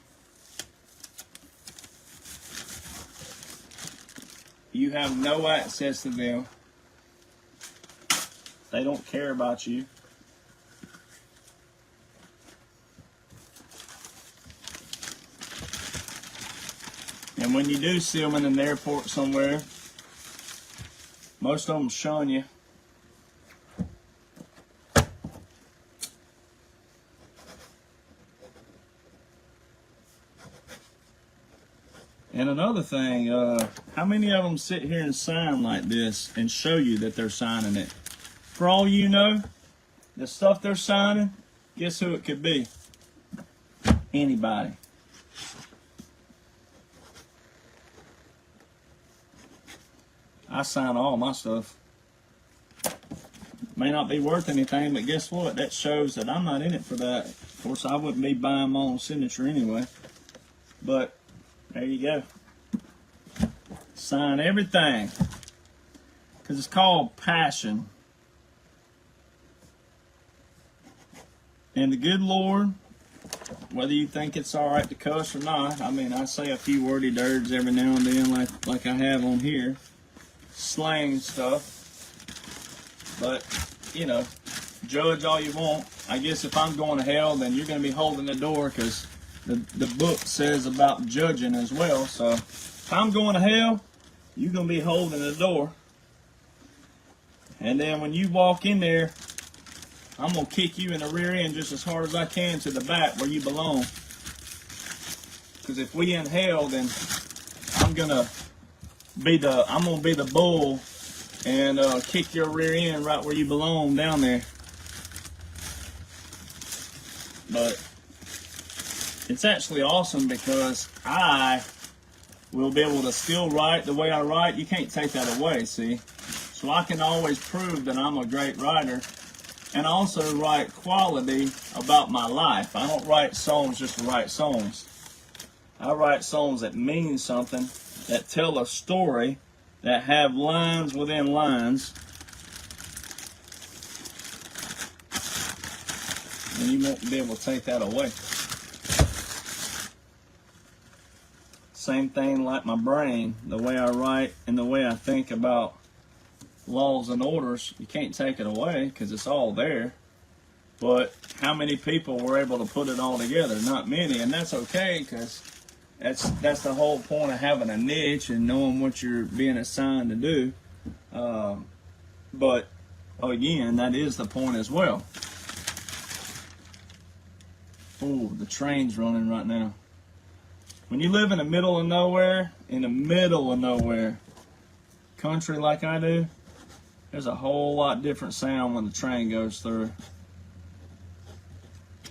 You have no access to them. They don't care about you. And when you do see them in an airport somewhere, most of them shun you. And another thing, how many of them sit here and sign like this and show you that they're signing it? For all you know, the stuff they're signing, guess who it could be? Anybody. I sign all my stuff. May not be worth anything, but guess what? That shows that I'm not in it for that. Of course, I wouldn't be buying my own signature anyway. But there you go. Sign everything. Because it's called passion. And the good Lord, whether you think it's all right to cuss or not, I mean, I say a few wordy dirds every now and then like I have on here. Slang stuff. But, you know, judge all you want. I guess if I'm going to hell, then you're going to be holding the door because the book says about judging as well. So if I'm going to hell, you're going to be holding the door. And then when you walk in there, I'm going to kick you in the rear end just as hard as I can to the back where you belong. Because if we in hell, then I'm going to be the bull and kick your rear end right where you belong down there. But it's actually awesome because I will be able to still write the way I write. You can't take that away, see? So I can always prove that I'm a great writer and also write quality about my life. I don't write songs just to write songs. I write songs that mean something, that tell a story, that have lines within lines. And you won't be able to take that away. Same thing like my brain, the way I write and the way I think about laws and orders, you can't take it away because it's all there. But how many people were able to put it all together? Not many, and that's okay because that's the whole point of having a niche and knowing what you're being assigned to do. But again, that is the point as well. Oh, the train's running right now. When you live in the middle of nowhere, country like I do, there's a whole lot different sound when the train goes through.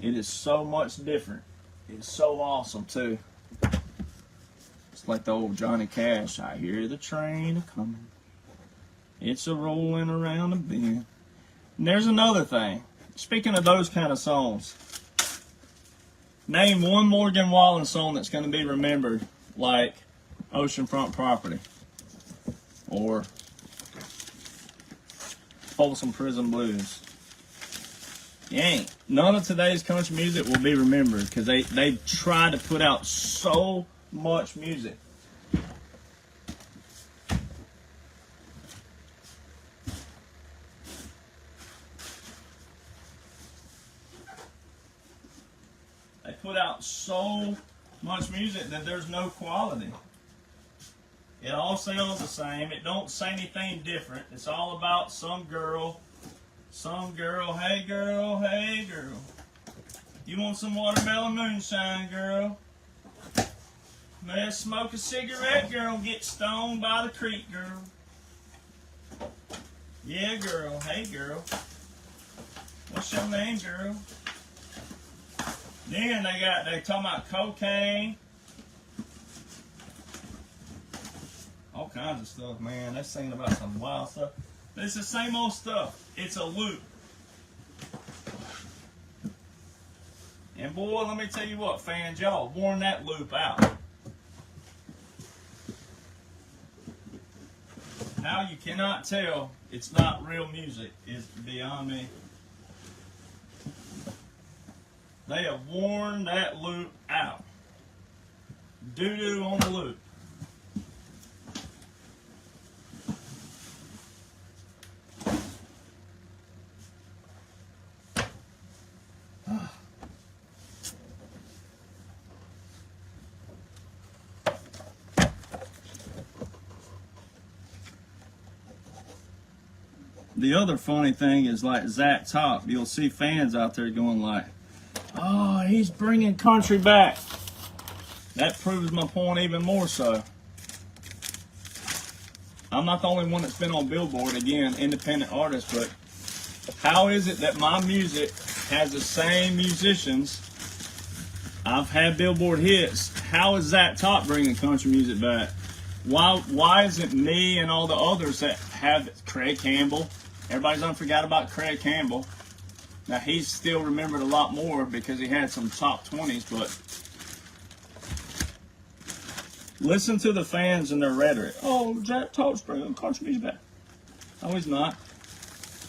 It is so much different. It's so awesome too. It's like the old Johnny Cash, I hear the train a-coming. It's a-rolling around the bend. And there's another thing. Speaking of those kind of songs, name one Morgan Wallen song that's going to be remembered, like Oceanfront Property or Folsom Prison Blues. You ain't. None of today's country music will be remembered because they try to put out so much music. They put out so much music that there's no quality. It all sounds the same. It don't say anything different. It's all about some girl, hey girl, hey girl. You want some watermelon moonshine, girl? Let's smoke a cigarette, girl. Get stoned by the creek, girl. Yeah, girl. Hey, girl. What's your name, girl? Then they talking about cocaine. All kinds of stuff, man. They're singing about some wild stuff. But it's the same old stuff. It's a loop. And boy, let me tell you what, fans, y'all worn that loop out. How you cannot tell it's not real music is beyond me. They have worn that loop out. Doo-doo on the loop. The other funny thing is, like Zach Top, you'll see fans out there going like, oh, he's bringing country back. That proves my point even more so. I'm not the only one that's been on Billboard, again, independent artist, but how is it that my music has the same musicians? I've had Billboard hits. How is Zach Top bringing country music back? Why isn't me and all the others that have Craig Campbell? Everybody's done forgot about Craig Campbell. Now, he's still remembered a lot more because he had some top 20s, but listen to the fans and their rhetoric. Oh, Jack Top's bringing country music back. No, he's not.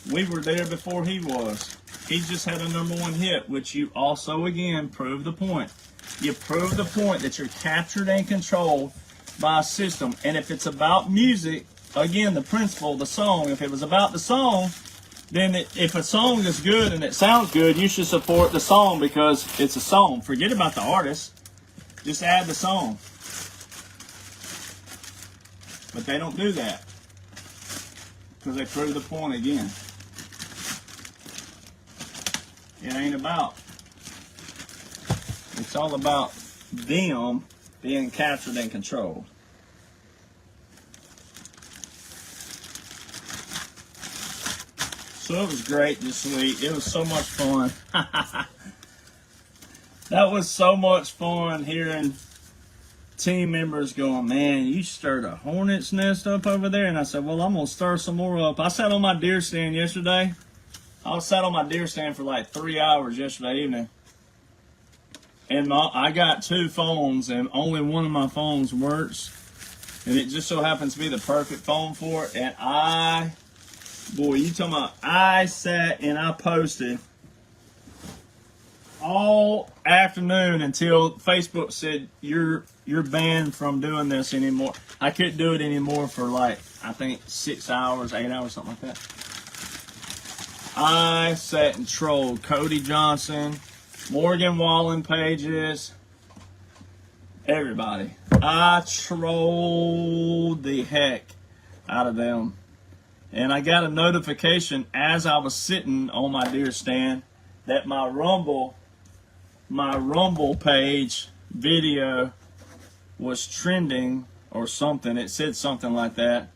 We were there before he was. He just had a #1 hit, which you also, again, prove the point. You prove the point that you're captured and controlled by a system. And if it's about music, again, the principle, the song, if it was about the song, then if a song is good and it sounds good, you should support the song because it's a song. Forget about the artist. Just add the song. But they don't do that because they prove the point again. It ain't about. It's all about them being captured and controlled. So it was great this week. It was so much fun. That was so much fun hearing team members going, man, you stirred a hornet's nest up over there. And I said, well, I'm going to stir some more up. I sat on my deer stand yesterday. I sat on my deer stand for like 3 hours yesterday evening. And I got 2 phones, and only one of my phones works. And it just so happens to be the perfect phone for it. And boy, you talking about, I sat and I posted all afternoon until Facebook said, you're banned from doing this anymore. I couldn't do it anymore for like, I think 6 hours, 8 hours, something like that. I sat and trolled Cody Johnson, Morgan Wallen pages, everybody. I trolled the heck out of them. And I got a notification as I was sitting on my deer stand that my Rumble page video was trending or something. It said something like that.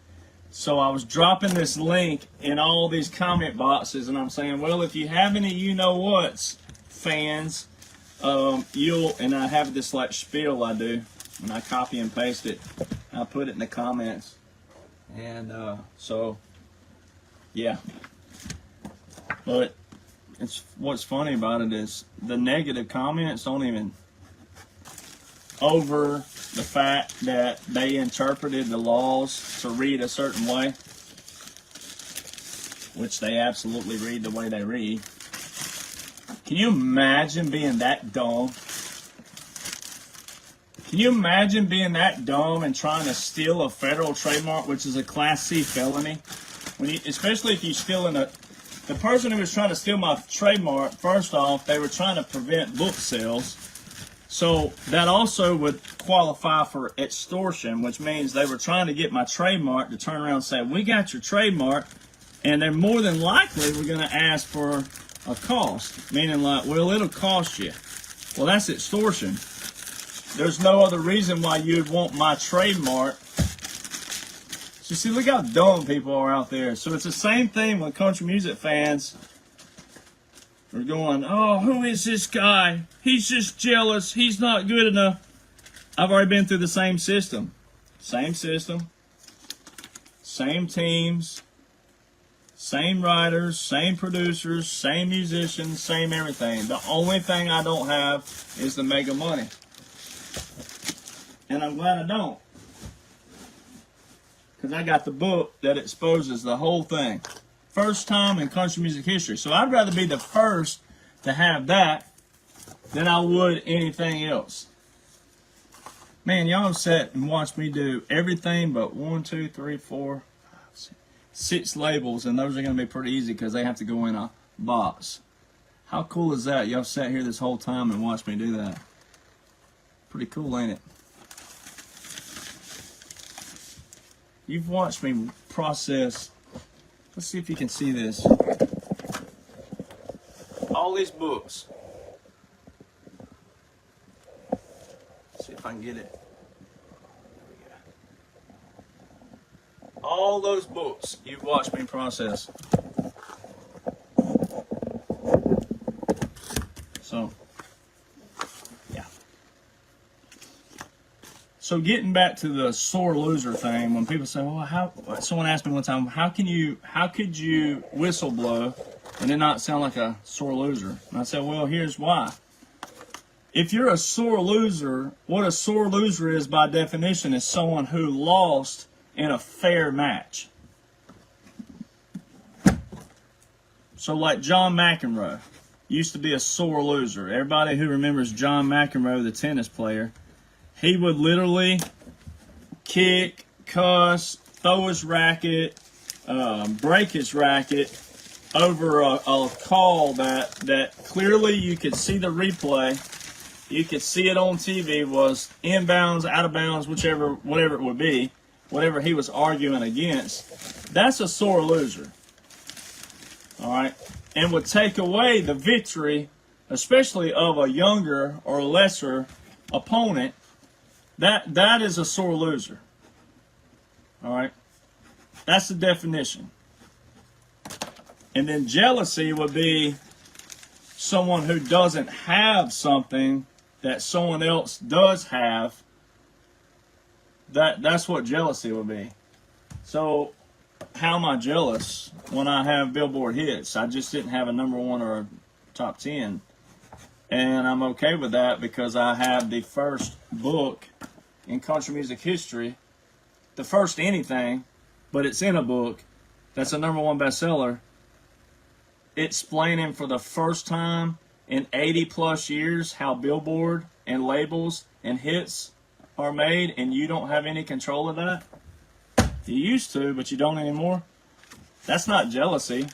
So I was dropping this link in all these comment boxes, and I'm saying, well, if you have any you-know-whats, fans, and I have this like spiel I do, and I copy and paste it. I put it in the comments. And so, yeah. But what's funny about it is the negative comments don't even over the fact that they interpreted the laws to read a certain way, which they absolutely read the way they read. Can you imagine being that dumb? Can you imagine being that dumb and trying to steal a federal trademark, which is a Class C felony? Especially if you're stealing the person who was trying to steal my trademark, first off, they were trying to prevent book sales. So that also would qualify for extortion, which means they were trying to get my trademark to turn around and say, we got your trademark, and they're more than likely we're going to ask for a cost, meaning like, well, it'll cost you. Well, that's extortion. There's no other reason why you'd want my trademark. So see, look how dumb people are out there. So it's the same thing with country music fans. Or going, oh, who is this guy? He's just jealous. He's not good enough. I've already been through the same system. Same system. Same teams. Same writers. Same producers. Same musicians. Same everything. The only thing I don't have is the mega money. And I'm glad I don't. Because I got the book that exposes the whole thing. First time in country music history. So I'd rather be the first to have that than I would anything else. Man, y'all sat and watched me do everything but 1, 2, 3, 4, 5, 6 labels, and those are going to be pretty easy because they have to go in a box. How cool is that? Y'all sat here this whole time and watched me do that. Pretty cool, ain't it? You've watched me process. Let's see if you can see this. All these books. Let's see if I can get it. There we go. All those books you've watched me process. So, yeah. So getting back to the sore loser thing, when people say, "Well, how?" Someone asked me one time, "How could you whistle blow and it not sound like a sore loser?" And I said, "Well, here's why. If you're a sore loser, what a sore loser is by definition is someone who lost in a fair match. So, like John McEnroe used to be a sore loser. Everybody who remembers John McEnroe, the tennis player." He would literally kick, cuss, throw his racket, break his racket over a call that clearly you could see the replay. You could see it on TV was inbounds, out of bounds, whatever it would be, whatever he was arguing against. That's a sore loser. All right? And would take away the victory, especially of a younger or lesser opponent. That is a sore loser. All right? That's the definition. And then jealousy would be someone who doesn't have something that someone else does have. That's what jealousy would be. So how am I jealous when I have Billboard hits? I just didn't have a number 1 or a top 10. And I'm okay with that because I have the first book in country music history, the first anything, but it's in a book that's a number 1 bestseller, explaining for the first time in 80 plus years how Billboard and labels and hits are made, and you don't have any control of that. You used to, but you don't anymore. That's not jealousy.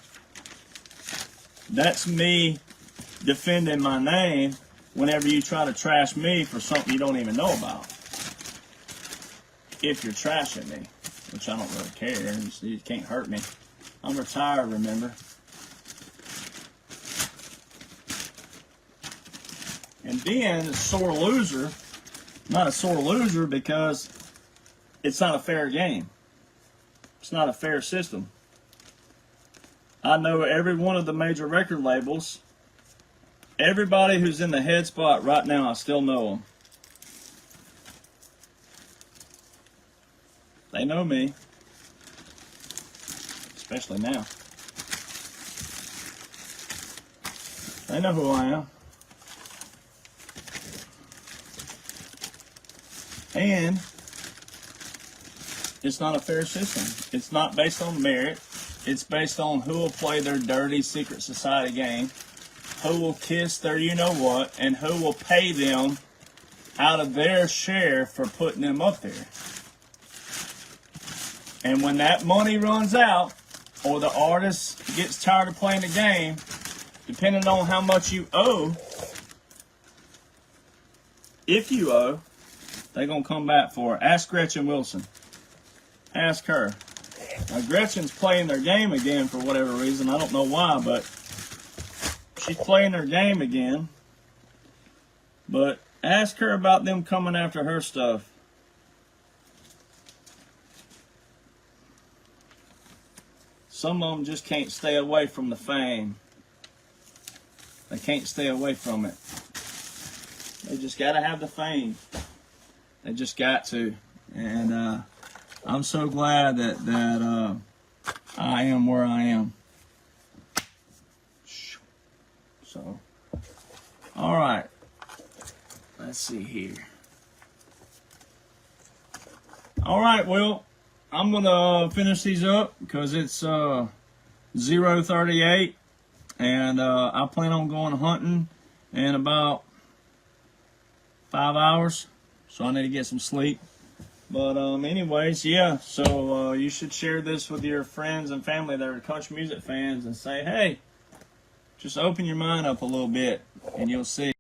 That's me defending my name whenever you try to trash me for something you don't even know about. If you're trashing me, which I don't really care, you can't hurt me. I'm retired, remember. And then a sore loser, not a sore loser because it's not a fair game. It's not a fair system. I know every one of the major record labels. Everybody who's in the head spot right now, I still know them. They know me, especially now. They know who I am. And it's not a fair system. It's not based on merit. It's based on who will play their dirty secret society game, who will kiss their you-know-what, and who will pay them out of their share for putting them up there. And when that money runs out, or the artist gets tired of playing the game, depending on how much you owe, if you owe, they're going to come back for it. Ask Gretchen Wilson. Ask her. Now, Gretchen's playing their game again for whatever reason. I don't know why, but she's playing their game again. But ask her about them coming after her stuff. Some of them just can't stay away from the fame. can't stay away from it. They just got to have the fame. They just got to. And I'm so glad that I am where I am. So, all right. Let's see here. All right, well, I'm going to finish these up because it's 0:38, and I plan on going hunting in about 5 hours, so I need to get some sleep. But anyways, yeah, so you should share this with your friends and family that are country music fans and say, hey, just open your mind up a little bit, and you'll see.